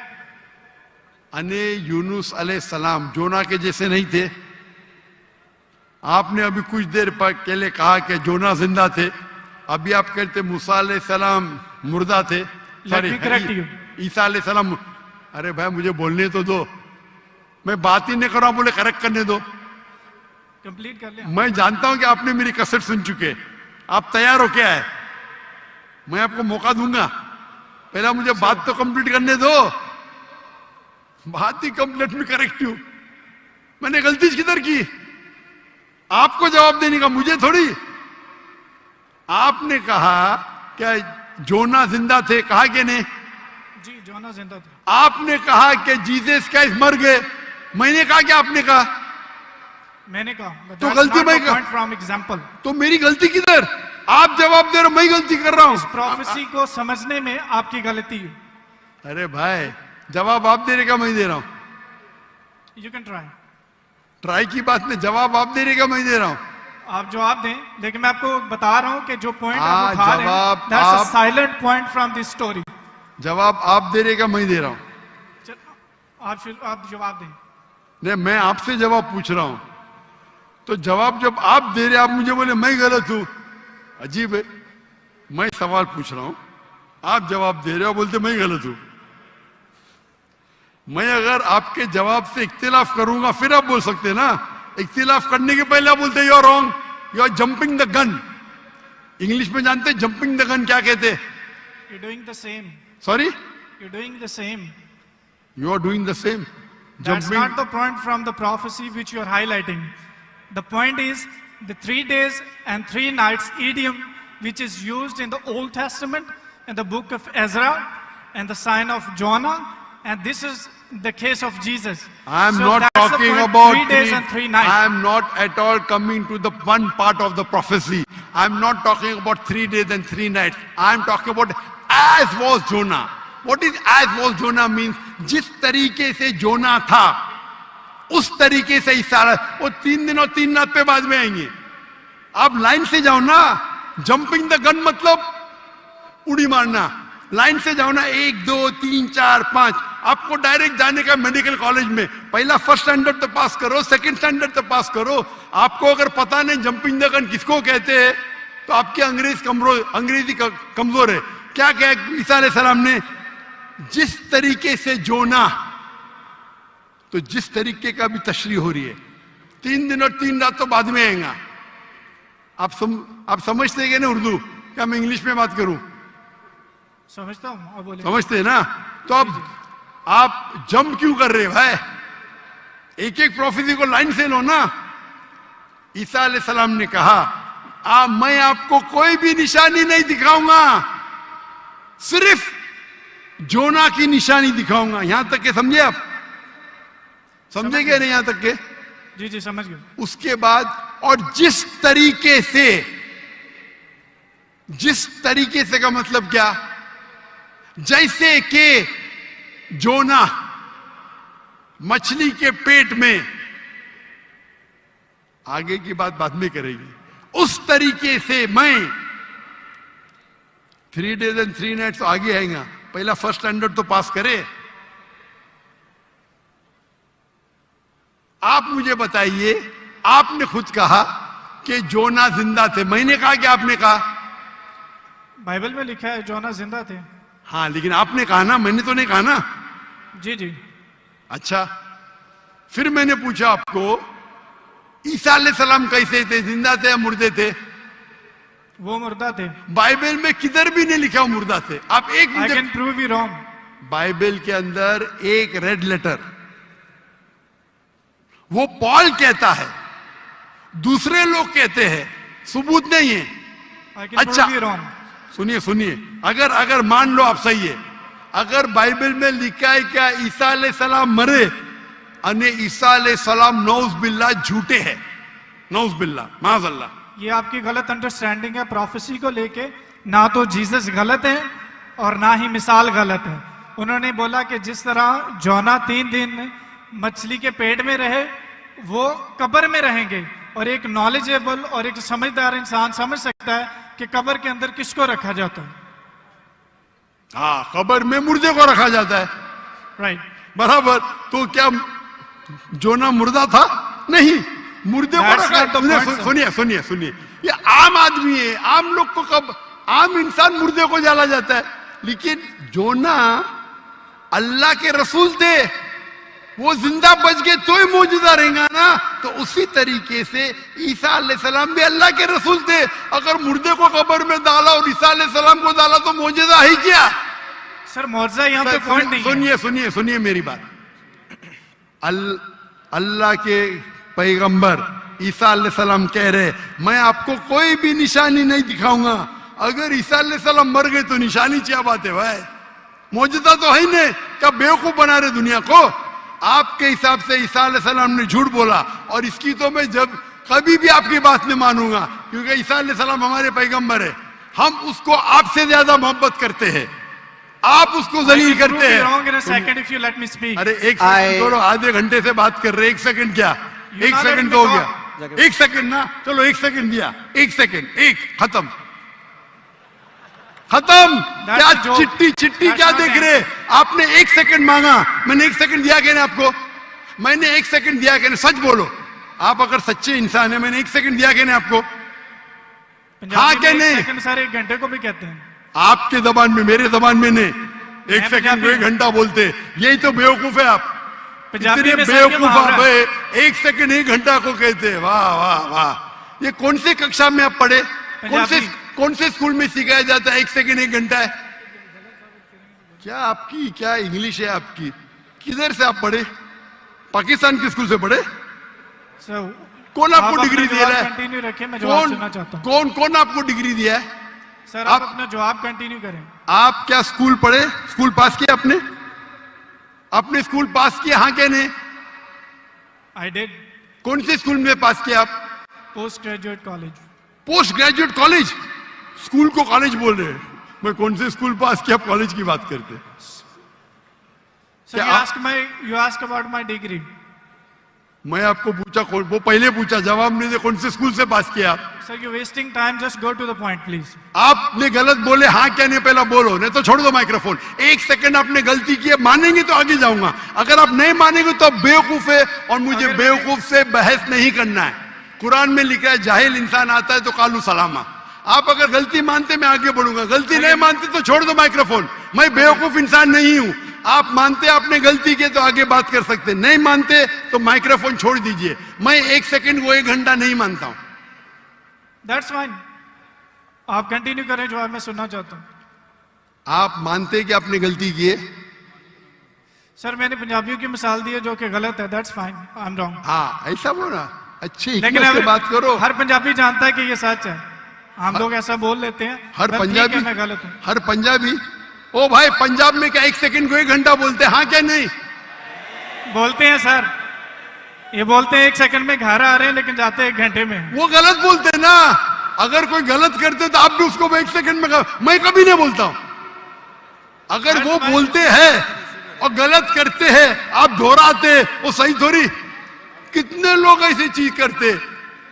S2: अने यूनुस अलैहिस्सलाम जोना के जैसे नहीं थे? आपने अभी कुछ देर पहले कहा कि जोना जिंदा थे, अभी आप कहते मूसा अलैहिस्सलाम मुर्दा थे। ईसा अलैहिस्सलाम। अरे भाई मुझे बोलने तो दो, मैं बात ही नहीं कर रहा हूं, बोले करेक्ट करने दो।
S11: कंप्लीट कर लिया।
S2: मैं जानता हूं कि आपने मेरी कसर सुन चुके, आप तैयार हो क्या है? मैं आपको मौका दूंगा, पहला मुझे बात तो कंप्लीट करने दो। बात ही कंप्लीट में करेक्ट हूं। मैंने गलती किधर की? आपको जवाब देने का, मुझे थोड़ी। आपने कहा क्या जोना जिंदा थे, कहा कि नहीं?
S11: जी जोना जिंदा थे।
S2: आपने कहा कि जीसस क्राइस्ट मर गए, मैंने कहा कि आपने कहा?
S11: मैंने कहा।
S2: तो गलती मैं
S11: फ्रॉम एग्जांपल।
S2: तो मेरी गलती किधर? आप जवाब दे रहे हो, मैं गलती कर रहा हूं।
S11: इस प्रोफेसी को समझने में आपकी गलती है।
S2: अरे भाई जवाब आप दे रहे का मैं दे रहा हूं।
S11: You can try.
S2: ट्राई की बात नहीं, जवाब आप दे रहे का मैं दे रहा हूं।
S11: आप जवाब दें, लेकिन मैं आपको बता रहा हूं कि जो पॉइंट आप उठा रहे हैं,
S2: जवाब
S11: दैट्स अ
S2: आप-
S11: silent point from this story.
S2: जवाब आप दे रहे का मैं दे रहा हूं।
S11: आप जवाब दें।
S2: नहीं, मैं आपसे जवाब पूछ रहा हूं, तो जवाब जब आप दे रहे, आप मुझे बोले मैं गलत हूं। अजीब है, मैं सवाल पूछ रहा हूं, आप जवाब दे रहे हो, बोलते मैं गलत हूं। मैं अगर आपके जवाब से इख्तिलाफ करूंगा फिर आप बोल सकते हैं ना। इख्तिलाफ करने के पहले आप बोलते you are wrong, you are jumping the gun. English में जानते हैं जंपिंग द गन क्या कहते हैं?
S11: You doing the same.
S2: Sorry,
S11: you doing the same.
S2: you are doing the same.
S11: That's not the point from the prophecy which you are highlighting. The point is the 3 days and 3 nights idiom which is used in the Old Testament in the book of Ezra and the sign of Jonah, and this is the case of Jesus.
S2: I am
S11: So
S2: not
S11: that's the
S2: talking
S11: point,
S2: about
S11: 3 days and 3 nights.
S2: I am not at all coming to the one part of the prophecy. I am not talking about 3 days and 3 nights. I am talking about as was Jonah. What is as was Jonah means? जिस तरीके से जोना था उस तरीके से ईसा, वो 3 दिन और 3 रात पे बाद में आएंगे। आप लाइन से जाओ ना। जंपिंग द गन मतलब उड़ी मारना। लाइन से जाओ ना, 1 2 3 4 5। आपको डायरेक्ट जाने का मेडिकल कॉलेज में, पहला फर्स्ट स्टैंडर्ड तो पास करो, सेकंड स्टैंडर्ड तो पास करो। आपको अगर पता नहीं जंपिंग द गन किसको कहते हैं, तो आपकी अंग्रेजी कमजोर है। क्या कहा ईसा अलैहिस्सलाम ने? जिस तरीके से जोना, तो जिस तरीके का भी तशरीह हो रही है, 3 दिन और 3 रात तो बाद में आएगा। आप समझते हैं ना उर्दू? क्या मैं इंग्लिश में बात करूं?
S11: समझता हूं। बोले
S2: समझते हैं ना? तो अब आप जंप क्यों कर रहे हैं भाई? एक एक प्रोफेसी को लाइन से लो ना। ईसा अलैहिस्सलाम ने कहा मैं आपको कोई भी निशानी नहीं दिखाऊंगा, सिर्फ जोना की निशानी दिखाऊंगा। यहां तक के समझे आप? समझे क्या नहीं यहां तक के?
S11: जी जी समझ गए।
S2: उसके बाद और जिस तरीके से का मतलब क्या? जैसे कि जोना मछली के पेट में आगे की बात बाद में करेंगे। उस तरीके से मैं 3 days and 3 nights तो आगे आएगा, पहला फर्स्ट स्टैंडर्ड तो पास करे। आप मुझे बताइए, आपने खुद कहा कि जोना जिंदा थे, मैंने कहा कि आपने कहा?
S11: बाइबल में लिखा है जोना जिंदा थे।
S2: हाँ, लेकिन आपने कहा ना, मैंने तो नहीं कहा ना।
S11: जी जी।
S2: अच्छा, फिर मैंने पूछा आपको ईसा अलैहिस्सलाम कैसे थे, जिंदा थे या मुर्दे थे?
S11: वो मुर्दा थे।
S2: बाइबल में किधर भी नहीं लिखा वो मुर्दा थे। आप एक
S11: I can prove you wrong.
S2: Bible के अंदर एक रेड लेटर, वो पॉल कहता है, दूसरे लोग कहते हैं, सबूत नहीं है।
S11: आई कैन
S2: अच्छा,
S11: प्रूव यू रॉन्ग।
S2: सुनिए सुनिए, अगर मान लो आप सही है, अगर बाइबल में लिखा है क्या ईसा अलैहिस्सलाम मरे अने ईसा अलैहिस्सलाम नौज बिल्ला झूठे हैं, नौज बिल्ला माज़अल्लाह,
S11: ये आपकी गलत अंडरस्टैंडिंग है प्रोफेसी को लेके। ना तो जीसस गलत है और ना ही मिसाल गलत है। उन्होंने बोला कि जिस तरह जोना 3 दिन मछली के पेट में रहे, वो कब्र में रहेंगे। और एक नॉलेजेबल और एक समझदार इंसान समझ सकता है कि कब्र के अंदर किसको रखा जाता है।
S2: हाँ, कब्र में मुर्दे को रखा जाता है,
S11: राइट,
S2: बराबर। तो क्या जोना मुर्दा था? नहीं, मुर्दे को रखा। सुनिए सुनिए सुनिए, ये आम आदमी है, आम लोग को कब, आम इंसान मुर्दे को जाला जाता है, लेकिन जोना अल्लाह के रसूल थे, वो जिंदा बच गए तो ही मौजूदा रहेगा ना। तो उसी तरीके से ईसा अलैहिस्सलाम भी अल्लाह के रसूल थे। अगर मुर्दे को कब्र में डाला और ईसा अलैहिस्सलाम को डाला तो मौजूदा है क्या?
S11: सर मौजूदा यहाँ पे पॉइंट नहीं है।
S2: सुनिए सुनिए सुनिए मेरी बात। अल्लाह के पैगंबर ईसा अलैहिस्सलाम कह रहे, मैं आपको कोई भी निशानी नहीं दिखाऊंगा। अगर ईसा अलैहिस्सलाम मर गए तो निशानी क्या बात है भाई? मौजूदा तो है ही नहीं, क्या बेवकूफ बना रहे दुनिया को? आपके हिसाब से ईसा अलैहिस्सलाम ने झूठ बोला, और इसकी तो मैं जब कभी भी आपकी बात नहीं मानूंगा, क्योंकि ईसा अलैहिस्सलाम हमारे पैगंबर है। हम उसको आपसे ज्यादा मोहब्बत करते हैं, आप उसको जलील करते हैं। अरे एक सेकंड छोड़ो, आधे घंटे से बात कर रहे, 1 सेकंड क्या? 1 सेकंड तो हो गया, 1 सेकंड ना, चलो 1 सेकंड दिया, 1 सेकंड, 1 खत्म खत्म। क्या चिट्ठी चिट्ठी क्या देख रहे? आपने 1 सेकंड मांगा, मैंने 1 सेकंड दिया क्या? आपको मैंने 1 सेकंड दिया क्या? सच बोलो, आप अगर सच्चे इंसान है, मैंने 1 सेकंड दिया क्या आपको? हाँ क्या नहीं?
S11: सर 1 घंटे को भी कहते हैं
S2: आपके जबान में, मेरे जबान में नहीं। 1 सेकंड को 1 घंटा बोलते, यही तो बेवकूफ है आप, इतने बेवकूफ आप है। 1 सेकंड 1 घंटा को कहते हैं, वाह वाह वाह। ये कौन से कक्षा में आप पढ़े? कौन से स्कूल में सिखाया जाता है 1 सेकंड 1 घंटा है? क्या आपकी क्या इंग्लिश है आपकी? किधर से आप पढ़े? पाकिस्तान के स्कूल से पढ़े? कौन आपको डिग्री दिया है?
S11: कंटिन्यू रखिए, मैं जवाब सुनना चाहता हूं।
S2: कौन आपको डिग्री दिया है?
S11: सर आप अपना जवाब कंटिन्यू करें।
S2: आप क्या स्कूल पढ़े? स्कूल पास किया आपने? आपने स्कूल पास किया? हाँ क्या नहीं?
S11: I did.
S2: कौन से स्कूल में पास किया आप?
S11: Post graduate college.
S2: Post graduate college? School को कॉलेज बोल रहे हैं। मैं कौन से स्कूल पास किया, कॉलेज की बात करते?
S11: Sir you ask about my degree.
S2: मैं आपको पूछा, वो पहले पूछा, जवाब नहीं दे, कौन से स्कूल से पास किया आप?
S11: Sir you wasting time, just go to the point please.
S2: आपने गलत बोले, हाँ क्या नहीं पहला बोलो, नहीं तो छोड़ दो माइक्रोफोन। 1 सेकंड आपने गलती की है, मानेंगे तो आगे जाऊंगा, अगर आप नहीं मानेंगे तो आप बेवकूफ है, और मुझे बेवकूफ से बहस नहीं करना है। कुरान में लिखा है जाहिल इंसान आता है तो कालू सलामा। आप अगर गलती मानते मैं आगे बढ़ूंगा, गलती नहीं मानते तो छोड़ दो माइक्रोफोन। मैं बेवकूफ इंसान नहीं हूं। आप मानते आपने गलती की तो आगे बात कर सकते, नहीं मानते तो माइक्रोफोन छोड़ दीजिए। मैं 1 सेकंड को 1 घंटा नहीं मानता हूं।
S11: दैट्स फाइन, आप कंटिन्यू करें, जो मैं सुनना चाहता हूं।
S2: आप मानते कि आपने गलती की है?
S11: सर मैंने पंजाबियों की मिसाल दी है जो कि गलत है, that's fine, I am wrong.
S2: हाँ ऐसा बोला, अच्छी
S11: लेकिन
S2: हिकमत से बात करो।
S11: हर पंजाबी जानता है कि ये सच है, हम लोग ऐसा बोल लेते हैं।
S2: हर पंजाबी,
S11: मैं गलत हूं।
S2: हर पंजाबी, ओ भाई पंजाब में क्या 1 सेकंड को 1 घंटा बोलते हैं? हाँ क्या नहीं
S11: बोलते हैं सर? ये बोलते हैं 1 सेकंड में घर आ रहे हैं, लेकिन जाते हैं 1 घंटे में।
S2: वो गलत बोलते हैं ना। अगर कोई गलत करते तो आप भी उसको 1 सेकंड में मैं कभी नहीं बोलता हूं। अगर वो बोलते हैं और गलत करते हैं, आप दोहराते, वो सही थोड़ी। कितने लोग ऐसी चीज करते,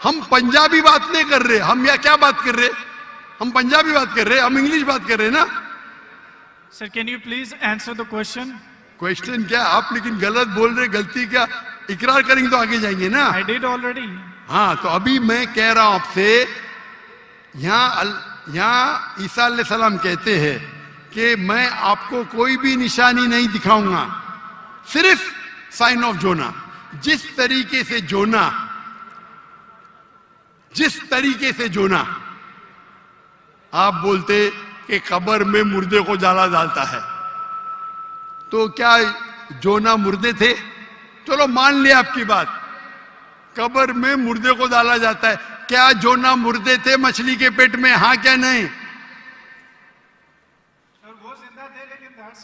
S2: हम पंजाबी बात नहीं कर रहे, हम या क्या बात कर रहे? हम पंजाबी बात कर रहे, हम इंग्लिश बात कर रहे ना।
S11: Sir, can you please answer the question?
S2: Question क्या आप लेकिन गलत बोल रहे, गलती क्या, इकरार करेंगे तो आगे जाएंगे ना।
S11: I did already.
S2: हाँ, तो अभी मैं कह रहा हूं आपसे, यहाँ ईसा अलैहिस्सलाम कहते हैं कि मैं आपको कोई भी निशानी नहीं दिखाऊंगा, सिर्फ साइन ऑफ जोना। जिस तरीके से जोना आप बोलते कि कब्र में मुर्दे को जाला डालता है, तो क्या जोना मुर्दे थे? चलो मान लिया आपकी बात, कब्र में मुर्दे को डाला जाता है। क्या जोना मुर्दे थे मछली के पेट में? हाँ क्या नहीं?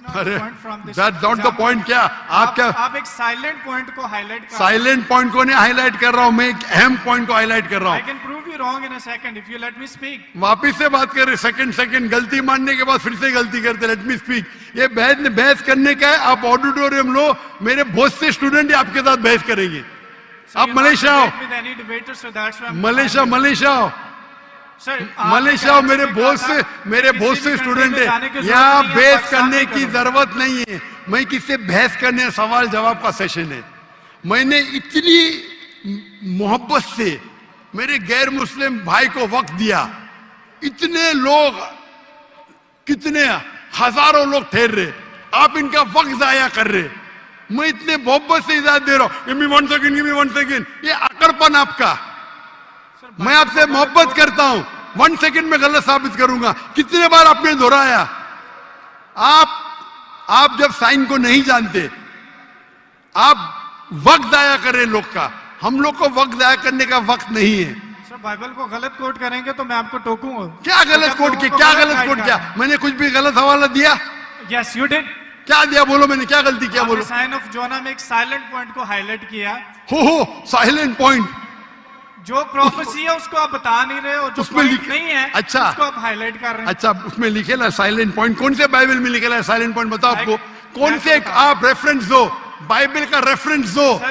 S2: अरे दैट्स नॉट द पॉइंट। क्या आप क्या
S11: आप एक साइलेंट पॉइंट को हाईलाइट कर,
S2: साइलेंट पॉइंट को नहीं हाईलाइट कर रहा हूं, मैं एक अहम पॉइंट को हाईलाइट कर रहा
S11: I
S2: हूं।
S11: can prove you wrong in a second if you let me speak.
S2: वापिस से बात कर रहे, सेकंड गलती मानने के बाद फिर से गलती करते। Let me speak. ये बहस करने का है, आप ऑडिटोरियम लो, मेरे बहुत से स्टूडेंट आपके साथ बहस करेंगे। आप मलेशिया आओ,
S11: With any debater, so that's why I'm
S2: Malaysia आओ,
S11: Sir,
S2: मलेशिया आओ। मेरे बहुत से स्टूडेंट है। यहाँ बहस करने की जरूरत नहीं है, मैं किससे बहस करने, सवाल जवाब का सेशन है। मैंने इतनी मोहब्बत से मेरे गैर मुस्लिम भाई को वक्त दिया, इतने लोग, कितने हजारों लोग ठहर रहे, आप इनका वक्त जाया कर रहे। मैं इतने मोहब्बत से इजाजत दे रहा हूं, गिव मी 1 सेकंड। ये अकड़पन आपका। मैं आपसे मोहब्बत करता हूं, 1 सेकंड में गलत साबित करूंगा। कितने बार आपने दोहराया। आप जब साइन को नहीं जानते, आप वक्त जाया कर रहे लोग का। हम लोग को वक्त जाया करने का वक्त नहीं है।
S11: सर बाइबल को गलत कोट करेंगे तो मैं आपको टोकूंगा।
S2: क्या गलत कोट किया? क्या गलत कोट किया? मैंने कुछ भी गलत हवाला दिया?
S11: Yes you did.
S2: क्या दिया? बोलो, मैंने क्या गलती किया? बोलो।
S11: साइन ऑफ जोना में एक साइलेंट पॉइंट को हाईलाइट किया।
S2: हो साइलेंट पॉइंट।
S11: जो प्रोफेसी है उसको आप बता नहीं रहे, और जो
S2: उसमें
S11: पॉइंट नहीं है
S2: अच्छा,
S11: उसको आप हाईलाइट कर रहे हैं।
S2: अच्छा, उसमें लिखेला साइलेंट पॉइंट। कौन से बाइबल में लिखेला है साइलेंट पॉइंट? बताओ आपको कौन से आप रेफरेंस दो, बाइबल का रेफरेंस दो।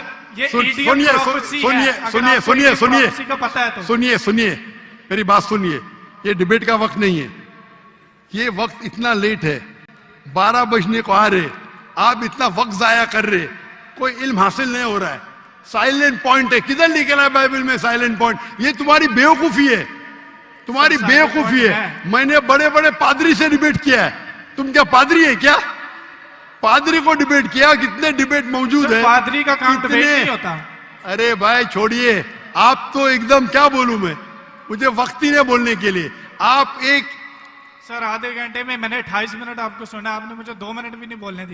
S2: सुनिए, मेरी बात सुनिए। ये डिबेट का वक्त नहीं है, ये वक्त इतना लेट है, 12 बजने को आ रहे, आप इतना वक्त जाया कर रहे, कोई इल्म हासिल नहीं हो रहा है। साइलेंट पॉइंट है, किधर लिखा है बाइबल में साइलेंट पॉइंट? ये तुम्हारी बेवकूफी है, तुम्हारी बेवकूफी है। मैंने बड़े बड़े पादरी से डिबेट किया है, तुम क्या पादरी है क्या? पादरी को डिबेट किया, कितने डिबेट मौजूद है।
S11: पादरी का काम डिबेट नहीं होता।
S2: अरे भाई छोड़िए, आप तो एकदम, क्या बोलूं मैं, मुझे वक्त ही नहीं बोलने के लिए। आप एक
S11: सर आधे घंटे में मैंने 28 मिनट आपको सुना, आपने मुझे 2 मिनट भी नहीं बोलने दिया।